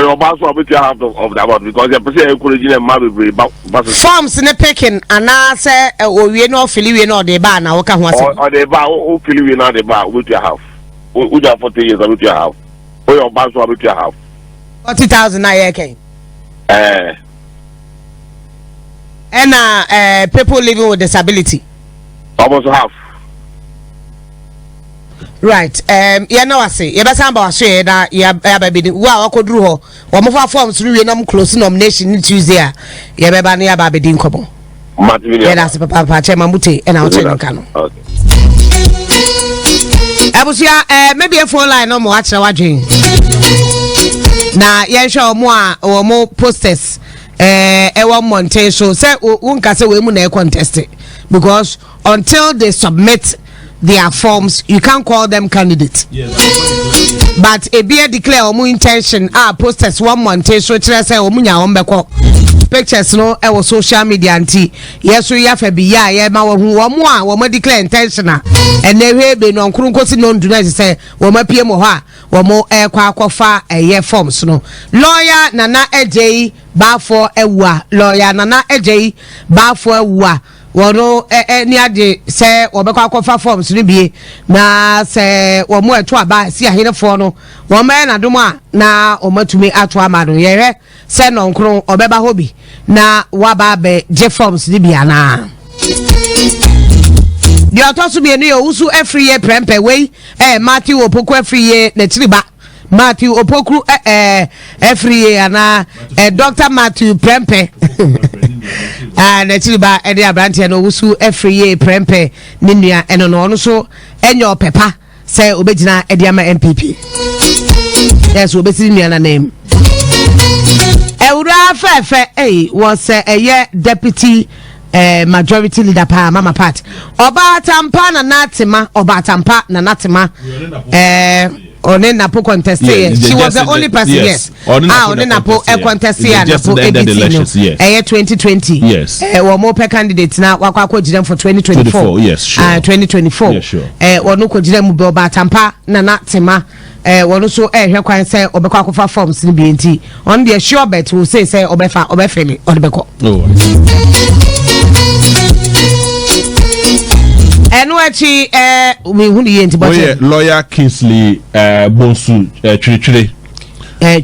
Or your boss will be half of that one because the person encouraging a man forms in a picking and I say, we no filly no de bar now. Or the bar, who fill you not the bar with your half. With your 40 years with your half. Or your boss will be your half. 40,000 I came. And people living with disability. Almost half. Right. You know I say. You better about say that you baby. Wow, I could do her. One of our forms through your close nomination Tuesday. You better near baby din kobo. Yeah, that's Papa Chairman Muti and I'll tell you Kano. Okay. Abusia, maybe a phone line no more. Watch our dream. Now, yeah, show more posters. One monte so say one can say we mun contest it because until they submit their forms you can't call them candidates. But a beer declare omu intention posters 1 monte so tell say omunya ombeko pictures no social media anti yes we have be ya ma wo a wo declare intention and they be no nkrunkosi no nduna say wo mapie mo ho a wo mo akwafa forms no lawyer Nana Ejei Bafo Ewa lawyer Nana Ejei Bafo Ewa wono ni ade se obekwa akwafa forms ni bie na se wo mo eto aba si ahenefo no wo ma na dom a na o matumi ato amado yehwe se no nkron obeba hobi na waba be je forms ni bia na the autosu be ni usu every year Prempeh way Matthew Opoku every year na tiriba Matthew Opoku every year na Dr. Matthew Prempeh na tiriba e dey abrantia no usu every year Prempeh ninua eno no so enyo pepa say obegina e dey ama MPP yes obesi nua na name Ewura fefe was a deputy majority leader pa mama part oba tampa na natima Onen Napo contest she was the only person yes Onen Napo contest here Napo ABC 2020 yes more per candidate now wakwa ko for 2024 yes sure 2024 yes sure wonu ko jira mu oba tampa na natima wonu so hwe kwan say obekwa akofa forms ni bi enti on the sure bet will say obefemi odebeko Enuachi we hu ni enti but lawyer Kingsley Bonsu Chichire yeah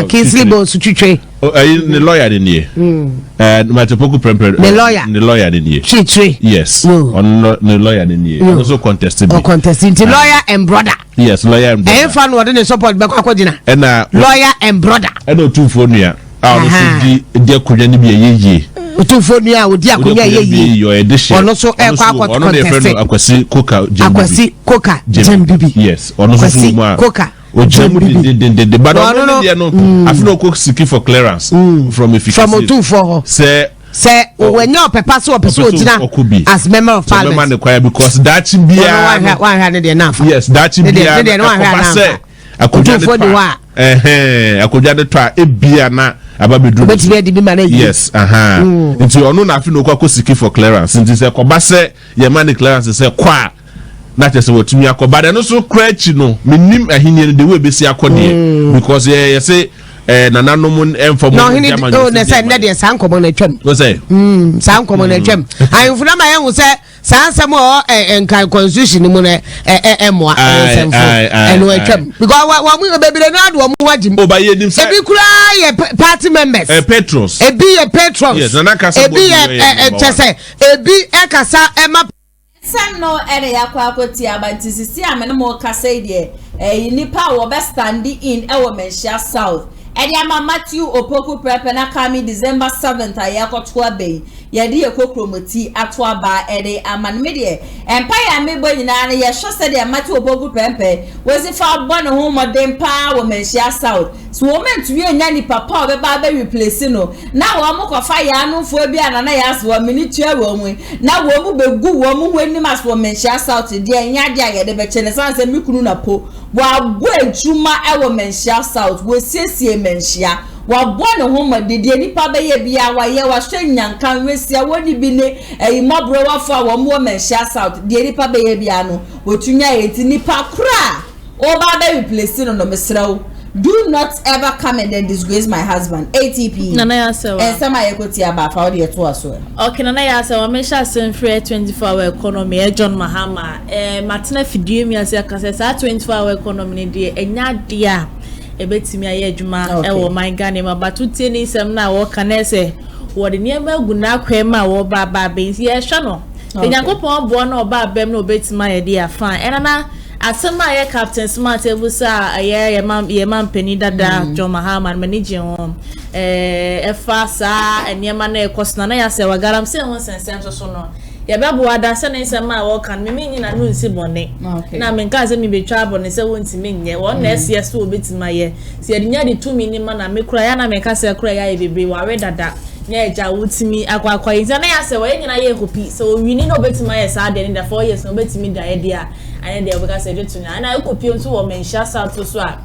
Kingsley Bonsu Chichire the lawyer in here Opoku Prempeh the lawyer in here Chichire yes on the lawyer in here also contesting lawyer and brother yes lawyer and brother fan what dey support be kwakojina and lawyer and brother and otu phone ya di akonya ni bi yeye otu phone ya odi akonya yeye your edition ono so contest akwasi koka jembibi yes ono so mu koka ojemu de but ono dey no afino ko seeking for clearance from otu for say when your papa so ojina as member of parliament because that bia one enough yes that bia akoja de twa ebia na ababedru yes nti onu na afi no kwa seeking for clearance nti se koba se ye man clearance se kwa na tese wotumi akoba de no so krachi no minim ahini de we besi akode because ye say nananom enfo no hini oh na say na de sankomo na twam no say sankomo na twam ayufuna ma yen say sansem o enkan constitution mu na emwa semfo eno atwam because wa mu bebere na do mu wagim obayedim say ebi kura ye party members Petros ebi ye Petros yes na kasa ebi ye chese ebi ekasa ema sam no ere yakwa akoti abantisisi amene mo kasa ide nipa wo be standing in Wawumia'S South Ediama Matthew Opoku Prempeh na kami December 7th ayakotwa bay yedi ekokromoti atwa ba ede amanmede empire mebo nyina na ye hwese de Matthew Opoku Prempeh wezi fa bɔ ne ho modern pa Wawumia'S South so moment we nya ni papa obeba be replace no na wo mo kofa ya no fo bia na ya so mini tua wo mu na wo mu begu wo mu hwani mas Wawumia'S South de nya de ayede be chene sanse mikunu na po wa go ejuma Wawumia'S South wo siesie menhia wa bone ho madede nipa be ye bia wa ye wa hwenyankan wesia woni bi ne imobro wa fa wo Wawumia'S South de nipa be ye bia no wotunya enti nipa kura o ba be replace no mesrew do not ever come and then disgrace my husband. ATP. Nana ya sewa. And some I could see about how they to us. Okay, Nana ya sewa. Me sha sen free 24-hour economy. John Mahama. Martina fidie mi ase akase sa 24-hour economy ni die enya dia. Ebetimi aye adwuma e wo man Ghana ma batutie ni sem na wo kanese. Wo de niema guna kwema wo baba be ye hwe no. Enyankopon bo na oba abem na obetima ye dia fan. Enana asema ye Captain Smart ebusa ye man peni dada John Mahama manage hom efa sa eniema na ekosna na ya se wagaram se won sensem so no ye bebo ada se na nsema wo kan me nyina no nsi bone na me nka se me betwa bone se won ntimi nye won na ese so obetima ye se ye nya de tumi ni ma na me kura ya na me ka se kura ya ye bebre wa we dada nya eja wutimi akwa yin na ya se wo nyina ye kopi so wini no obetima ye sa de ni da 4 years no obetimi da ye dia and they because I do na na ko pio so wo menhia south so a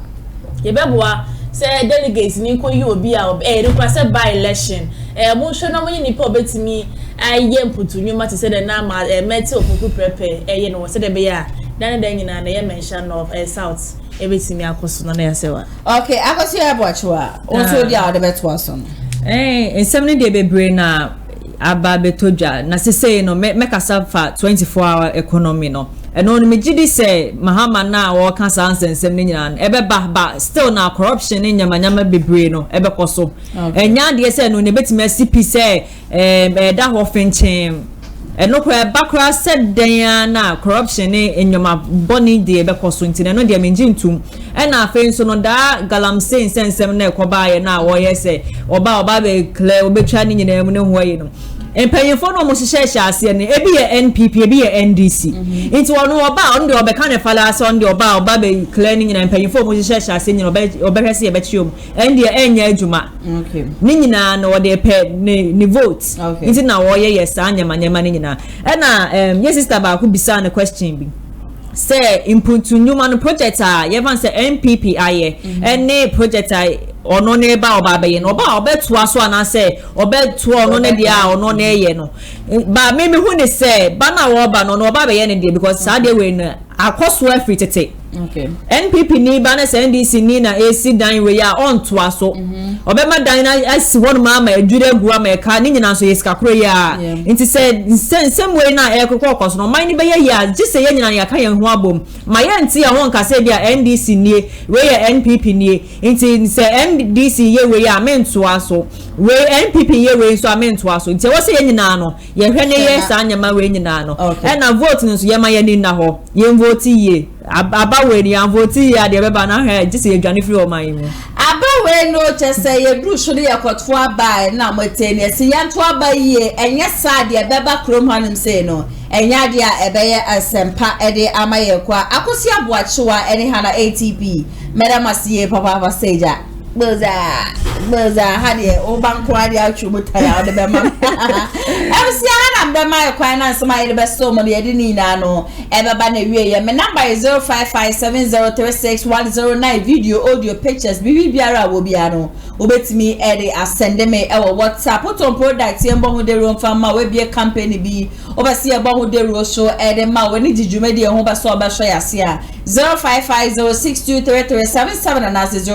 ye beboa say delegates ni ko yi obi a request by election mo hwe no mo ni pa obetimi aye mputu nyuma te say the na ma meti Opoku Prempeh ye no say the be ya dan nyina na ye menhia north south ebetimi akoso na ya sewa okay akoso ya boachwa onso dia de beto aso ensem ni de bebre na aba betodwa na sese no mekasa fa 24-hour economy no eno no megidi say Mahama na wo kan sansensem ni nyina ebe ba still na corruption ni nyamanyama bebre no ebe koso enya de say no ne betime CP say da ho finchen eno kwa bakra said den na corruption ni enyoma boni de ebe koso ntine no de menji ntum ena afen so no da galamse sensem na ekoba ye na wo ye say oba be clear obetwa ni nyina mu ne ho ye no empanyefo no mo hyehyehye ase ne ebi ye NPP ebi ye NDC nti wono oba on de obeka ne fala ase on de oba be clear ni nyina empanyefo mo hyehyehye ase nyina obehwese ye bechiom en de enya adwuma okay ni nyina no de pe ni vote nti na wo ye yes anyamanyama ni nyina na yes sister ba ku bisa na question bi say impuntu nyuma no project a ye van say NPP aye ene project a ono ne ba oba be ye no oba obetu aso ana say obetu ono ne dia ono ne ye no ba me hu ne say ba na wo ba no oba be ye ne dia because sa de we no akoso afri tete okay NPP ni ba na NDC ni na AC dan we ya on to aso obema dan na asi won ma adure gua ma ka ni nyina so yeska kro ya nti say same way na ekokọ koso no man ni be ya gise ye nyina ya ka ye hu abom ma ye nti ya won ka say bia NDC ni we ya NPP ni nti say NDC ye we ya mentu aso we NPP ye we so mentu aso nti wo say ye nyina no ye hwe ne ye sa anyama we nyina no na vote no so ye ma ye ni na ho ye vote ye aba we ni an vote ye de be ba na he gise ye dwane free o man mu aba we no chese ye dru so ye kotfo aba na moteni esi yanto aba ye enye sad ye beba krom hanim say no enya dia ebeye asempa ede amaye kwa akosi aboachewa ene hana ATP madam asiye papa seja boza hade o banko ade atwubuta ya de be ma emsi hana be ma kwa na nsema ye be so mo de ni na no ebeba na wie ye me number is 0557036109 video audio pictures biara wo bia no obetimi ede asende me e wo WhatsApp oton product ye mbo de ro mfama we bia company bi obasi e bo de ro so ede ma we ni jijuma de ho ba so oba so yase a 0550623377 and as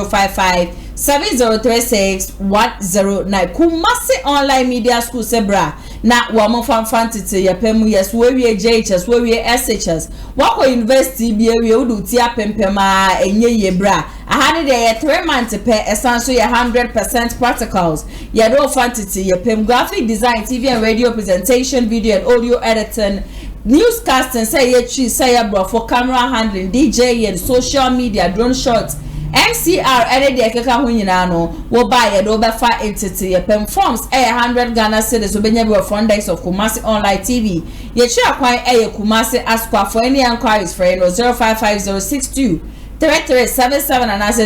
0557036109109 Kumasi online media school sebra na wa mo fanfantite ye pemu yes we wie JHS we wie SHS wako university bi ewie udu ti apempema enye ye bra ahane de ye 3 months per esanso ye 100% practicals ye do fantite ye pem graphic design TV and radio presentation video and audio editing newscasting say ye chi say bro for camera handling DJ and social media drone shots MCR ede de keka ho nyina no wo ba ye do be fa entity ye pem forms 100 Ghana cedis obenya be for days of Kumasi online TV ye chi akwan Kumasi askwa for any inquiries for 0550623377 and as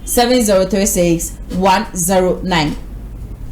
0557036109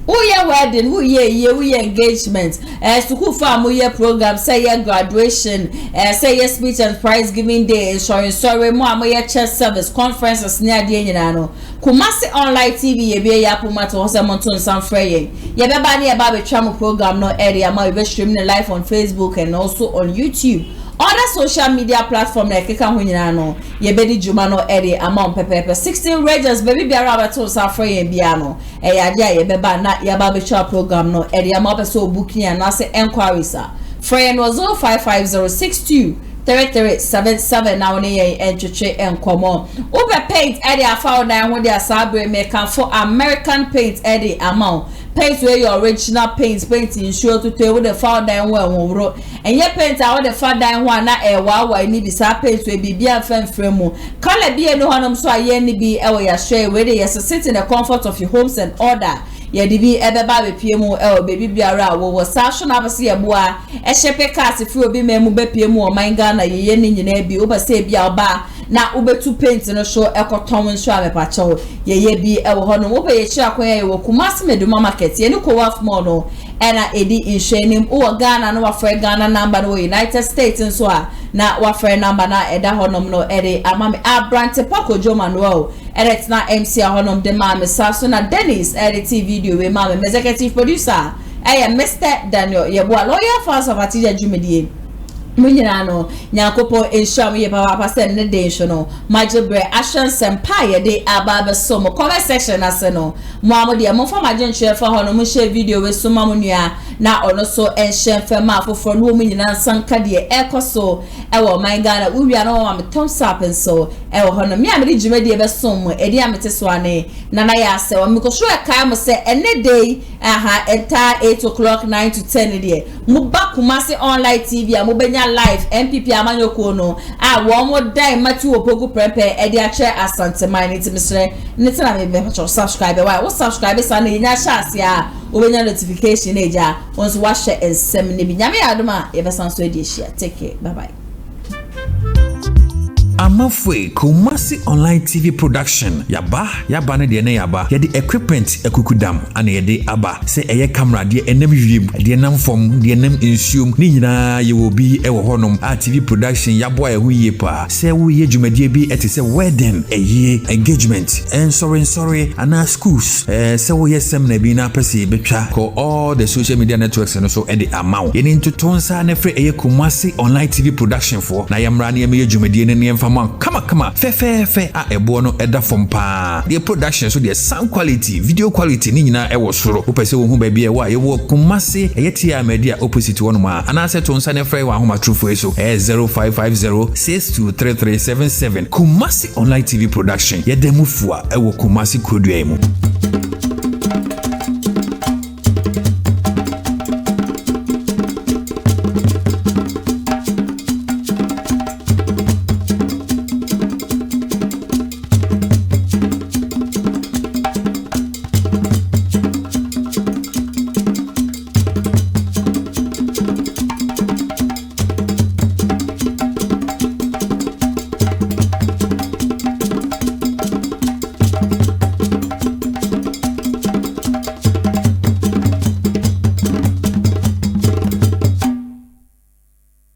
who ye wedding, who ye engagement, school farm, who ye program, say ye graduation, say ye speech and prize giving day, ensuring sorry, more ye church service, conferences near the Yenano. Kumasi online TV, ye be ya pumato, was a monton some fraying. Ye be bani about the travel program, no area, my be streaming live on Facebook and also on YouTube. other social media platform like keka ho nyina no ye bedi juma no ere amount pepepe 16 regions baby biara abeto safra ye bia no e ya dia ye beba na ya ba be share program no ere amount be so booking and na say enquiries friend was 055062 3377 now ne ye entwetwe enkomo ube paint ere afa na ho de asabre make for American paint ere amount paint where your original paint ensure to tell the far down well and your paint out the far down one na e wa ni bisa paint we bibia frame color be no hanum so aye ni bi e ya share where they sit in the comfort of your homes and order ye di bi ebeba be pie mu e baby biara wo station abase ye boa e shepe cars fi obi memu be pie mu o manga na ye ni nyina bi oba se bia oba na ubetu paint no show ekoton nso amepacho ye bi e wo hono wo be ye chia kwan ye wo Kumasi Meduma market ye ni ko waf mo no ena edi inshenim wo Ghana no wa Ghana number no United States nso a na wa number na eda honom no ere amame Abrante Pako Jo Manuel edit na MC honom de mame saso na Dennis edit video we mame executive producer Mr. Daniel Yeboa lawyer for Savatija Jumedie Munyina no nyakopo ensham ye papa sen ne den no majebre action sempa de ababa so mo comment section ase no mo amode mo fa majenche fa ho no mo share video we so mamunua na ono so enhye fa ma foforo no munyina sanka de ekoso e wo man Ghana uwia no ma thumbs up so e wo ho no me amede jumedie be som e dia mete so ane nana ya ase wo me ko so e kai mo se ene day enter 8 o'clock 9 to 10 de mo ba Kumasi online TV a mo benya live MPP amanyoko no wo mo dai matu Opoku Prempeh e dia che asante man nti misre nti na me be subscribe why wo subscribe sa na nya chance a wo benya notification eja once wa share ensem ne bi nyame adoma e be sanso e di share take care bye bye Amafwe Kumasi Online TV Production yaba ne de ne yaba yede equipment ekukudam ana yede aba se eye camera de enam wiem de nam fom de enam ensuom ni nyina ye wo bi e wo honom a TV production yabo a hu ye pa se wo ye dwumadie bi etese wedding eye engagement and sorry ana schools se wo ye sem na bi na pese betwa ko all the social media networks and so and the amount ye into tonsa na free eye Kumasi Online TV Production for na yamra na ye dwumadie ne Kama fe a ebo no eda from pa the production so the sound quality video quality ni nyina e wo soro wo pese wo hu ba bia wa ye wo Kumasi eyetia media opposite one ma ana se to nsa ne frɛ wa homa true so 0550623377 Kumasi Online TV Production ye demufua e wo Kumasi kodua mu